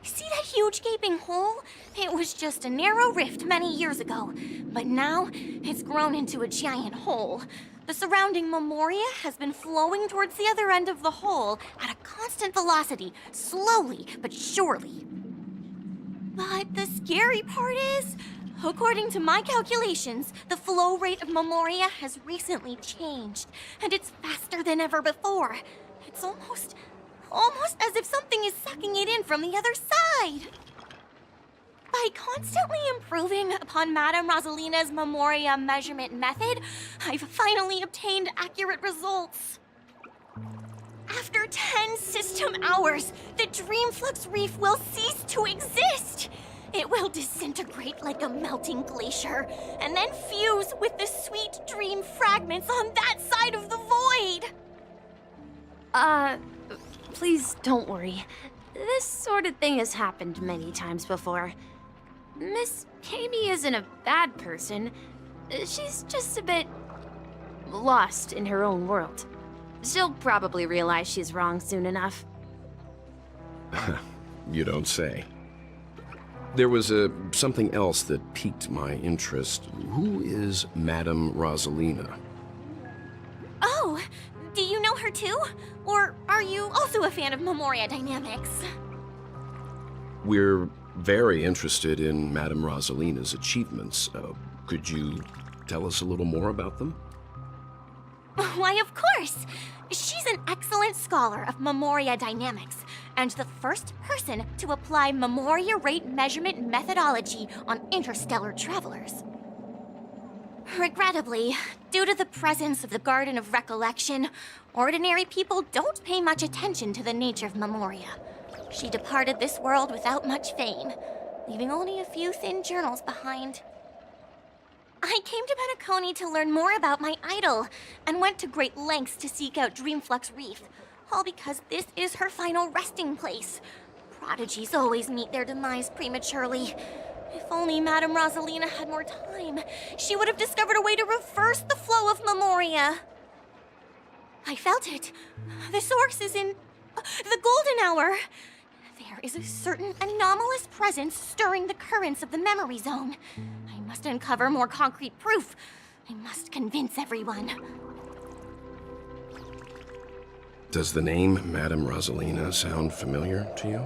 See that huge gaping hole? It was just a narrow rift many years ago, but now it's grown into a giant hole. The surrounding Memoria has been flowing towards the other end of the hole at a constant velocity, slowly but surely. But the scary part is, according to my calculations, the flow rate of Memoria has recently changed, and it's faster than ever before. It's almost as if something is sucking it in from the other side. By constantly improving upon Madame Rosalina's Memoria measurement method, I've finally obtained accurate results. After 10 system hours, the Dreamflux Reef will cease to exist. It will disintegrate like a melting glacier, and then fuse with the sweet dream fragments on that side of the void. Please don't worry. This sort of thing has happened many times before. Miss Kami isn't a bad person. She's just a bit lost in her own world. She'll probably realize she's wrong soon enough. You don't say. There was something else that piqued my interest. Who is Madame Rosalina? Oh, do you know her too? Or are you also a fan of Memoria dynamics? We're very interested in Madame Rosalina's achievements. Could you tell us a little more about them? Why, of course! She's an excellent scholar of Memoria dynamics, and the first person to apply Memoria rate measurement methodology on interstellar travelers. Regrettably, due to the presence of the Garden of Recollection, ordinary people don't pay much attention to the nature of Memoria. She departed this world without much fame, leaving only a few thin journals behind. I came to Penacony to learn more about my idol, and went to great lengths to seek out Dreamflux Reef, all because this is her final resting place. Prodigies always meet their demise prematurely. If only Madame Rosalina had more time, she would have discovered a way to reverse the flow of Memoria. I felt it. The source is in the golden hour. There is a certain anomalous presence stirring the currents of the memory zone. I must uncover more concrete proof. I must convince everyone. Does the name Madame Rosalina sound familiar to you?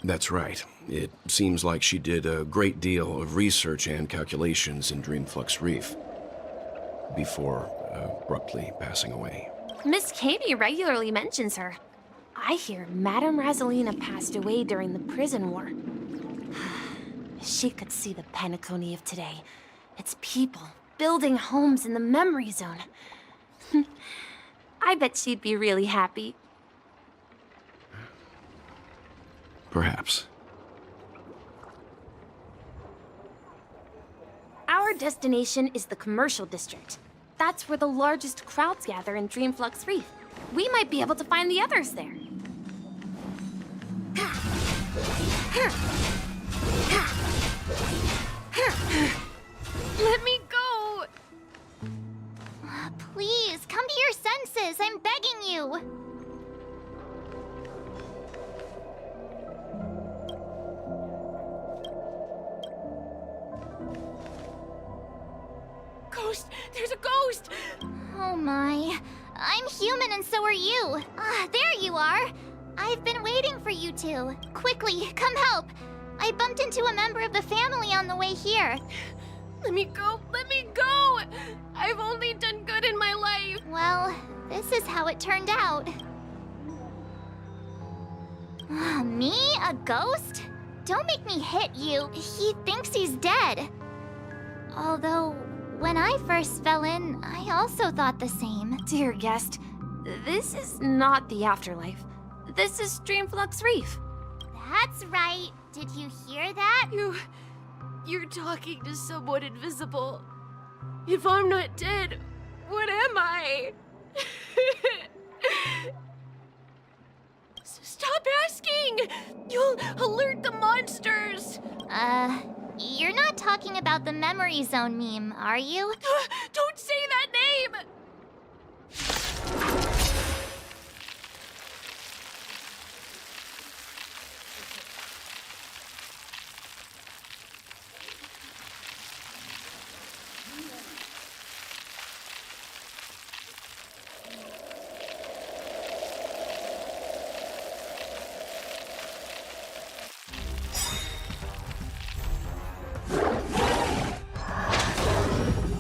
That's right. It seems like she did a great deal of research and calculations in Dreamflux Reef before abruptly passing away. Miss Kami regularly mentions her. I hear Madame Rosalina passed away during the prison war. She could see the Penacony of today. Its people building homes in the memory zone. I bet she'd be really happy. Perhaps. Our destination is the commercial district. That's where the largest crowds gather in Dreamflux Reef. We might be able to find the others there. Let me go! Please. this, I'm begging you! Ghost! There's a ghost! Oh my. I'm human and so are you. Ah, there you are. I've been waiting for you two. Quickly, come help. I bumped into a member of the family on the way here. Let me go! Let me go! I've only done good in my life! Well, this is how it turned out. Me? A ghost? Don't make me hit you. He thinks he's dead. Although, when I first fell in, I also thought the same. Dear guest, this is not the afterlife. This is Dreamflux Reef. That's right. Did you hear that? You're talking to someone invisible. If I'm not dead, what am I? Stop asking! You'll alert the monsters! You're not talking about the Memory Zone meme, are you? Don't say that name!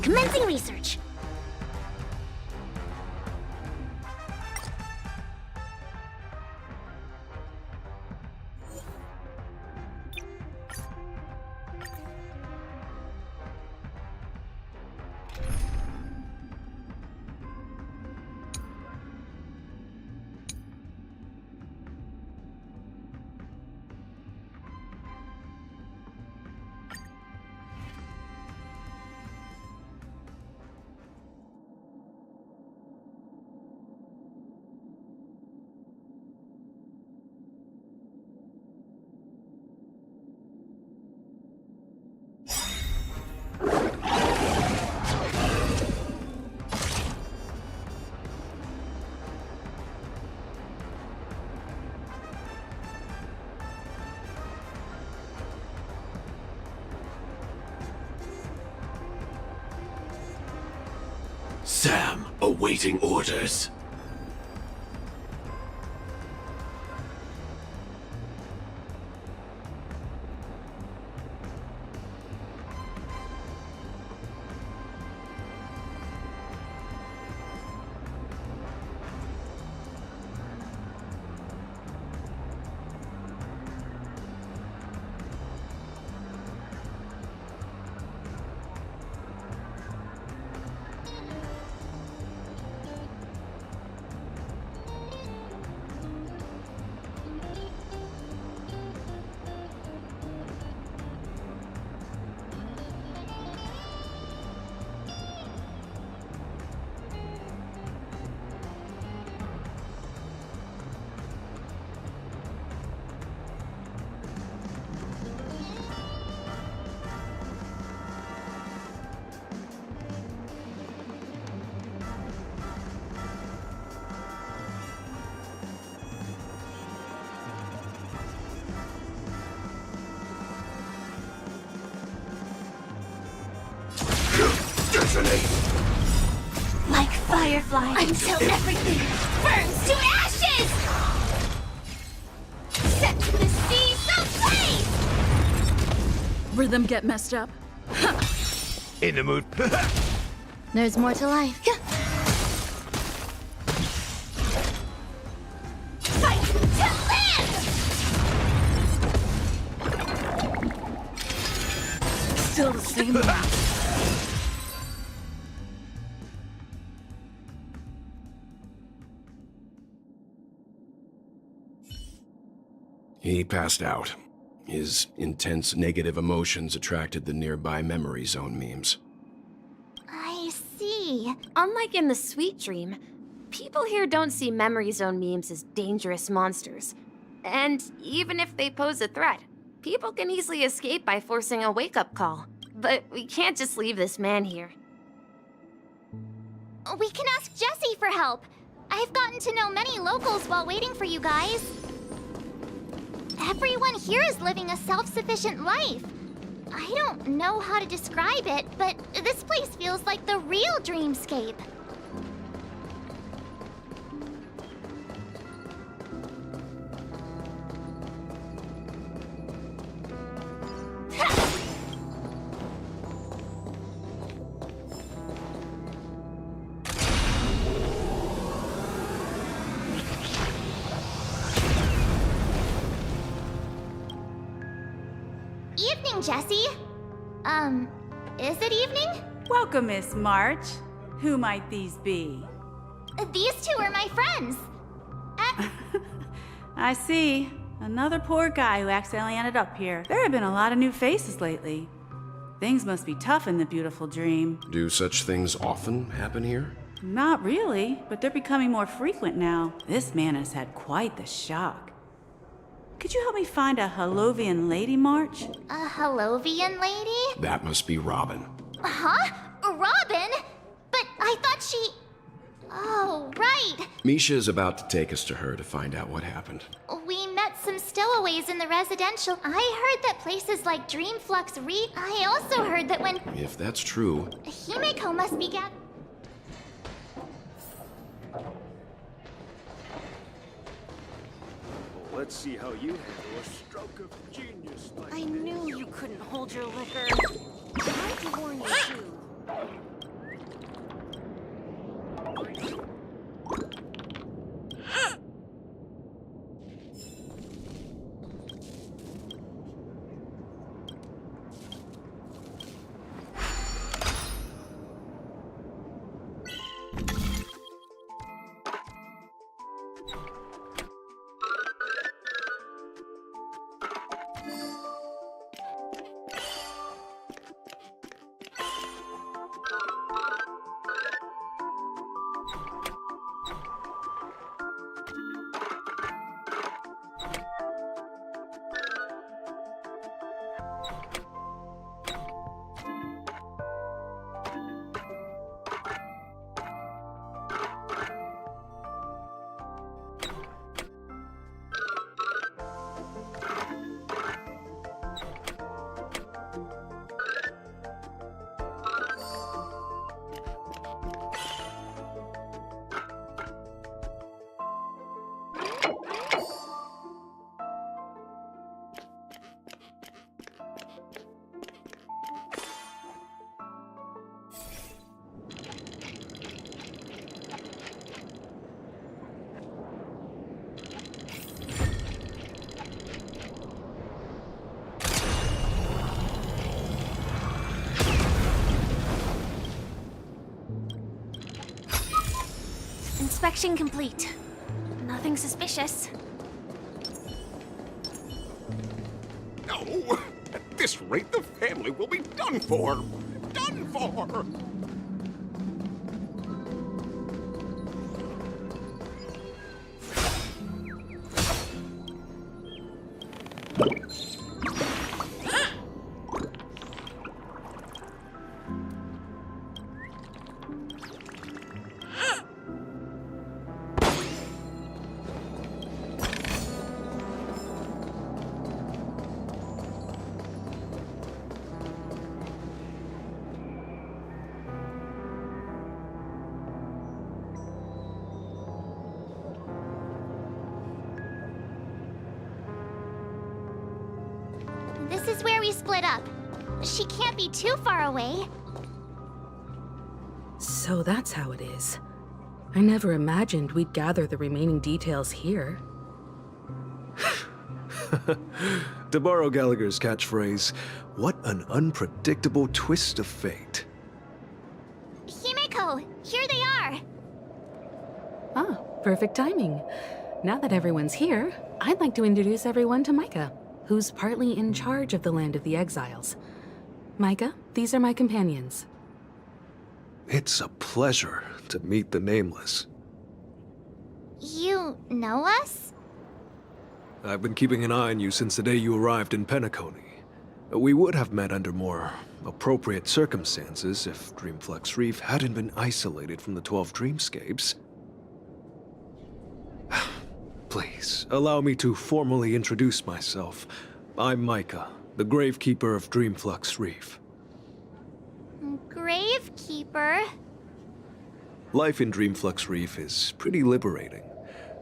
Commencing research. Sam, awaiting orders. Like fireflies until everything burns to ashes! Set the seas ablaze! Rhythm get messed up? In the mood. There's more to life. Fight to live! Still the same. He passed out. His intense negative emotions attracted the nearby memory zone memes. I see. Unlike in the Sweet Dream, people here don't see Memory Zone memes as dangerous monsters. And even if they pose a threat, people can easily escape by forcing a wake-up call. But we can't just leave this man here. We can ask Jessie for help. I've gotten to know many locals while waiting for you guys. Everyone here is living a self-sufficient life. I don't know how to describe it, but this place feels like the real dreamscape. Evening, Jessie. Is it evening? Welcome, Miss March. Who might these be? These two are my friends. I see. Another poor guy who accidentally ended up here. There have been a lot of new faces lately. Things must be tough in the beautiful dream. Do such things often happen here? Not really, but they're becoming more frequent now. This man has had quite the shock. Could you help me find a Halovian lady, March? A Halovian lady? That must be Robin. Huh? Robin? But I thought she... Oh, right. Misha is about to take us to her to find out what happened. We met some stowaways in the residential. I heard that places like Dreamflux Reef... I also heard that when... If that's true... Himeko must be Let's see how you handle a stroke of genius like I knew you couldn't hold your liquor. Tried to warn you too. Inspection complete. Nothing suspicious. No! At this rate, the family will be done for! Done for! This is where we split up. She can't be too far away. So that's how it is. I never imagined we'd gather the remaining details here. To borrow Gallagher's catchphrase, what an unpredictable twist of fate. Himeko, here they are. Ah, perfect timing. Now that everyone's here, I'd like to introduce everyone to Micah, who's partly in charge of the Land of the Exiles. Micah, these are my companions. It's a pleasure to meet the Nameless. You know us? I've been keeping an eye on you since the day you arrived in Penacony. We would have met under more appropriate circumstances if Dreamflux Reef hadn't been isolated from the 12 Dreamscapes. Please, allow me to formally introduce myself. I'm Micah, the Gravekeeper of Dreamflux Reef. Gravekeeper? Life in Dreamflux Reef is pretty liberating.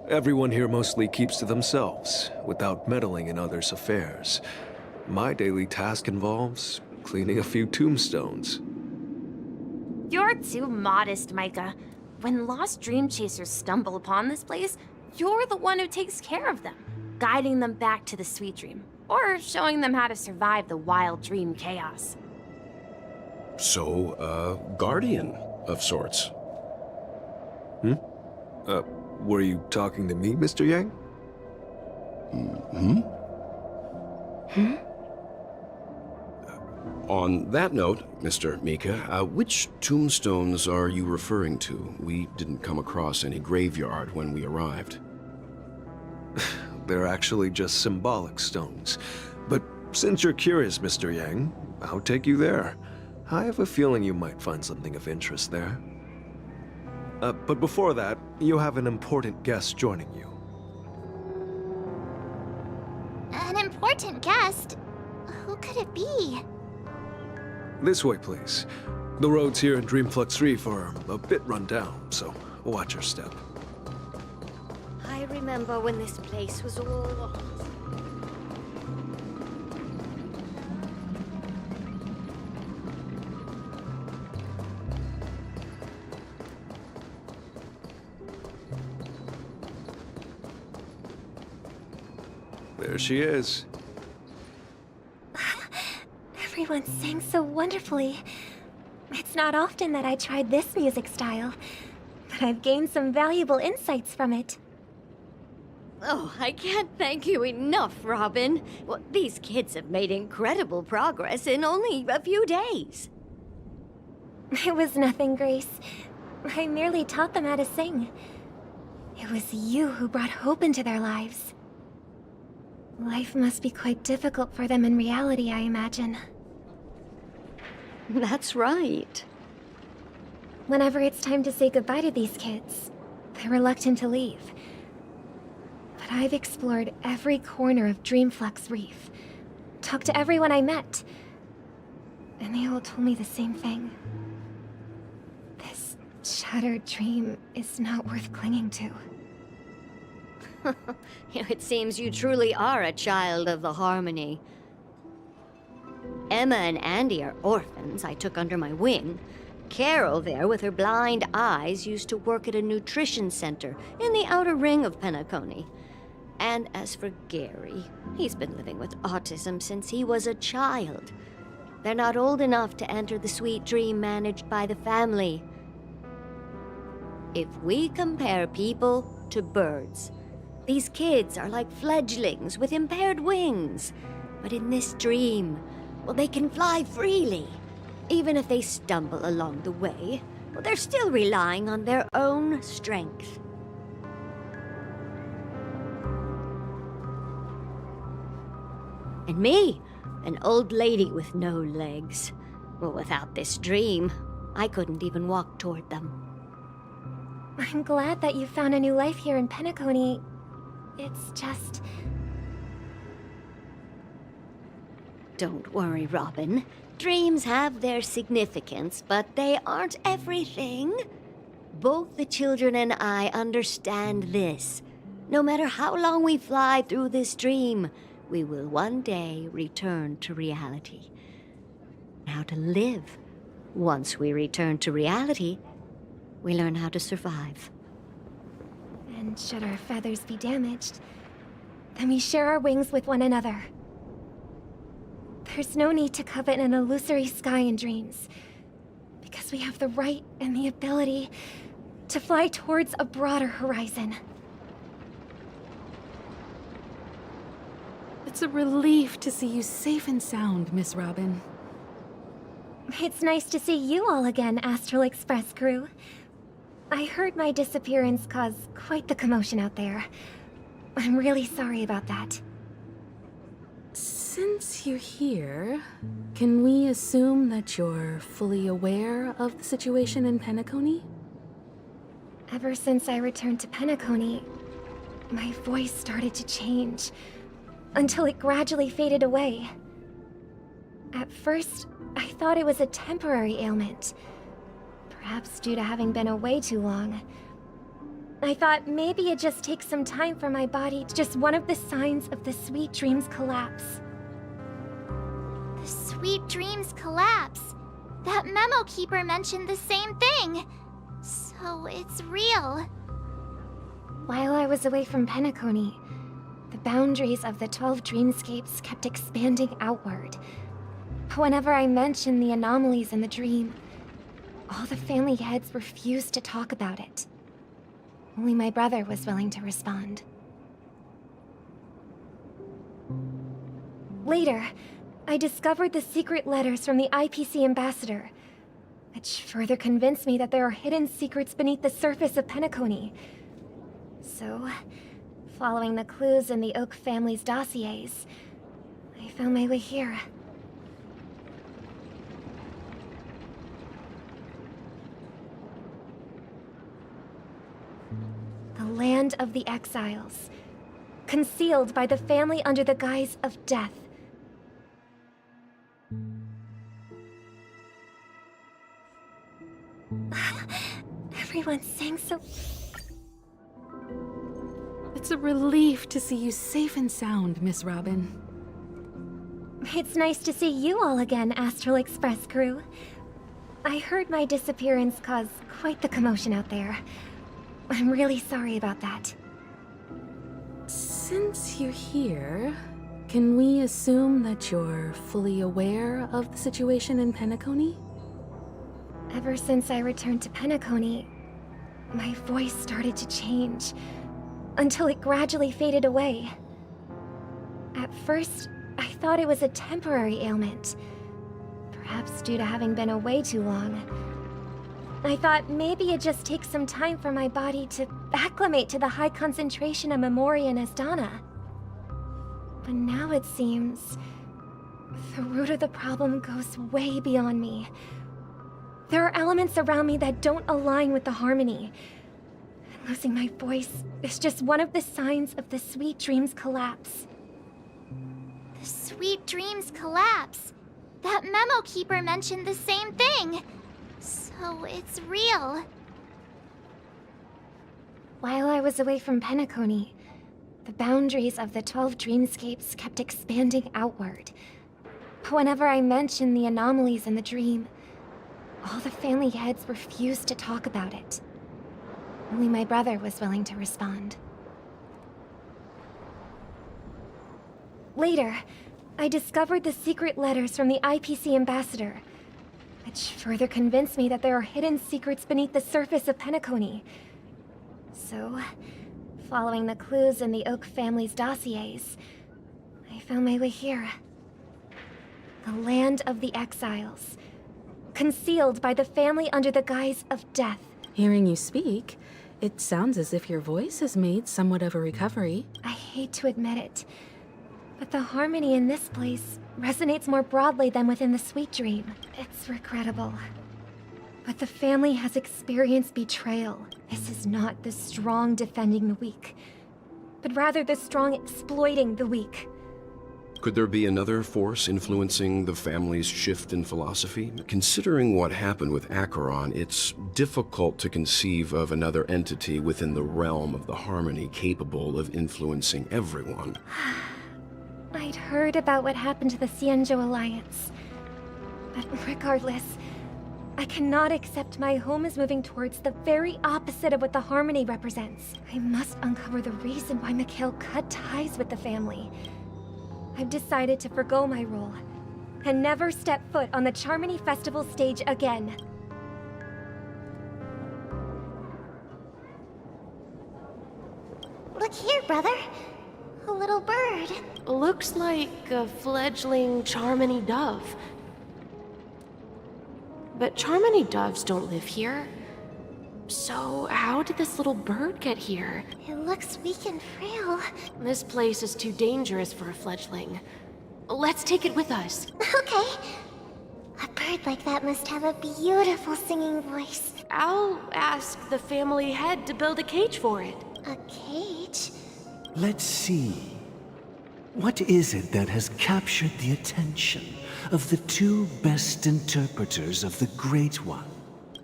Everyone here mostly keeps to themselves, without meddling in others' affairs. My daily task involves cleaning a few tombstones. You're too modest, Micah. When lost dream chasers stumble upon this place, you're the one who takes care of them, guiding them back to the sweet dream, or showing them how to survive the wild dream chaos. So, guardian of sorts. Were you talking to me, Mr. Yang? On that note, Mr. Mika, which tombstones are you referring to? We didn't come across any graveyard when we arrived. They're actually just symbolic stones. But since you're curious, Mr. Yang, I'll take you there. I have a feeling you might find something of interest there. But before that, you have an important guest joining you. An important guest? Who could it be? This way, please. The roads here in Dreamflux Reef are a bit run down, so watch your step. I remember when this place was all... There she is. Everyone sang so wonderfully. It's not often that I tried this music style, but I've gained some valuable insights from it. Oh, I can't thank you enough, Robin. Well, these kids have made incredible progress in only a few days. It was nothing, Grace. I merely taught them how to sing. It was you who brought hope into their lives. Life must be quite difficult for them in reality, I imagine. That's right. Whenever it's time to say goodbye to these kids, they're reluctant to leave. But I've explored every corner of Dreamflux Reef, talked to everyone I met, and they all told me the same thing. This shattered dream is not worth clinging to. It seems you truly are a child of the Harmony. Emma and Andy are orphans I took under my wing. Carol there, with her blind eyes, used to work at a nutrition center in the outer ring of Penacony. And as for Gary, he's been living with autism since he was a child. They're not old enough to enter the sweet dream managed by the family. If we compare people to birds, these kids are like fledglings with impaired wings. But in this dream, well, they can fly freely. Even if they stumble along the way, well, they're still relying on their own strength. And me, an old lady with no legs. Well, without this dream, I couldn't even walk toward them. I'm glad that you found a new life here in Penacony. It's just... Don't worry, Robin. Dreams have their significance, but they aren't everything. Both the children and I understand this. No matter how long we fly through this dream, we will one day return to reality. How to live. Once we return to reality, we learn how to survive. And should our feathers be damaged, then we share our wings with one another. There's no need to covet an illusory sky in dreams, because we have the right and the ability to fly towards a broader horizon. It's a relief to see you safe and sound, Miss Robin. It's nice to see you all again, Astral Express crew. I heard my disappearance caused quite the commotion out there. I'm really sorry about that. Since you're here, can we assume that you're fully aware of the situation in Penacony? Ever since I returned to Penacony, my voice started to change, until it gradually faded away. At first, I thought it was a temporary ailment, perhaps due to having been away too long. I thought maybe it just takes some time for my body to just one of the signs of the sweet dreams collapse. The sweet dreams collapse. That memo keeper mentioned the same thing. So it's real. While I was away from Penacony, the boundaries of the 12 dreamscapes kept expanding outward. Whenever I mentioned the anomalies in the dream, all the family heads refused to talk about it. Only my brother was willing to respond. Later, I discovered the secret letters from the IPC ambassador, which further convinced me that there are hidden secrets beneath the surface of Penacony. So, following the clues in the Oak family's dossiers, I found my way here. The land of the exiles, concealed by the family under the guise of death. Everyone's saying so... It's a relief to see you safe and sound, Miss Robin. It's nice to see you all again, Astral Express crew. I heard my disappearance caused quite the commotion out there. I'm really sorry about that. Since you're here, can we assume that you're fully aware of the situation in Penacony? Ever since I returned to Penacony, my voice started to change, until it gradually faded away. At first, I thought it was a temporary ailment, perhaps due to having been away too long. I thought maybe it just takes some time for my body to acclimate to the high concentration of Memoria and Asdana. But now it seems the root of the problem goes way beyond me. There are elements around me that don't align with the harmony. Losing my voice is just one of the signs of the sweet dreams collapse. The sweet dreams collapse. That memo keeper mentioned the same thing. So it's real. While I was away from Penacony, the boundaries of the 12 dreamscapes kept expanding outward. Whenever I mentioned the anomalies in the dream, all the family heads refused to talk about it. Only my brother was willing to respond. Later, I discovered the secret letters from the IPC ambassador, which further convinced me that there are hidden secrets beneath the surface of Penacony. So, following the clues in the Oak family's dossiers, I found my way here. The land of the exiles, concealed by the family under the guise of death. Hearing you speak, it sounds as if your voice has made somewhat of a recovery. I hate to admit it, but the harmony in this place resonates more broadly than within the sweet dream. It's regrettable, but the family has experienced betrayal. This is not the strong defending the weak, but rather the strong exploiting the weak. Could there be another force influencing the family's shift in philosophy? Considering what happened with Acheron, it's difficult to conceive of another entity within the realm of the harmony capable of influencing everyone. I'd heard about what happened to the Xianzhou Alliance, but regardless, I cannot accept my home is moving towards the very opposite of what the harmony represents. I must uncover the reason why Mikhail cut ties with the family. I've decided to forgo my role and never step foot on the Charmony Festival stage again. Look here, brother. A little bird. Looks like a fledgling Charmony dove. But Charmony doves don't live here. So how did this little bird get here? It looks weak and frail. This place is too dangerous for a fledgling. Let's take it with us. Okay. A bird like that must have a beautiful singing voice. I'll ask the family head to build a cage for it. A cage? Let's see. What is it that has captured the attention of the two best interpreters of the Great One?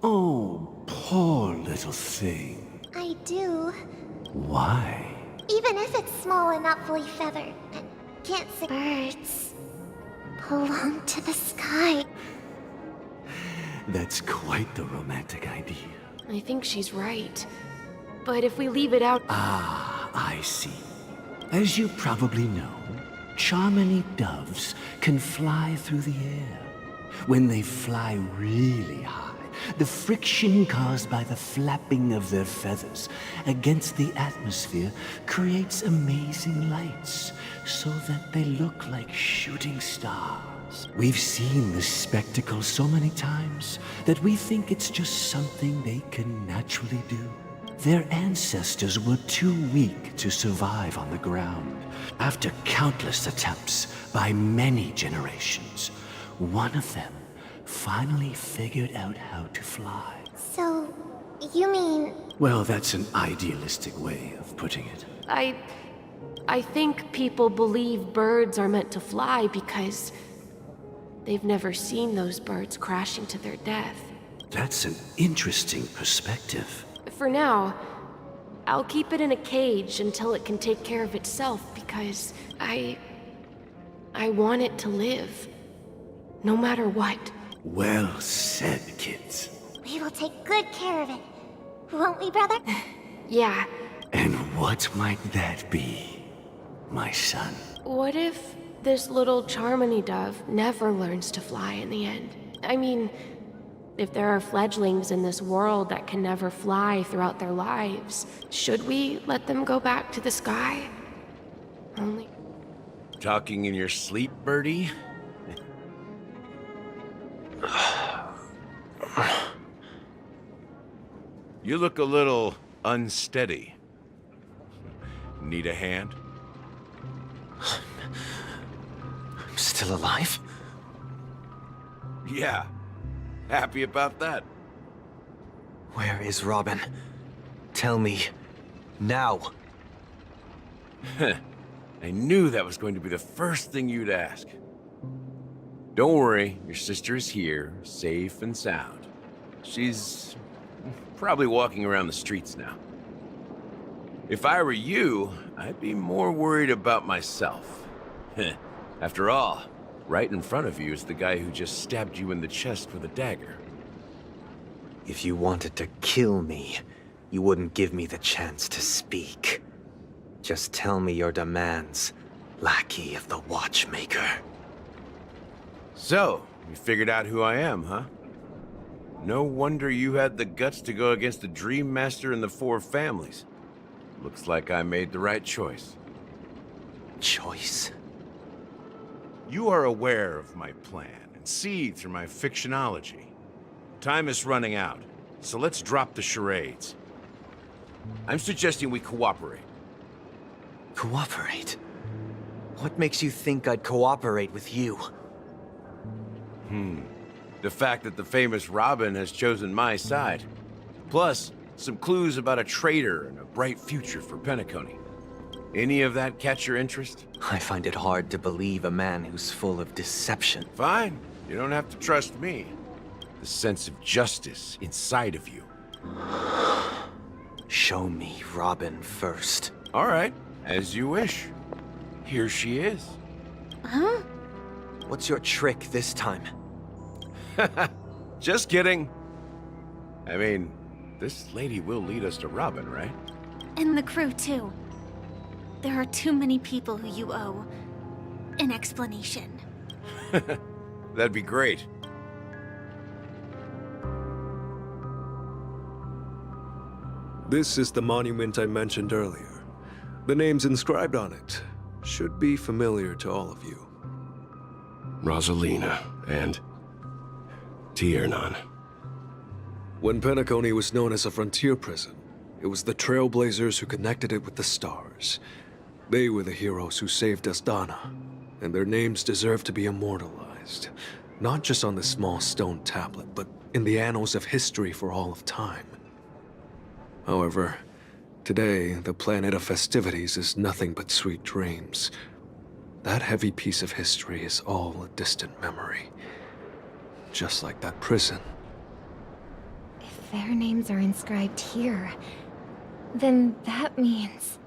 Oh, poor little thing. I do. Why? Even if it's small and not fully feathered. Can't say birds belong to the sky. That's quite the romantic idea. I think she's right. But if we leave it out... Ah, I see. As you probably know, Charmony doves can fly through the air. When they fly really high, the friction caused by the flapping of their feathers against the atmosphere creates amazing lights, so that they look like shooting stars. We've seen this spectacle so many times that we think it's just something they can naturally do. Their ancestors were too weak to survive on the ground. After countless attempts by many generations, one of them finally figured out how to fly. So, you mean... Well, that's an idealistic way of putting it. I think people believe birds are meant to fly because they've never seen those birds crashing to their death. That's an interesting perspective. For now, I'll keep it in a cage until it can take care of itself because I want it to live. No matter what. Well said, kids. We will take good care of it. Won't we, brother? Yeah. And what might that be, my son? What if this little Charmony dove never learns to fly in the end? I mean, if there are fledglings in this world that can never fly throughout their lives, should we let them go back to the sky? Only... Talking in your sleep, Birdie? You look a little unsteady. Need a hand? I'm still alive? Yeah. Happy about that. Where is Robin? Tell me. Now. I knew that was going to be the first thing you'd ask. Don't worry, your sister is here, safe and sound. She's probably walking around the streets now. If I were you, I'd be more worried about myself. After all, right in front of you is the guy who just stabbed you in the chest with a dagger. If you wanted to kill me, you wouldn't give me the chance to speak. Just tell me your demands, lackey of the Watchmaker. So, you figured out who I am, huh? No wonder you had the guts to go against the Dream Master and the Four Families. Looks like I made the right choice. Choice? You are aware of my plan and see through my fictionology. Time is running out, so let's drop the charades. I'm suggesting we cooperate. Cooperate? What makes you think I'd cooperate with you? The fact that the famous Robin has chosen my side. Plus, some clues about a traitor and a bright future for Penacony. Any of that catch your interest? I find it hard to believe a man who's full of deception. Fine. You don't have to trust me. The sense of justice inside of you. Show me Robin first. All right, as you wish. Here she is. Huh? What's your trick this time? Just kidding. I mean, this lady will lead us to Robin, right? And the crew, too. There are too many people who you owe an explanation. That'd be great. This is the monument I mentioned earlier. The names inscribed on it should be familiar to all of you. Rosalina and Tiernan. When Penacony was known as a frontier prison, it was the Trailblazers who connected it with the stars. They were the heroes who saved Astana, and their names deserve to be immortalized. Not just on this small stone tablet, but in the annals of history for all of time. However, Today, the planet of festivities is nothing but sweet dreams. That heavy piece of history is all a distant memory. Just like that prison. If their names are inscribed here, then that means...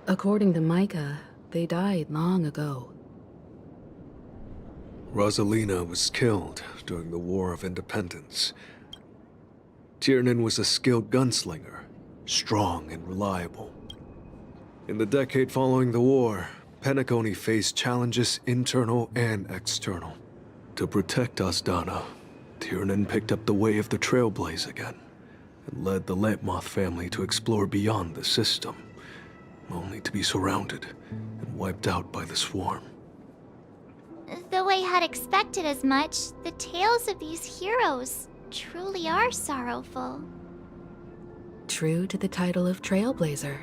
According to Micah, they died long ago. Rosalina was killed during the War of Independence. Tiernan was a skilled gunslinger, strong and reliable. In the decade following the war, Penacony faced challenges internal and external. To protect Asdana, Tiernan picked up the way of the Trailblaze again, and led the Lampmoth family to explore beyond the system, only to be surrounded and wiped out by the Swarm. Though I had expected as much, the tales of these heroes truly are sorrowful. True to the title of Trailblazer,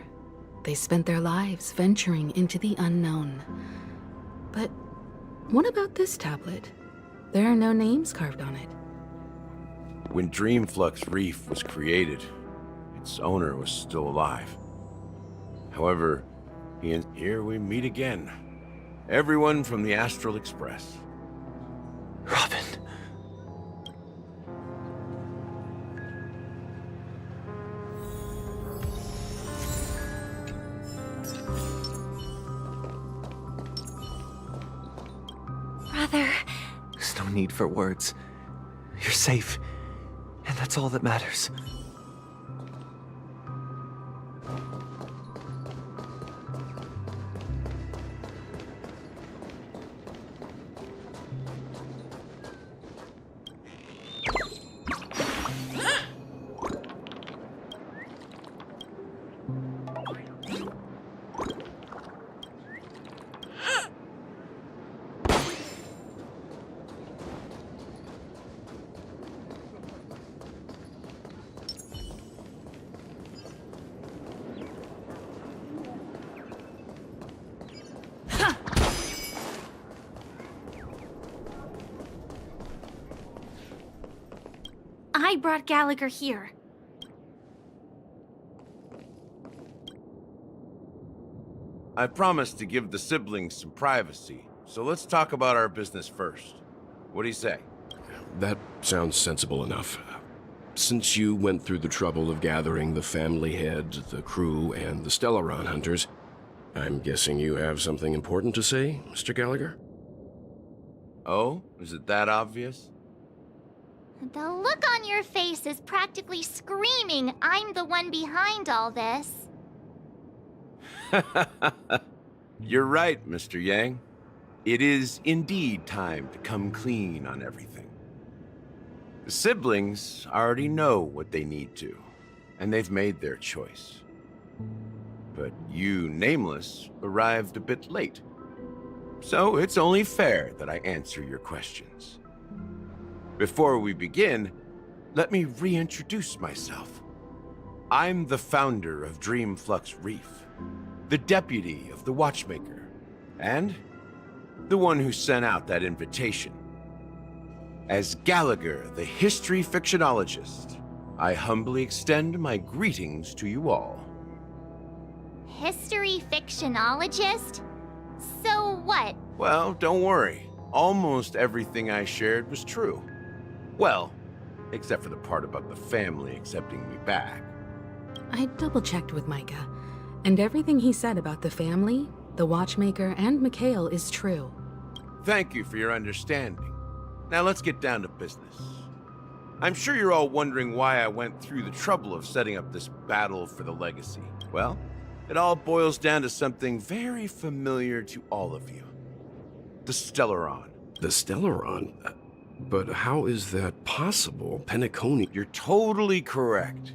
they spent their lives venturing into the unknown. But what about this tablet? There are no names carved on it. When Dreamflux Reef was created, its owner was still alive. However, here we meet again. Everyone from the Astral Express. Robin. Brother. There's no need for words. You're safe, and that's all that matters. I brought Gallagher here. I promised to give the siblings some privacy, so let's talk about our business first. What do you say? That sounds sensible enough. Since you went through the trouble of gathering the family head, the crew, and the Stellaron hunters, I'm guessing you have something important to say, Mr. Gallagher? Oh? Is it that obvious? The look on your face is practically screaming I'm the one behind all this. You're right, Mr. Yang. It is indeed time to come clean on everything. The siblings already know what they need to, and they've made their choice. But you, Nameless, arrived a bit late. So it's only fair that I answer your questions. Before we begin, let me reintroduce myself. I'm the founder of Dreamflux Reef, the deputy of the Watchmaker, and the one who sent out that invitation. As Gallagher, the history fictionologist, I humbly extend my greetings to you all. History fictionologist? So what? Well, don't worry. Almost everything I shared was true. Well, except for the part about the family accepting me back. I double-checked with Micah, and everything he said about the family, the Watchmaker, and Mikhail is true. Thank you for your understanding. Now let's get down to business. I'm sure you're all wondering why I went through the trouble of setting up this battle for the legacy. Well, it all boils down to something very familiar to all of you. The Stellaron. The Stellaron? But how is that possible? Penacony... You're totally correct.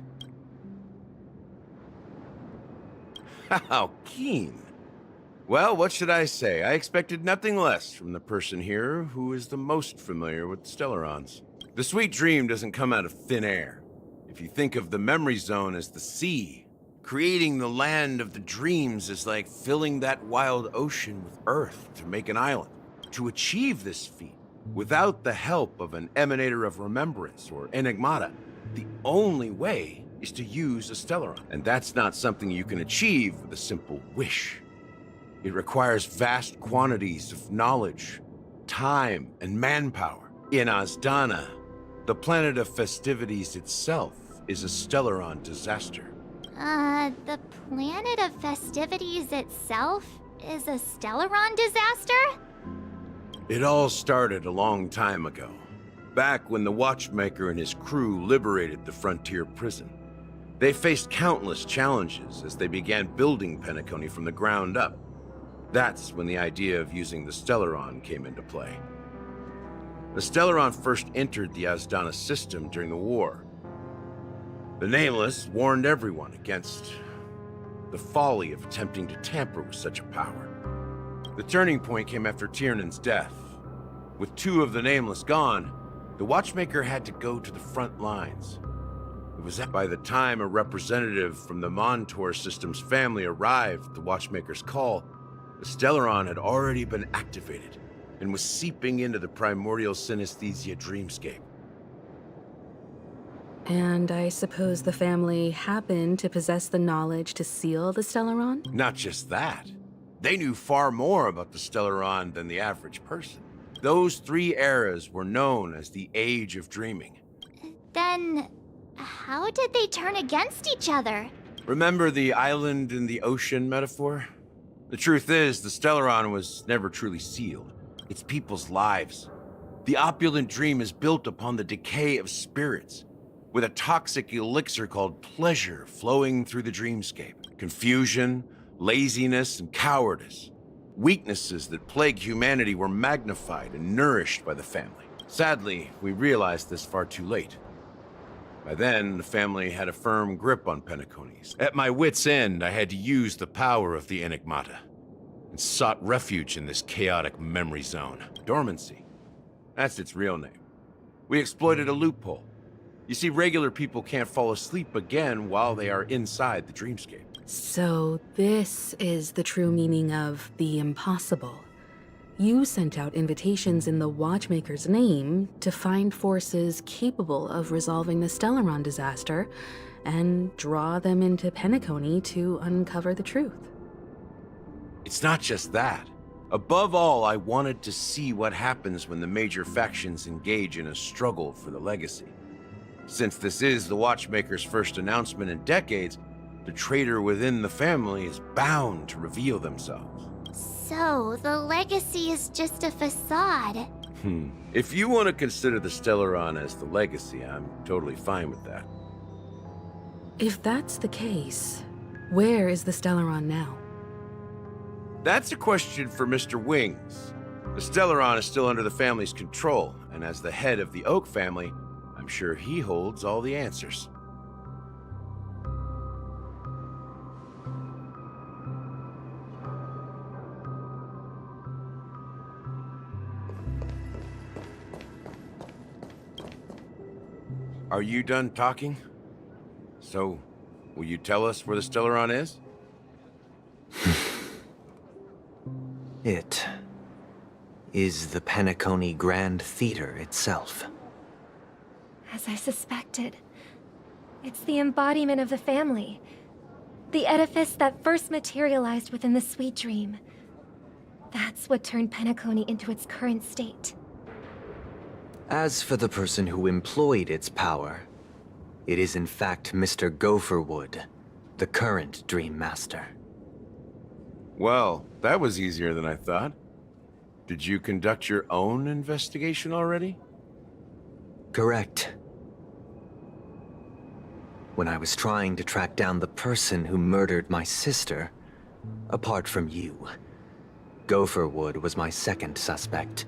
How keen. Well, what should I say? I expected nothing less from the person here who is the most familiar with the Stellarons. The sweet dream doesn't come out of thin air. If you think of the memory zone as the sea, creating the land of the dreams is like filling that wild ocean with earth to make an island. To achieve this feat, without the help of an Emanator of Remembrance or Enigmata, the only way is to use a Stellaron. And that's not something you can achieve with a simple wish. It requires vast quantities of knowledge, time, and manpower. In Azdana, the planet of festivities itself is a Stellaron disaster. The planet of festivities itself is a Stellaron disaster? It all started a long time ago, back when the Watchmaker and his crew liberated the frontier prison. They faced countless challenges as they began building Penacony from the ground up. That's when the idea of using the Stellaron came into play. The Stellaron first entered the Azdana system during the war. The Nameless warned everyone against the folly of attempting to tamper with such a power. The turning point came after Tiernan's death. With 2 of the Nameless gone, the Watchmaker had to go to the front lines. It was by the time a representative from the Montour System's family arrived at the Watchmaker's call, the Stellaron had already been activated and was seeping into the primordial synesthesia dreamscape. And I suppose the family happened to possess the knowledge to seal the Stellaron? Not just that. They knew far more about the Stellaron than the average person. Those 3 eras were known as the Age of Dreaming. Then, how did they turn against each other? Remember the island in the ocean metaphor? The truth is, the Stellaron was never truly sealed. It's people's lives. The opulent dream is built upon the decay of spirits, with a toxic elixir called pleasure flowing through the dreamscape. Confusion, laziness, and cowardice. Weaknesses that plague humanity were magnified and nourished by the family. Sadly, we realized this far too late. By then, the family had a firm grip on Penacony's. At my wit's end, I had to use the power of the Enigmata, and sought refuge in this chaotic memory zone. Dormancy. That's its real name. We exploited a loophole. You see, regular people can't fall asleep again while they are inside the dreamscape. So this is the true meaning of the impossible. You sent out invitations in the Watchmaker's name to find forces capable of resolving the Stellaron disaster and draw them into Penacony to uncover the truth. It's not just that. Above all, I wanted to see what happens when the major factions engage in a struggle for the legacy. Since this is the Watchmaker's first announcement in decades, the traitor within the family is bound to reveal themselves. So, the legacy is just a facade. If you want to consider the Stellaron as the legacy, I'm totally fine with that. If that's the case, where is the Stellaron now? That's a question for Mr. Wings. The Stellaron is still under the family's control, and as the head of the Oak family, I'm sure he holds all the answers. Are you done talking? So, will you tell us where the Stellaron is? It is the Penacony Grand Theater itself. As I suspected, it's the embodiment of the family. The edifice that first materialized within the Sweet Dream. That's what turned Penacony into its current state. As for the person who employed its power, it is in fact Mr. Gopherwood, the current Dream Master. Well, that was easier than I thought. Did you conduct your own investigation already? Correct. When I was trying to track down the person who murdered my sister, apart from you, Gopherwood was my second suspect.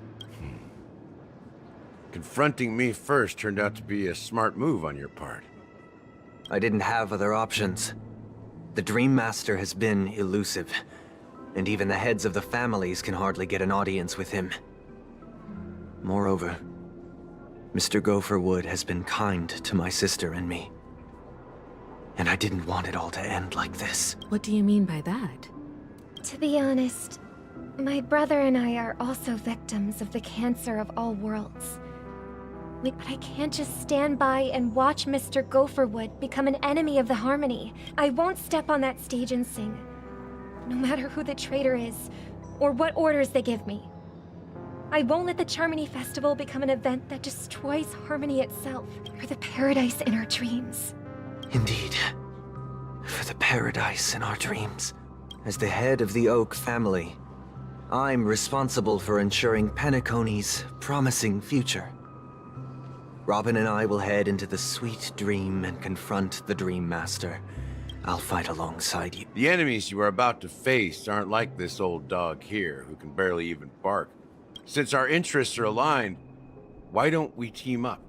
Confronting me first turned out to be a smart move on your part. I didn't have other options. The Dream Master has been elusive, and even the heads of the families can hardly get an audience with him. Moreover, Mr. Gopherwood has been kind to my sister and me. And I didn't want it all to end like this. What do you mean by that? To be honest, my brother and I are also victims of the cancer of all worlds. But I can't just stand by and watch Mr. Gopherwood become an enemy of the Harmony. I won't step on that stage and sing. No matter who the traitor is, or what orders they give me. I won't let the Charmony Festival become an event that destroys Harmony itself, or the paradise in our dreams. Indeed. For the paradise in our dreams. As the head of the Oak family, I'm responsible for ensuring Penacony's promising future. Robin and I will head into the sweet dream and confront the Dream Master. I'll fight alongside you. The enemies you are about to face aren't like this old dog here, who can barely even bark. Since our interests are aligned, why don't we team up?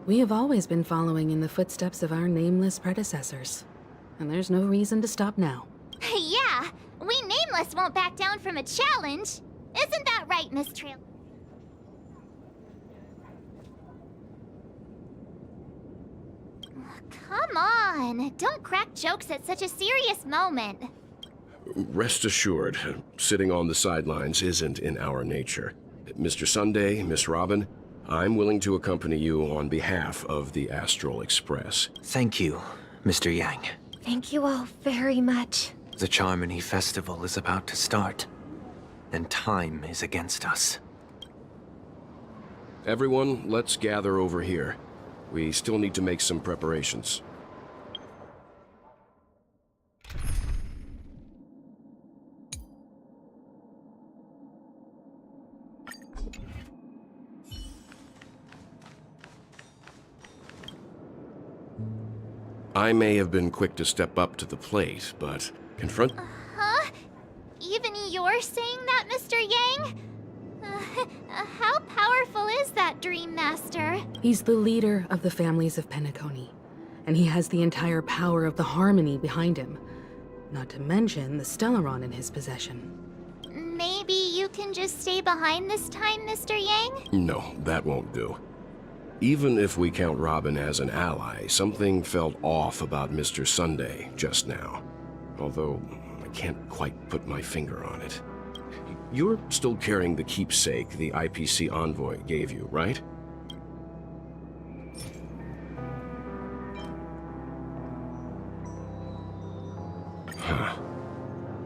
We have always been following in the footsteps of our nameless predecessors, and there's no reason to stop now. Yeah, we Nameless won't back down from a challenge. Isn't that right, Miss Trail? Come on, don't crack jokes at such a serious moment. Rest assured, sitting on the sidelines isn't in our nature. Mr. Sunday, Miss Robin, I'm willing to accompany you on behalf of the Astral Express. Thank you, Mr. Yang. Thank you all very much. The Charmony Festival is about to start, and time is against us. Everyone, let's gather over here. We still need to make some preparations. I may have been quick to step up to the plate, but confront... Huh? Even you're saying that, Mr. Yang? How powerful is that Dream Master? He's the leader of the families of Penacony, and he has the entire power of the Harmony behind him. Not to mention the Stellaron in his possession. Maybe you can just stay behind this time, Mr. Yang? No, that won't do. Even if we count Robin as an ally, something felt off about Mr. Sunday just now. Although, I can't quite put my finger on it. You're still carrying the keepsake the IPC envoy gave you, right? Huh.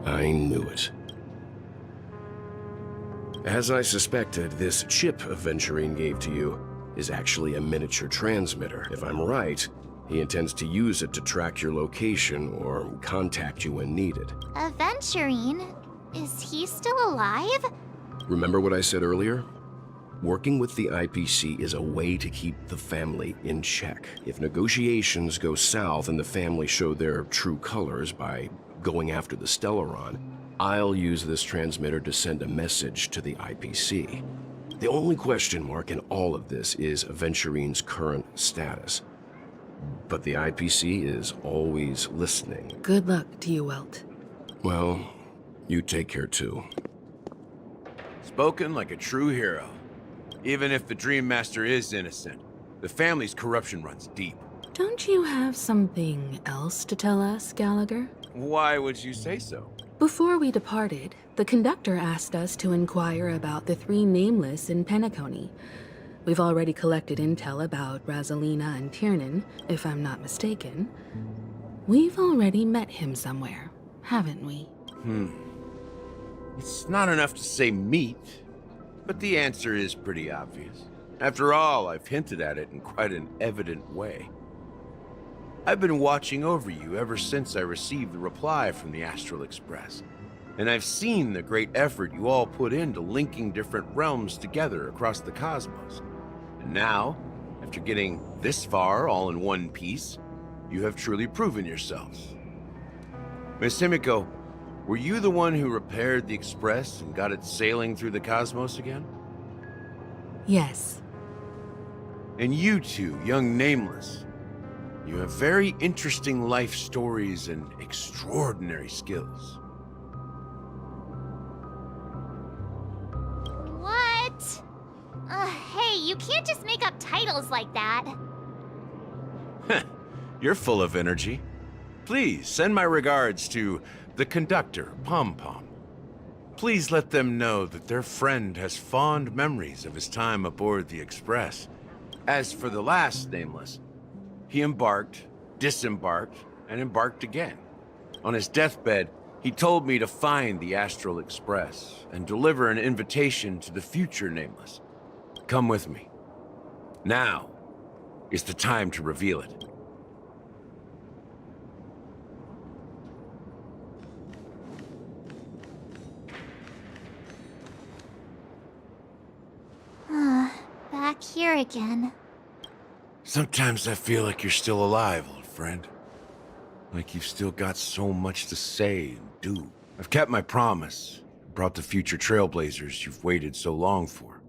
I knew it. As I suspected, this chip Aventurine gave to you is actually a miniature transmitter. If I'm right, he intends to use it to track your location or contact you when needed. Aventurine? Is he still alive? Remember what I said earlier? Working with the IPC is a way to keep the family in check. If negotiations go south and the family show their true colors by going after the Stellaron, I'll use this transmitter to send a message to the IPC. The only question mark in all of this is Aventurine's current status. But the IPC is always listening. Good luck to you, Welt. Well, you take care too. Spoken like a true hero. Even if the Dream Master is innocent, the family's corruption runs deep. Don't you have something else to tell us, Gallagher? Why would you say so? Before we departed, the conductor asked us to inquire about the three Nameless in Penacony. We've already collected intel about Rosalina and Tiernan, if I'm not mistaken. We've already met him somewhere, haven't we? It's not enough to say meet, but the answer is pretty obvious. After all, I've hinted at it in quite an evident way. I've been watching over you ever since I received the reply from the Astral Express, and I've seen the great effort you all put into linking different realms together across the cosmos. And now, after getting this far all in one piece, you have truly proven yourselves. Miss Himiko, were you the one who repaired the Express and got it sailing through the cosmos again? Yes. And you two, young Nameless, you have very interesting life stories and extraordinary skills. What? Hey, you can't just make up titles like that. You're full of energy. Please, send my regards to the conductor, Pom Pom. Please let them know that their friend has fond memories of his time aboard the Express. As for the last Nameless, he embarked, disembarked, and embarked again. On his deathbed, he told me to find the Astral Express and deliver an invitation to the future Nameless. Come with me. Now is the time to reveal it. Back here again. Sometimes I feel like you're still alive, old friend. Like you've still got so much to say and do. I've kept my promise. Brought the future trailblazers you've waited so long for.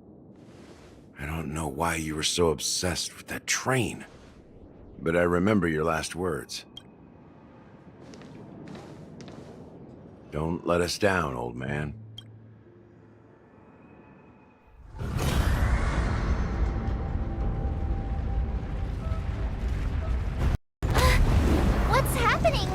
I don't know why you were so obsessed with that train. But I remember your last words. Don't let us down, old man. What's happening?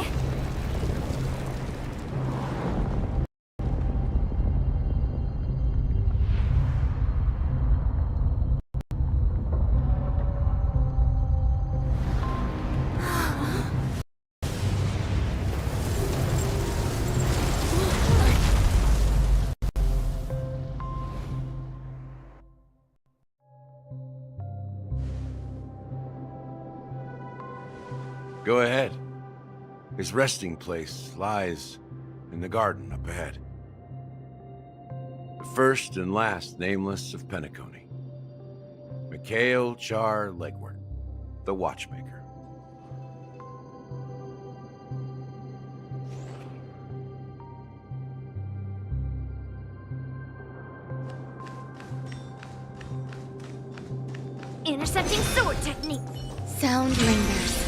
Go ahead. His resting place lies in the garden up ahead. The first and last Nameless of Penacony. Mikhail Char Legwart, the Watchmaker. Intercepting sword technique. Sound lingers.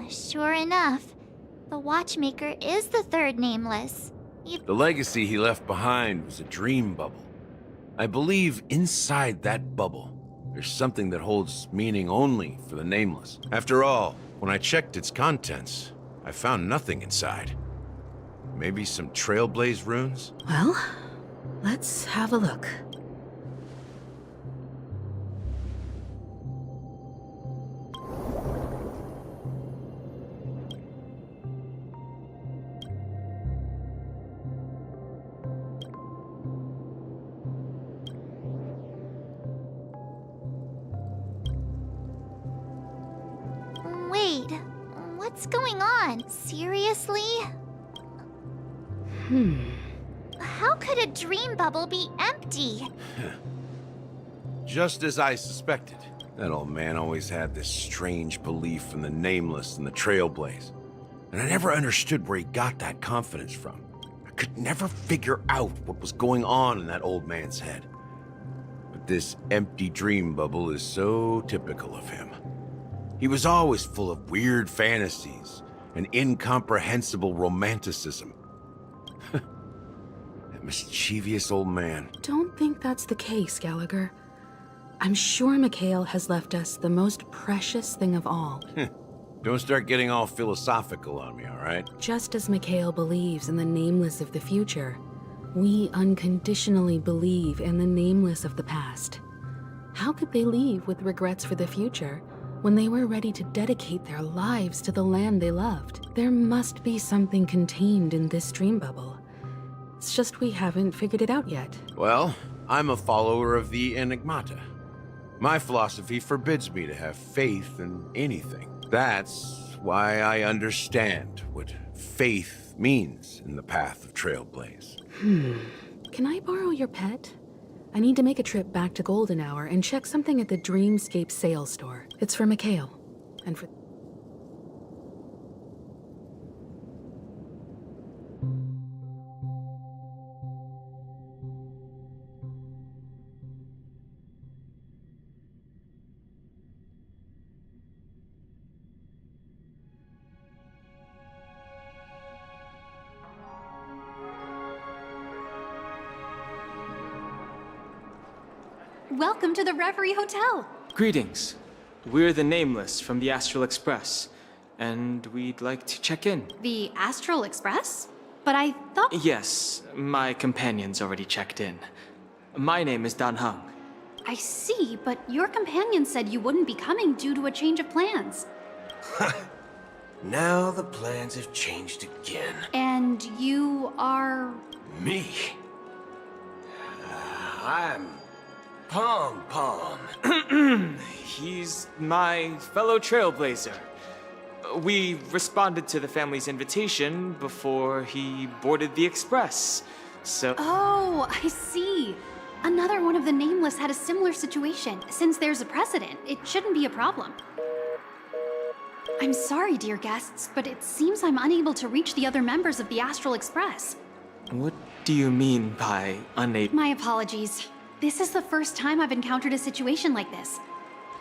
Sure enough, the Watchmaker is the third Nameless. The legacy he left behind was a dream bubble. I believe inside that bubble, there's something that holds meaning only for the Nameless. After all, when I checked its contents, I found nothing inside. Maybe some Trailblaze runes? Well, let's have a look. Wait, what's going on? Seriously? How could a dream bubble be empty? Just as I suspected. That old man always had this strange belief in the Nameless and the Trailblaze. And I never understood where he got that confidence from. I could never figure out what was going on in that old man's head. But this empty dream bubble is so typical of him. He was always full of weird fantasies and incomprehensible romanticism. That mischievous old man. Don't think that's the case, Gallagher. I'm sure Mikhail has left us the most precious thing of all. Don't start getting all philosophical on me, all right? Just as Mikhail believes in the Nameless of the future, we unconditionally believe in the Nameless of the past. How could they leave with regrets for the future when they were ready to dedicate their lives to the land they loved? There must be something contained in this dream bubble. It's just we haven't figured it out yet. Well, I'm a follower of the Enigmata. My philosophy forbids me to have faith in anything. That's why I understand what faith means in the path of Trailblaze. Can I borrow your pet? I need to make a trip back to Golden Hour and check something at the Dreamscape sales store. It's for Mikhail. And for... Welcome to the Reverie Hotel. Greetings. We're the Nameless from the Astral Express, and we'd like to check in. The Astral Express? But I thought... Yes, my companion's already checked in. My name is Dan Heng. I see, but your companion said you wouldn't be coming due to a change of plans. Now the plans have changed again. And you are... Me? I'm... Pom Pom. He's my fellow trailblazer. We responded to the family's invitation before he boarded the express, so... Oh, I see. Another one of the Nameless had a similar situation. Since there's a precedent, it shouldn't be a problem. I'm sorry, dear guests, but it seems I'm unable to reach the other members of the Astral Express. What do you mean by unable? My apologies. This is the first time I've encountered a situation like this.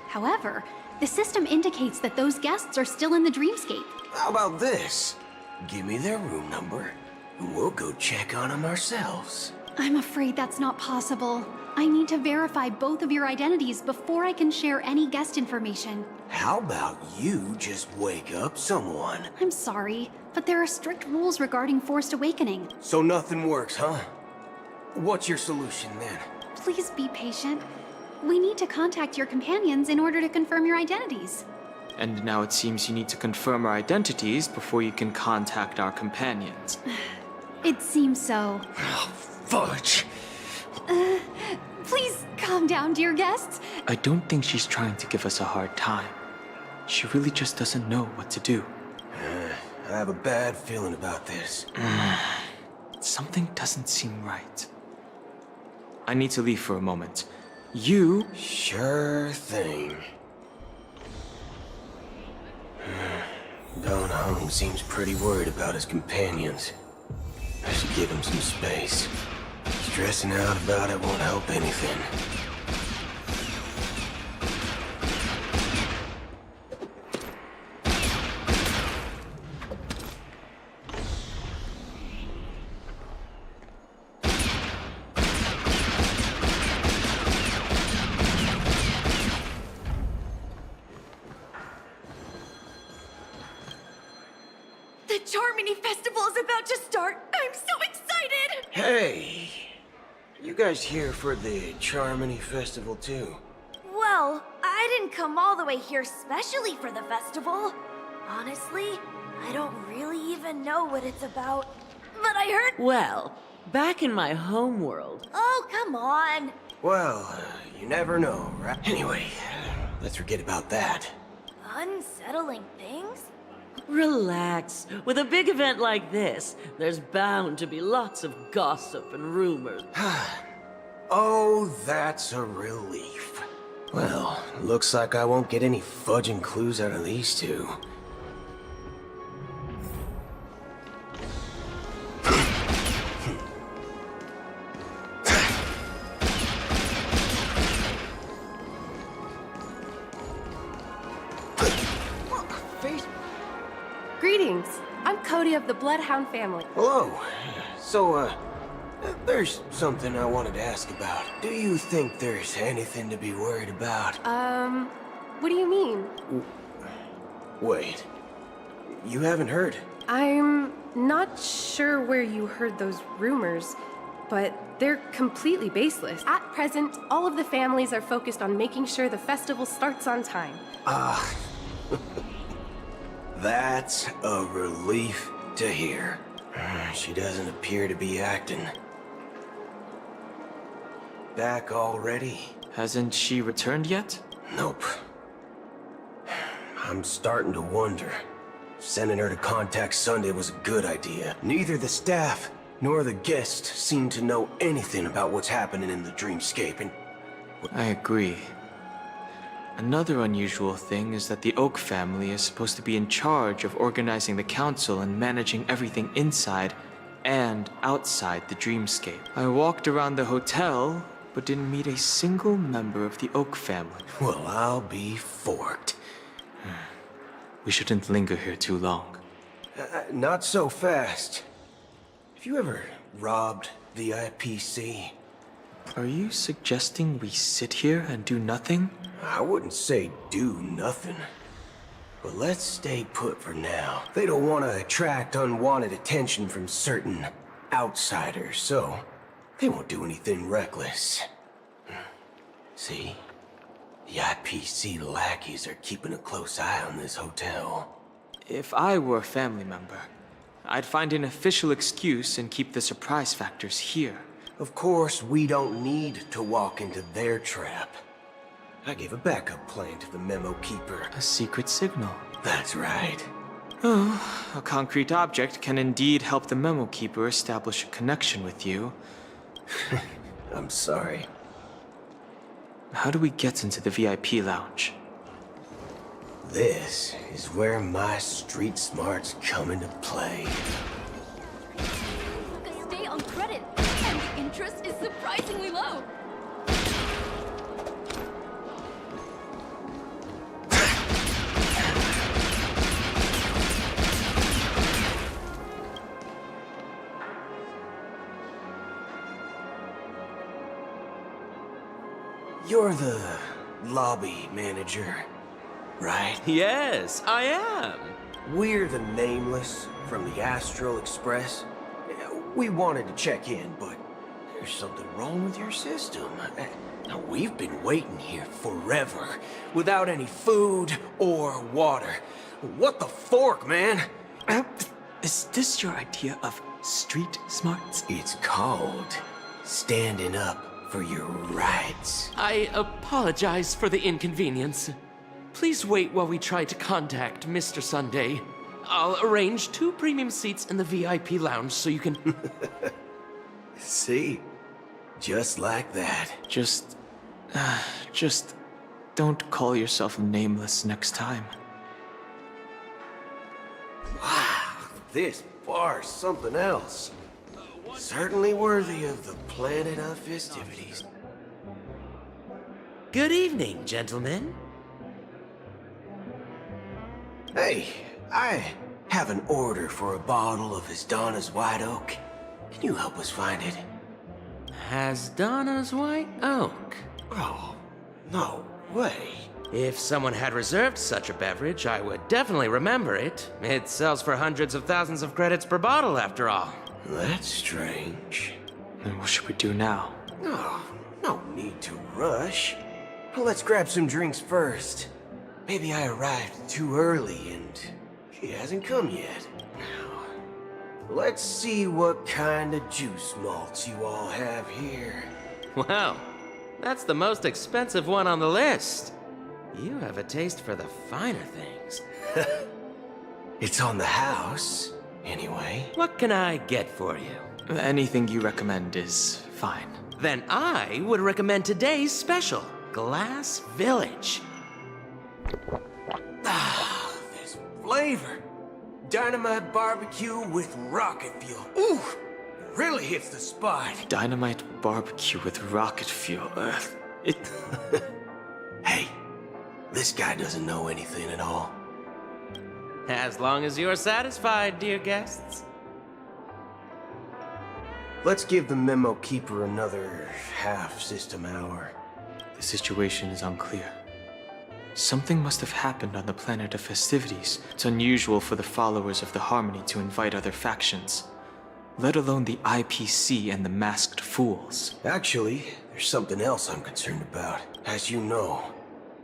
However, the system indicates that those guests are still in the dreamscape. How about this? Give me their room number, and we'll go check on them ourselves. I'm afraid that's not possible. I need to verify both of your identities before I can share any guest information. How about you just wake up someone? I'm sorry, but there are strict rules regarding forced awakening. So nothing works, huh? What's your solution then? Please be patient. We need to contact your companions in order to confirm your identities. And now it seems you need to confirm our identities before you can contact our companions. It seems so. Fudge! Please calm down, dear guests. I don't think she's trying to give us a hard time. She really just doesn't know what to do. I have a bad feeling about this. Something doesn't seem right. I need to leave for a moment. You... Sure thing. Don Hung seems pretty worried about his companions. I should give him some space. Stressing out about it won't help anything. The Charmony Festival is about to start! I'm so excited! Hey! You guys here for the Charmony Festival too? Well, I didn't come all the way here specially for the festival. Honestly, I don't really even know what it's about. But I heard— Well, back in my home world. Oh, come on! Well, you never know, right? Anyway, let's forget about that. Unsettling things? Relax. With a big event like this, there's bound to be lots of gossip and rumors. Oh, that's a relief. Well, looks like I won't get any fudging clues out of these two. Greetings. I'm Cody of the Bloodhound family. Hello. So, there's something I wanted to ask about. Do you think there's anything to be worried about? What do you mean? Wait. You haven't heard? I'm not sure where you heard those rumors, but they're completely baseless. At present, all of the families are focused on making sure the festival starts on time. That's a relief to hear. She doesn't appear to be acting. Back already? Hasn't she returned yet? Nope. I'm starting to wonder. Sending her to contact Sunday was a good idea. Neither the staff nor the guests seem to know anything about what's happening in the dreamscape, and... I agree. Another unusual thing is that the Oak family is supposed to be in charge of organizing the council and managing everything inside and outside the dreamscape. I walked around the hotel, but didn't meet a single member of the Oak family. Well, I'll be forked. We shouldn't linger here too long. Not so fast. Have you ever robbed the IPC? Are you suggesting we sit here and do nothing? I wouldn't say do nothing. But let's stay put for now. They don't want to attract unwanted attention from certain outsiders, so they won't do anything reckless. See? The IPC lackeys are keeping a close eye on this hotel. If I were a family member, I'd find an official excuse and keep the surprise factors here. Of course, we don't need to walk into their trap. I gave a backup plan to the memo keeper. A secret signal. That's right. Oh, a concrete object can indeed help the memo keeper establish a connection with you. I'm sorry. How do we get into the VIP lounge? This is where my street smarts come into play. Stay on credit, and the interest is surprisingly low. You're the lobby manager, right? Yes, I am. We're the Nameless from the Astral Express. We wanted to check in, but there's something wrong with your system. Now, we've been waiting here forever, without any food or water. What the fork, man? Is this your idea of street smarts? It's called standing up for your rights. I apologize for the inconvenience. Please wait while we try to contact Mr. Sunday. I'll arrange 2 premium seats in the VIP lounge so you can... See? Just like that. Just don't call yourself Nameless next time. Wow, this bar's something else. Certainly worthy of the planet of festivities. Good evening, gentlemen. Hey, I have an order for a bottle of Hasdana's White Oak. Can you help us find it? Hasdana's White Oak? Oh, no way. If someone had reserved such a beverage, I would definitely remember it. It sells for hundreds of thousands of credits per bottle, after all. That's strange. Then what should we do now? No need to rush. Let's grab some drinks first. Maybe I arrived too early and he hasn't come yet. Now, let's see what kind of juice malts you all have here. Wow, that's the most expensive one on the list. You have a taste for the finer things. It's on the house. Anyway. What can I get for you? Anything you recommend is fine. Then I would recommend today's special, Glass Village. Ah, this flavor. Dynamite barbecue with rocket fuel. Ooh, it really hits the spot. Dynamite barbecue with rocket fuel. Hey, this guy doesn't know anything at all. As long as you're satisfied, dear guests. Let's give the memo keeper another half-system hour. The situation is unclear. Something must have happened on the planet of festivities. It's unusual for the followers of the Harmony to invite other factions, let alone the IPC and the Masked Fools. Actually, there's something else I'm concerned about. As you know,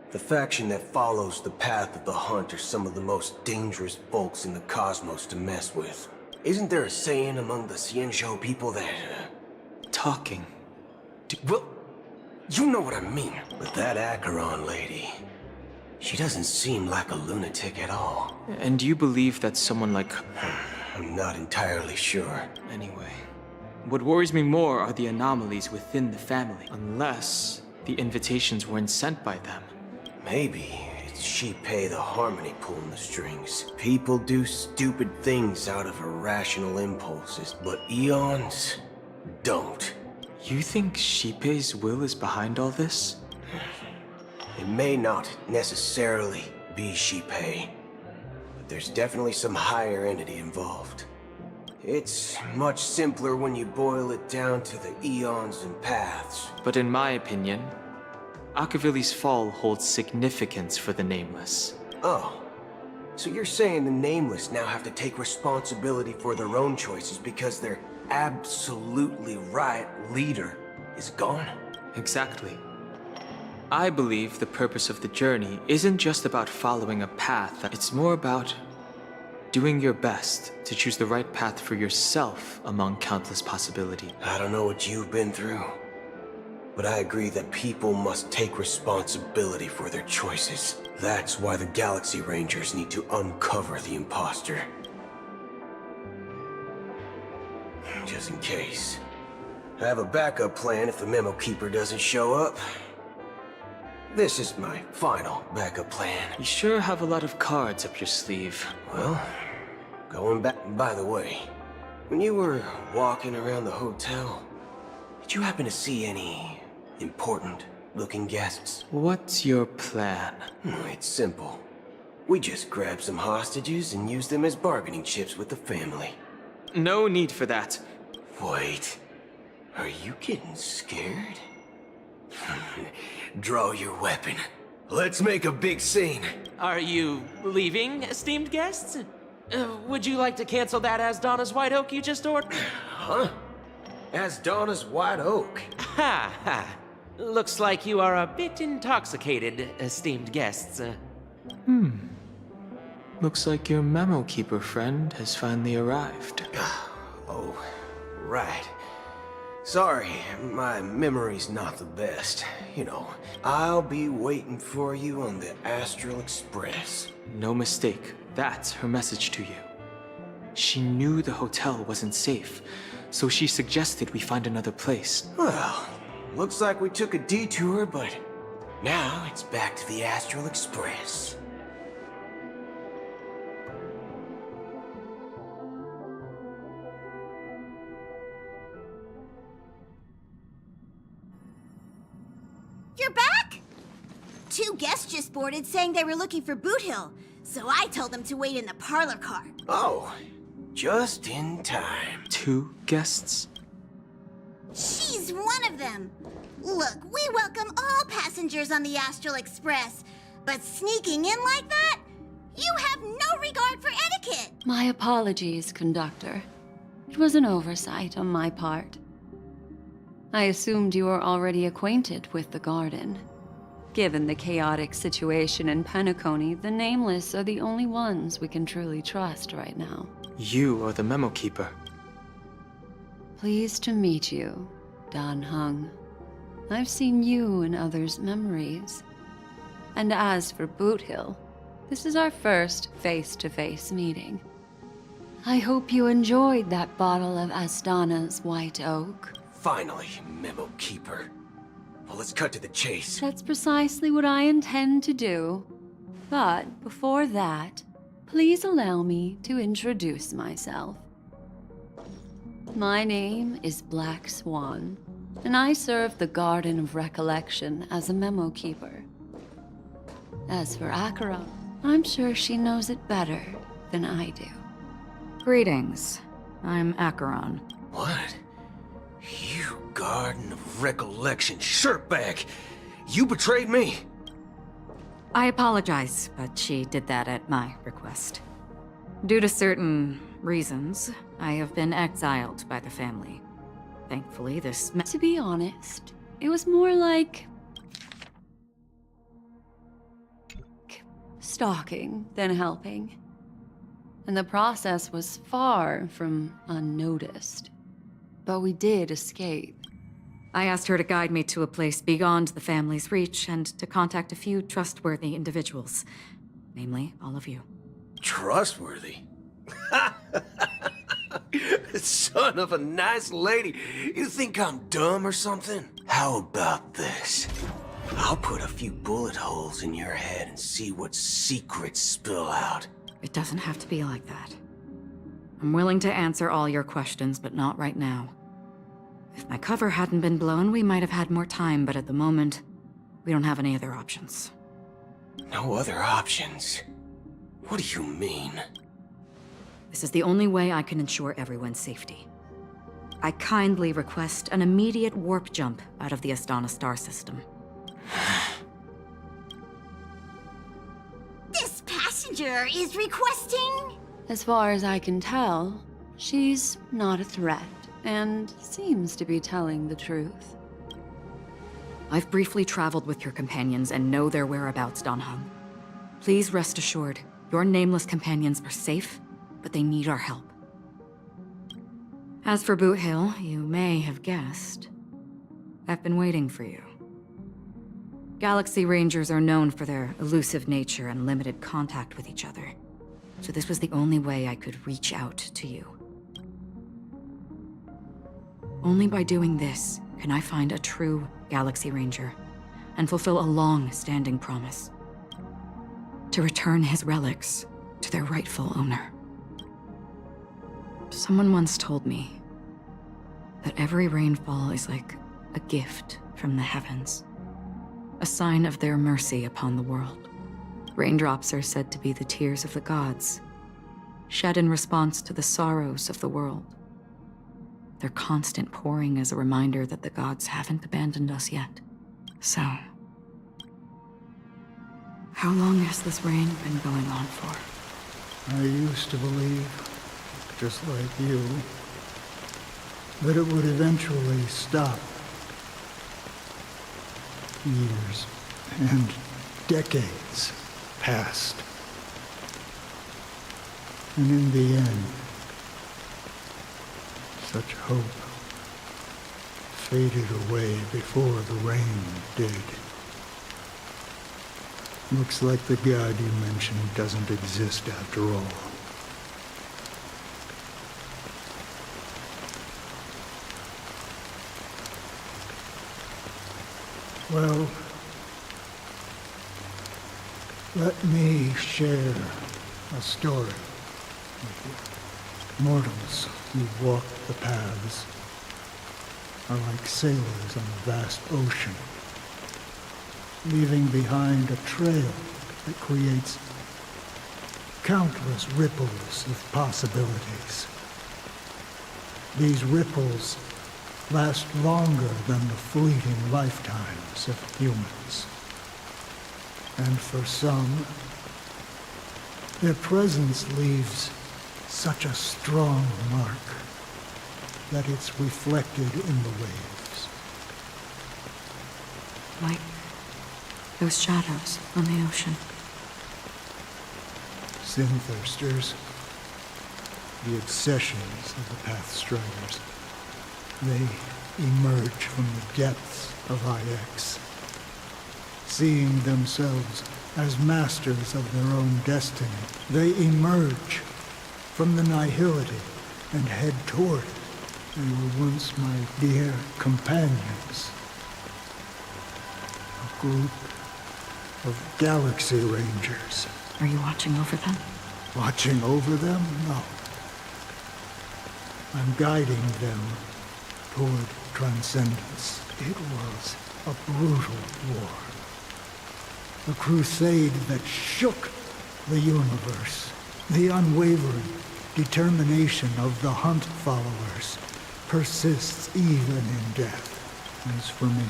the faction that follows the path of the hunt are some of the most dangerous folks in the cosmos to mess with. Isn't there a saying among the Xianzhou people that... Talking. Well, You know what I mean. But that Acheron lady, she doesn't seem like a lunatic at all. And you believe that someone like... I'm not entirely sure. Anyway, what worries me more are the anomalies within the family. Unless the invitations weren't sent by them. Maybe it's Shipei the Harmony pulling the strings. People do stupid things out of irrational impulses, but Eons don't. You think Shipei's will is behind all this? It may not necessarily be Shipei, but there's definitely some higher entity involved. It's much simpler when you boil it down to the eons and paths. But in my opinion, Akavili's fall holds significance for the Nameless. Oh, so you're saying the Nameless now have to take responsibility for their own choices because their absolutely right leader is gone? Exactly. I believe the purpose of the journey isn't just about following a path. It's more about doing your best to choose the right path for yourself among countless possibilities. I don't know what you've been through, but I agree that people must take responsibility for their choices. That's why the Galaxy Rangers need to uncover the imposter. Just in case. I have a backup plan if the Memo Keeper doesn't show up. This is my final backup plan. You sure have a lot of cards up your sleeve. Well, going back, by the way, when you were walking around the hotel, did you happen to see any important-looking guests? What's your plan? It's simple. We just grab some hostages and use them as bargaining chips with the family. No need for that. Wait, are you getting scared? Draw your weapon. Let's make a big scene. Are you leaving, esteemed guests? Would you like to cancel that as Donna's White Oak you just ordered? Huh? As Donna's White Oak? Ha ha. Looks like you are a bit intoxicated, esteemed guests. Looks like your Memo Keeper friend has finally arrived. Oh, right. Sorry, my memory's not the best. You know, I'll be waiting for you on the Astral Express. No mistake. That's her message to you. She knew the hotel wasn't safe, so she suggested we find another place. Well, looks like we took a detour, but now it's back to the Astral Express. You're back? Two guests just boarded saying they were looking for Boot Hill, so I told them to wait in the parlor car. Oh, just in time. 2 guests? She's one of them. Look, we welcome all passengers on the Astral Express, but sneaking in like that? You have no regard for etiquette. My apologies, conductor. It was an oversight on my part. I assumed you were already acquainted with the garden. Given the chaotic situation in Penacony, the Nameless are the only ones we can truly trust right now. You are the Memo Keeper. Pleased to meet you, Dan Hung. I've seen you in others' memories. And as for Boot Hill, this is our first face-to-face meeting. I hope you enjoyed that bottle of Astana's White Oak. Finally, Memo Keeper. Well, let's cut to the chase. That's precisely what I intend to do. But before that, please allow me to introduce myself. My name is Black Swan, and I serve the Garden of Recollection as a Memo Keeper. As for Acheron, I'm sure she knows it better than I do. Greetings. I'm Acheron. What? You Garden of Recollection shirtbag! You betrayed me! I apologize, but she did that at my request. Due to certain reasons, I have been exiled by the family. Thankfully, this... To be honest, it was more like... stalking than helping. And the process was far from unnoticed. But we did escape. I asked her to guide me to a place beyond the family's reach and to contact a few trustworthy individuals. Namely, all of you. Trustworthy? Son of a nice lady. You think I'm dumb or something? How about this? I'll put a few bullet holes in your head and see what secrets spill out. It doesn't have to be like that. I'm willing to answer all your questions, but not right now. If my cover hadn't been blown, we might have had more time, but at the moment, we don't have any other options. No other options? What do you mean? This is the only way I can ensure everyone's safety. I kindly request an immediate warp jump out of the Astana star system. This passenger is requesting... As far as I can tell, she's not a threat, and seems to be telling the truth. I've briefly traveled with your companions and know their whereabouts, Dan Heng. Please rest assured, your nameless companions are safe, but they need our help. As for Boot Hill, you may have guessed. I've been waiting for you. Galaxy Rangers are known for their elusive nature and limited contact with each other, so this was the only way I could reach out to you. Only by doing this can I find a true Galaxy Ranger and fulfill a long-standing promise. To return his relics to their rightful owner. Someone once told me that every rainfall is like a gift from the heavens, a sign of their mercy upon the world. Raindrops are said to be the tears of the gods, shed in response to the sorrows of the world. Their constant pouring is a reminder that the gods haven't abandoned us yet. So, how long has this rain been going on for? I used to believe, just like you, that it would eventually stop. Years and decades passed. And in the end, such hope faded away before the rain did. Looks like the god you mentioned doesn't exist after all. Well, let me share a story with you. Mortals who walk the paths are like sailors on a vast ocean, leaving behind a trail that creates countless ripples of possibilities. These ripples last longer than the fleeting lifetimes of humans. And for some, their presence leaves such a strong mark that it's reflected in the waves. Like those shadows on the ocean. Sin-thirsters, the obsessions of the Pathstriders. They emerge from the depths of IX, seeing themselves as masters of their own destiny. They emerge from the nihility and head toward it. They were once my dear companions. A group of Galaxy Rangers. Are you watching over them? Watching over them? No. I'm guiding them toward transcendence. It was a brutal war. A crusade that shook the universe. The unwavering determination of the Hunt followers persists even in death. As for me,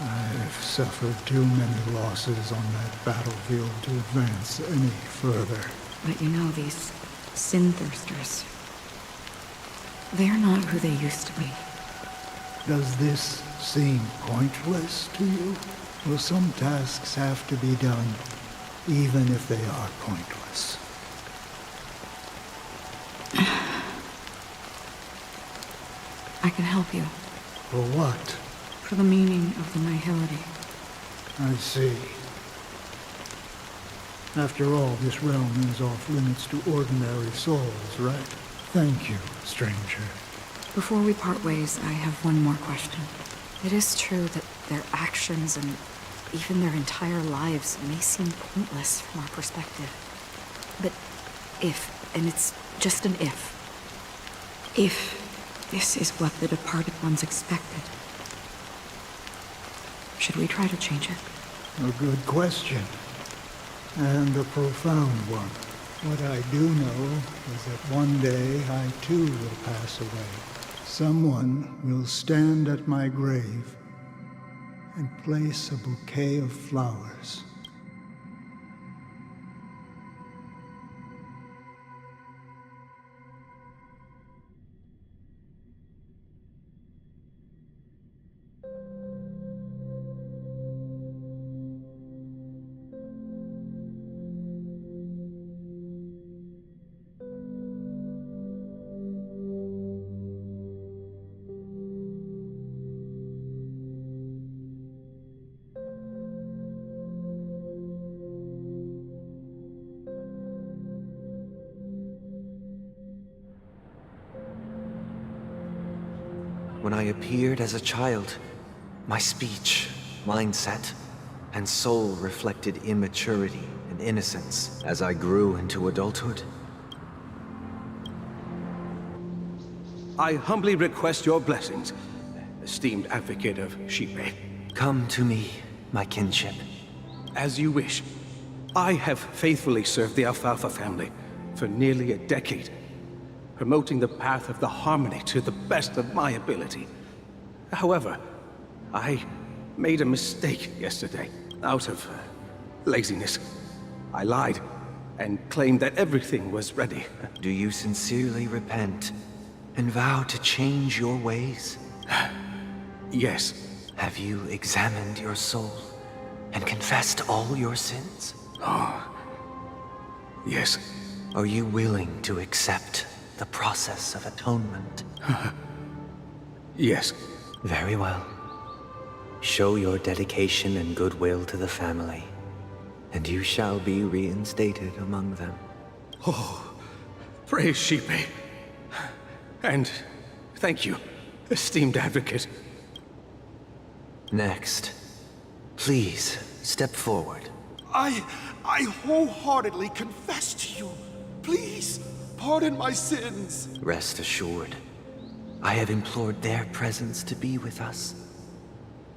I've suffered too many losses on that battlefield to advance any further. But you know, these sin-thirsters, they're not who they used to be. Does this seem pointless to you? Well, some tasks have to be done, even if they are pointless. I can help you. For what? For the meaning of the nihility. I see. After all, this realm is off limits to ordinary souls, right? Thank you, stranger. Before we part ways, I have one more question. It is true that their actions and even their entire lives may seem pointless from our perspective. But if, and it's just an if this is what the departed ones expected, should we try to change it? A good question. And a profound one. What I do know is that one day I too will pass away. Someone will stand at my grave and place a bouquet of flowers. When I appeared as a child, my speech, mindset, and soul reflected immaturity and innocence. As I grew into adulthood, I humbly request your blessings, esteemed advocate of Shipe. Come to me, my kinship. As you wish. I have faithfully served the Alfalfa family for nearly a decade, promoting the path of the harmony to the best of my ability. However, I made a mistake yesterday, out of laziness. I lied and claimed that everything was ready. Do you sincerely repent and vow to change your ways? Yes. Have you examined your soul and confessed all your sins? Yes. Are you willing to accept the process of atonement? Yes. Very well. Show your dedication and goodwill to the family, and you shall be reinstated among them. Oh, praise Shipe. And thank you, esteemed advocate. Next, please step forward. I wholeheartedly confess to you. Please, pardon my sins. Rest assured, I have implored their presence to be with us.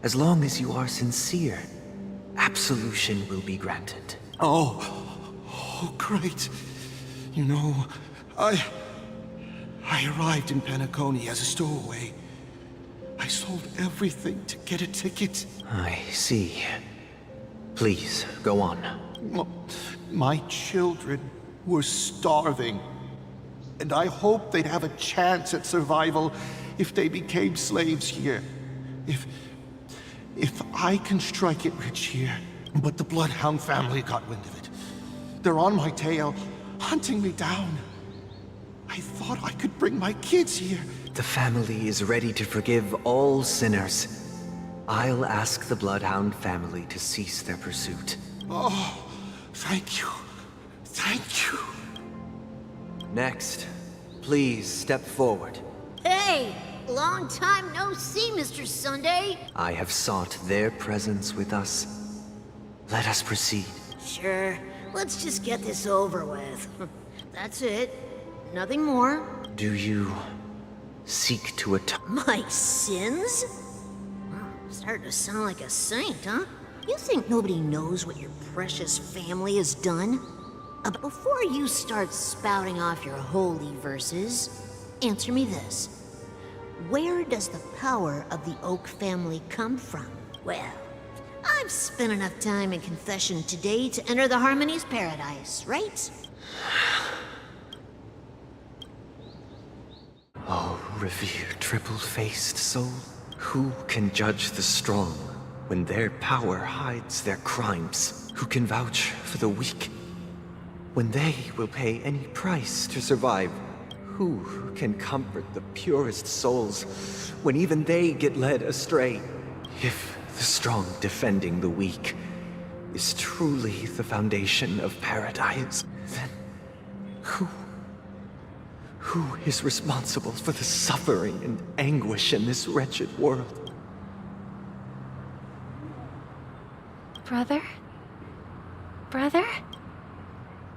As long as you are sincere, absolution will be granted. Oh, great. You know, I arrived in Penacony as a stowaway. I sold everything to get a ticket. I see. Please, go on. My children were starving, and I hoped they'd have a chance at survival if they became slaves here. If I can strike it rich here. But the Bloodhound family got wind of it. They're on my tail, hunting me down. I thought I could bring my kids here. The family is ready to forgive all sinners. I'll ask the Bloodhound family to cease their pursuit. Oh, thank you. Thank you. Next, please step forward. Hey! Long time no see, Mr. Sunday. I have sought their presence with us. Let us proceed. Sure. Let's just get this over with. That's it. Nothing more. Do you seek to atone? My sins? Wow, starting to sound like a saint, huh? You think nobody knows what your precious family has done? But before you start spouting off your holy verses, answer me this. Where does the power of the Oak family come from? Well, I've spent enough time in confession today to enter the Harmony's paradise, right? Oh, revered triple-faced soul, who can judge the strong when their power hides their crimes? Who can vouch for the weak when they will pay any price to survive? Who can comfort the purest souls when even they get led astray? If the strong defending the weak is truly the foundation of paradise, then who is responsible for the suffering and anguish in this wretched world? Brother? Brother?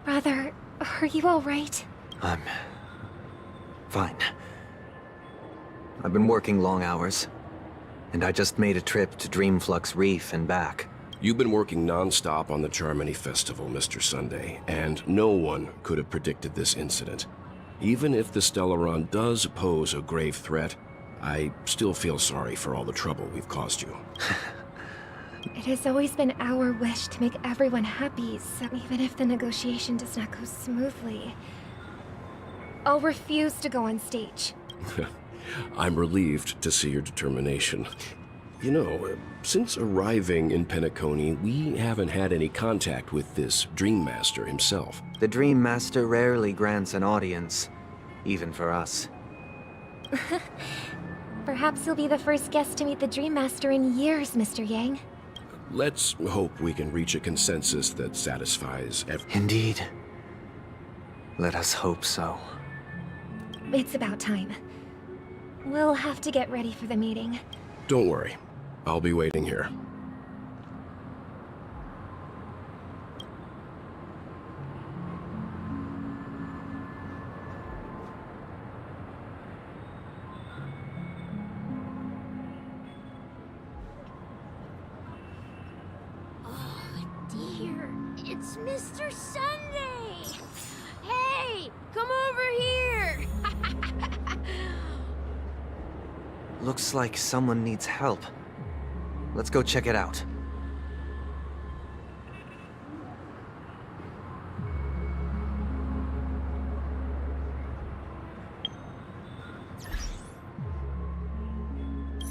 Brother, are you all right? I'm fine. I've been working long hours, and I just made a trip to Dreamflux Reef and back. You've been working non-stop on the Charmony Festival, Mr. Sunday, and no one could have predicted this incident. Even if the Stellaron does pose a grave threat, I still feel sorry for all the trouble we've caused you. It has always been our wish to make everyone happy, so even if the negotiation does not go smoothly, I'll refuse to go on stage. I'm relieved to see your determination. You know, since arriving in Penacony, we haven't had any contact with this Dream Master himself. The Dream Master rarely grants an audience, even for us. Perhaps you'll be the first guest to meet the Dream Master in years, Mr. Yang. Let's hope we can reach a consensus that satisfies Indeed. Let us hope so. It's about time. We'll have to get ready for the meeting. Don't worry. I'll be waiting here. Dear, it's Mr. Sunday! Hey, come over here! Looks like someone needs help. Let's go check it out.